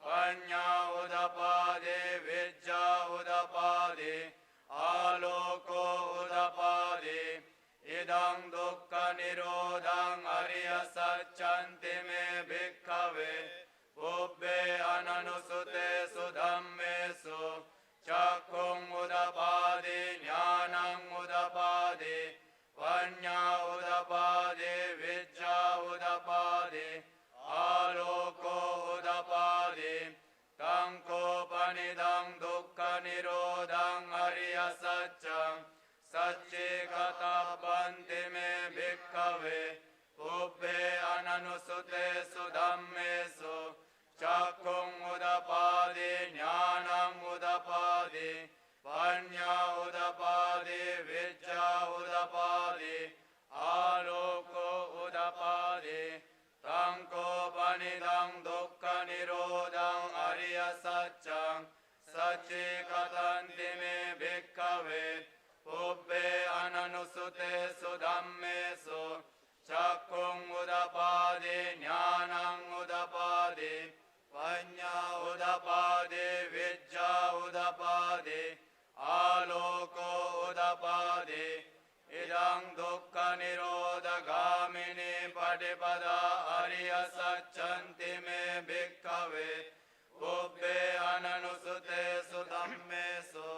panya udapadi vijja udapadi aloko udapadi idang dukkha nirodhang ariya satchanti me bhikkhave ubbe ananusute sudhammesu chakkung udapadi jnanang udapadi panya udapadi vijja udapadi aloko udapadi tanko panidang dukkha nirodhang ariya satchang satchikatabbanti me bhikkhave ubbe ananusute sudhammesu chakkung udapadi jnanang udapadi panya udapadi vijja udapadi aloko udapadi tanko panidang dukkha nirodhang ariya satchang satchikatanti me bhikkhave ubbe ananusute sudhammesu chakkung udapadi jnanang udapadi panya udapadi vijja udapadi aloko udapadi idang dukkha nirodhagamini patipada ariya satchanti me bhikkhave ubbe ananusute sudhammesu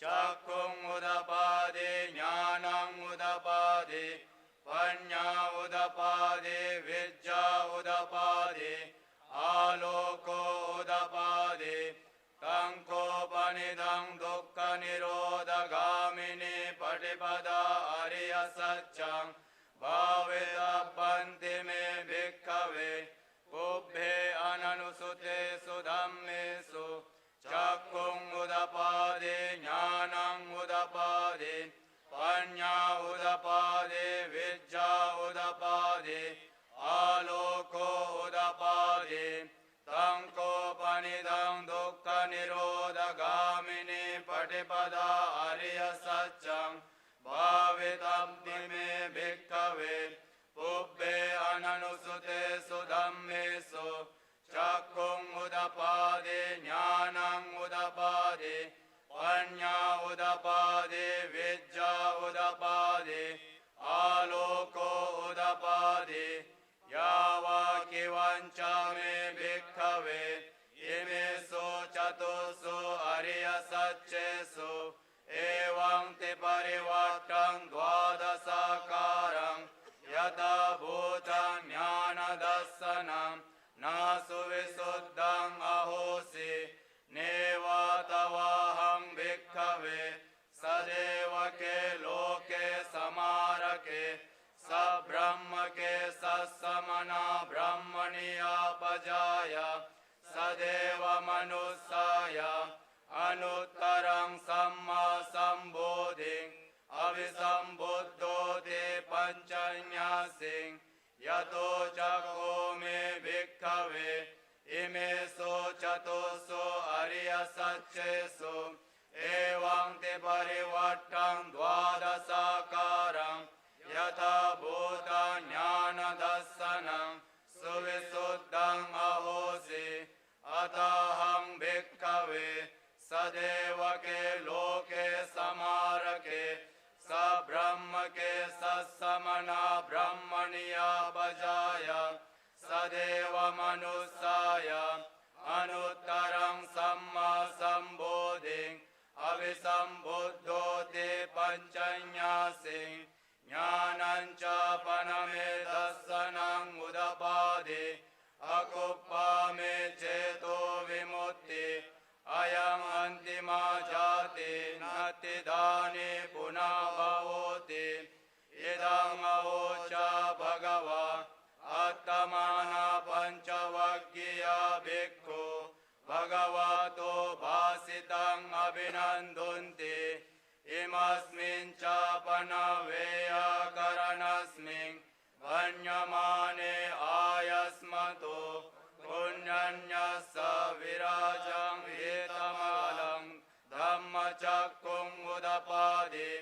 chakkung udapadi jnanang udapadi panya udapadi vijja udapadi aloko udapadi tanko panidang dukkha nirodhagamini patipada ariya satchang bhavetabbanti me bhikkhave ubbe ananusute sudhammesu chakkung udapadi jnanang udapadi panya udapadi vijja udapadi aloko udapadi tanko panidang dukkha nirodhagamini patipada ariya satchang bhavetabbanti me bhikkhave ubbe ananusute sudhammesu chakkung udapadi jnanang udapadi panya udapadi vijja udapadi aloko udapadi yava kivancha me bhikkhave imesu chatusu ariya satchesu evam te parivattam dvadasakarang yata bhutam jnana dassanam nasu visuddham ahosi neva tava te parivattam dvadasakaram yatha bhuta jnana dassanam suvisuddham ahosi ataham bhikkhave sadevake loke samarake sabrahma ke sasamana brahmaniya bhajaya sadeva manusaya anuttaram samma sambodhin avisambuddho te panchanyasing jnanancha paname dassanam udapade akuppame cheto vimutti ayam antima jati nati dani punabhavoti idam avocha bhagava attamana panchavaggiya bhikkhu bhagavato bhasitam abhinandunti imasmin cha panaveya karanasmin vanyamane ayasmato punyanyasa virajam hitamalam dhammachakkum udapadi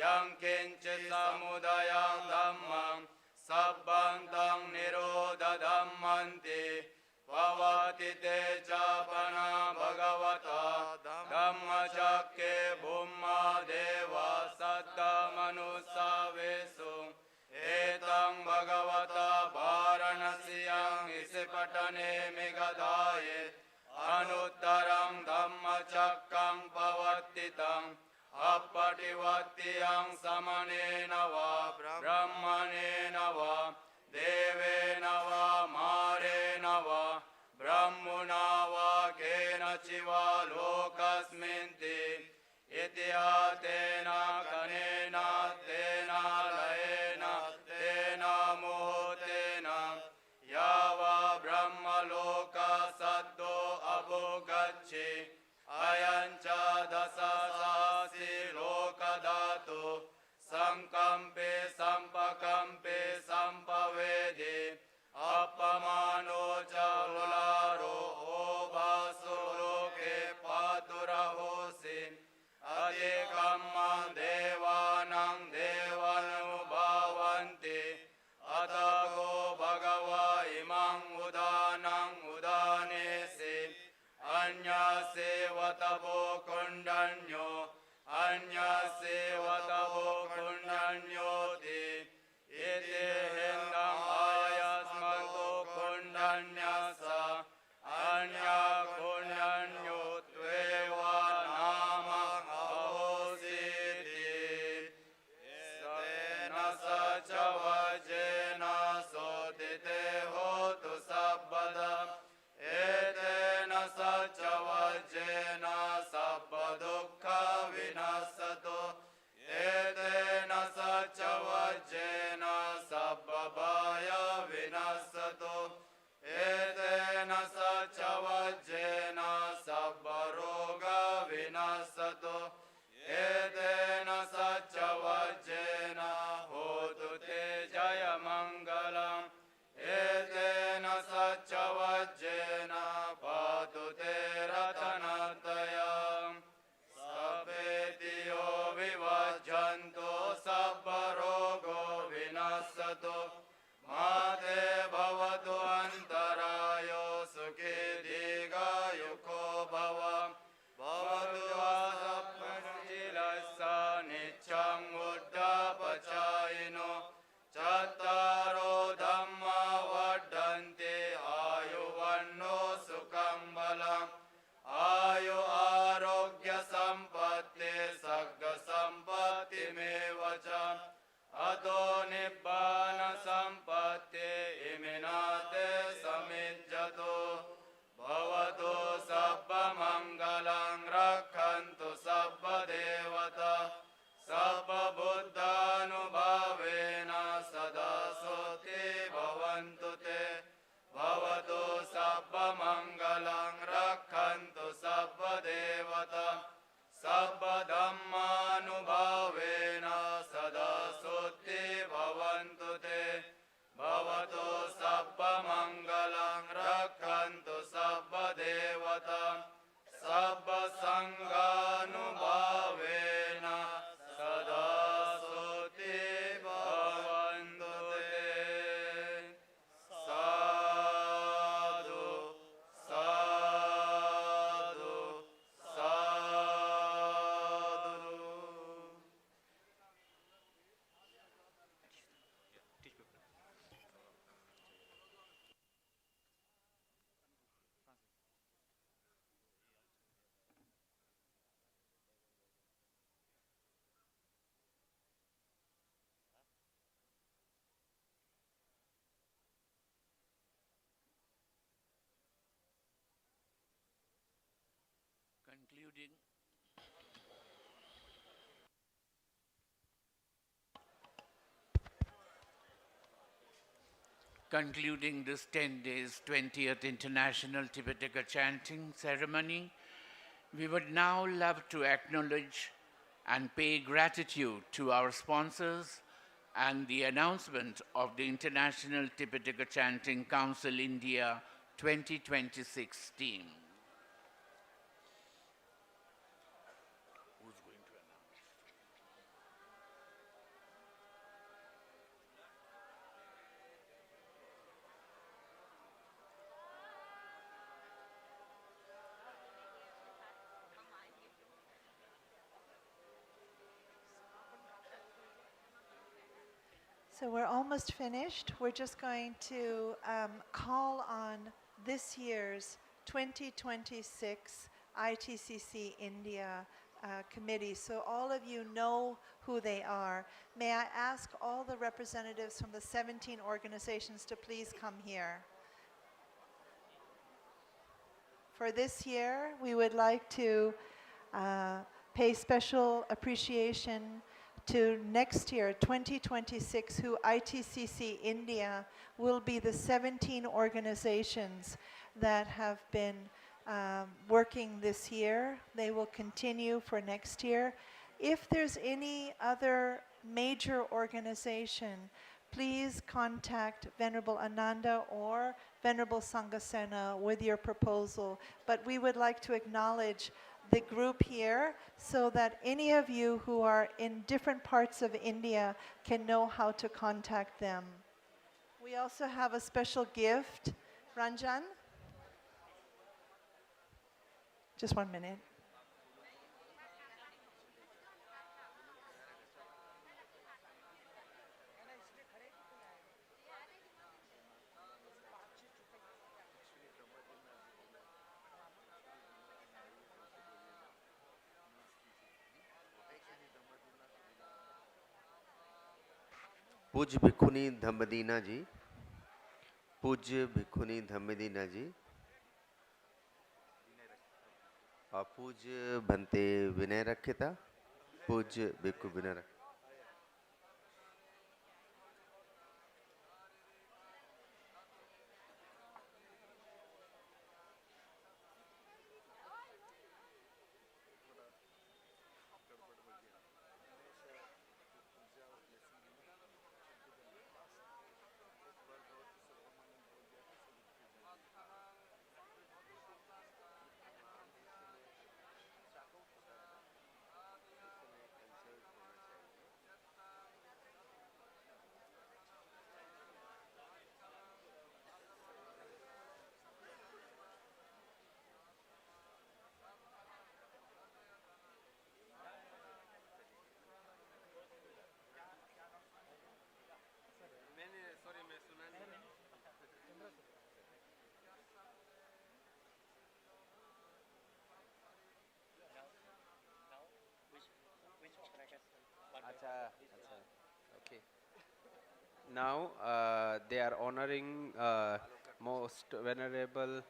yang kinchit samudayam dhammam sabbantam nirodha dhammanti Bhavati te chapana bhagavata dhammachakke bhumma deva satta manusa vesu etam bhagavata varanasiyam isipatane megadaye anuttaram dhammachakkam pavattitam appativattiyam samanena va brahmanena va devena va marena va brahmuna va kena chiva lokasminti ityatena kanena tena laena tena muhutena yava brahma loka saddho abhugacchi ayancha dasasasi lokadatu sankampe sampakampe sampavedi appamano cha ularo obaso loke paturahosi adikamma devanam devanubhavanti atago bhagava imam udanam udanesi anyase vatabo kundanyo anyase vatabo kundanyoti iti hendam ayasmanto kundanyasa anya kundanyo tveva nama ahositi sena sacha vajena sodite hotu sabbada etena sacha vajena sabba dukkha vinasato etena sacha vajena sabba bhaya vinasato etena sacha vajena sabba roga vinasato etena sacha vajena hotu te jaya mangalam etena sacha vajena patu te ratanatayam sabetiyo vivajjanto sabba rogo vinasato mate bhavatu antarayo sukhi digayuko bhava bhavatu asappanchilassa niccam uddapachayino chattaro dhamma vaddante ayuvanno sukham balam ayu arogya sampatti sagga sampatti mevacha ato nibbana sampatti iminate samijjato bhavatu sabba mangalam rakhantu sabba devata sabba buddhanubhavena sada soti bhavantu te bhavatu sabba mangalam rakhantu sabba devata sabba dhammanubhavena sada soti bhavantu te bhavatu sabba mangalam rakhantu sabba devata sabba sanganubhavena Concluding this 10 days 20th International Tipitaka Chanting Ceremony, we would now love to acknowledge and pay gratitude to our sponsors and the announcement of the International Tipitaka Chanting Council India 2026 team. So we're almost finished. We're just going to call on this year's 2026 ITCC India committee. So all of you know who they are. May I ask all the representatives from the 17 organizations to please come here. For this year, we would like to pay special appreciation to next year, 2026, who ITCC India will be the 17 organizations that have been working this year. They will continue for next year. If there's any other major organization, please contact Venerable Ananda or Venerable Sanghasena with your proposal. But we would like to acknowledge the group here so that any of you who are in different parts of India can know how to contact them. We also have a special gift. Ranjan? Just 1 minute. पूज्य भिक्षुनी धम्मदीना जी, पूज्य भिक्षुनी धम्मदीना जी, और पूज्य भंते विनय रक्षिता, पूज्य भिक्षु विनय रक्षिता। Okay. Now they are honoring most venerable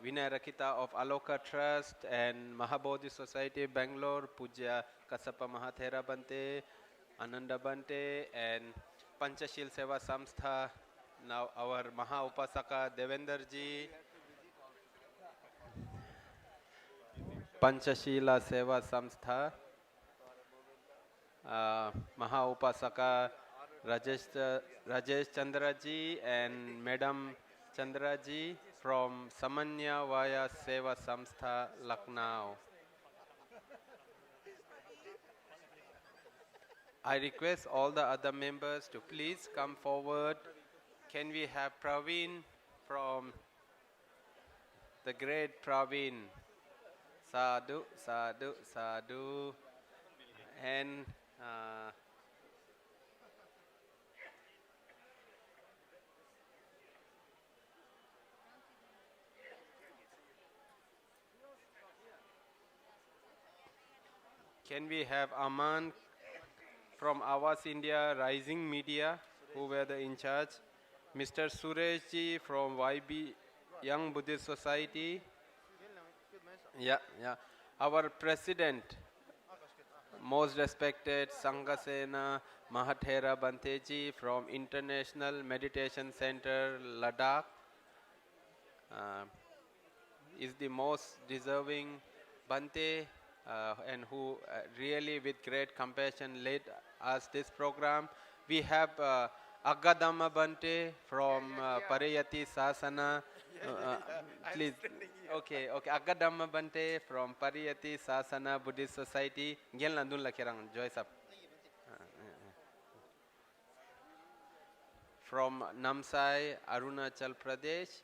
Vinay Rakita of Aloka Trust and Mahabodhi Society, Bangalore, Puja Kasapa Mahathera Bante, Ananda Bante, and Panchashil Seva Samstha. Now our Maha Upasaka Devender Ji, Panchashila Seva Samstha, Maha Upasaka Rajesh Chandra Ji and Madam Chandra Ji from Samanya Vaya Seva Samstha, Lucknow. I request all the other members to please come forward. Can we have Praveen from the great Praveen? Sadhu, sadhu, sadhu. And can we have Aman from Awas India Rising Media, who were the in charge? Mr. Suresh Ji from YB Young Buddhist Society. Yeah. our president, most respected Sanghasena Mahathera Banteji from International Meditation Center, Ladakh, is the most deserving Bante and who really with great compassion led us this program. We have Agadama Bante from Pariyati Sasana. Please, okay, Agadama Bante from Pariyati Sasana Buddhist Society. Ngel nandun lakirang Joyce up. From Namsai, Arunachal Pradesh.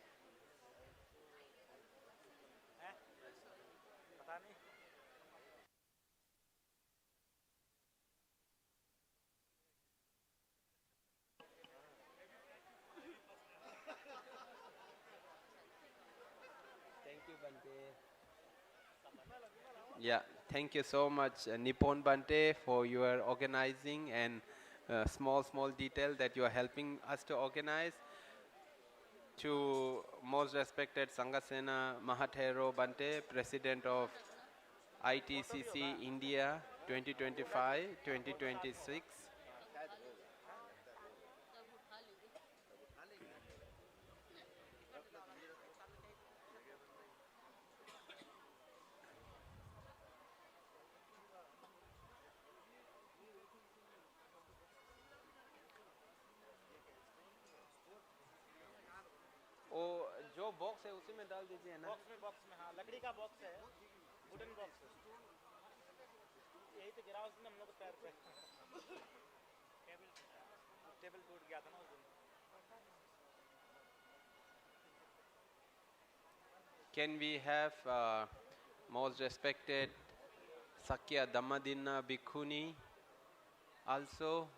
Yeah, thank you so much, Nippon Bante, for your organizing and small detail that you are helping us to organize. To most respected Sanghasena Mahathero Bante, President of ITCC India 2025-2026. वो जो box है उसी में डाल दीजिए ना box में हाँ लकड़ी का बॉक्स है वुडन बॉक्स यही तो गिरा उसने हम लोग को पैर पे टेबल टूट गया था ना उस दिन Can we have most respected Sakya Dhammadina Bhikkhuni also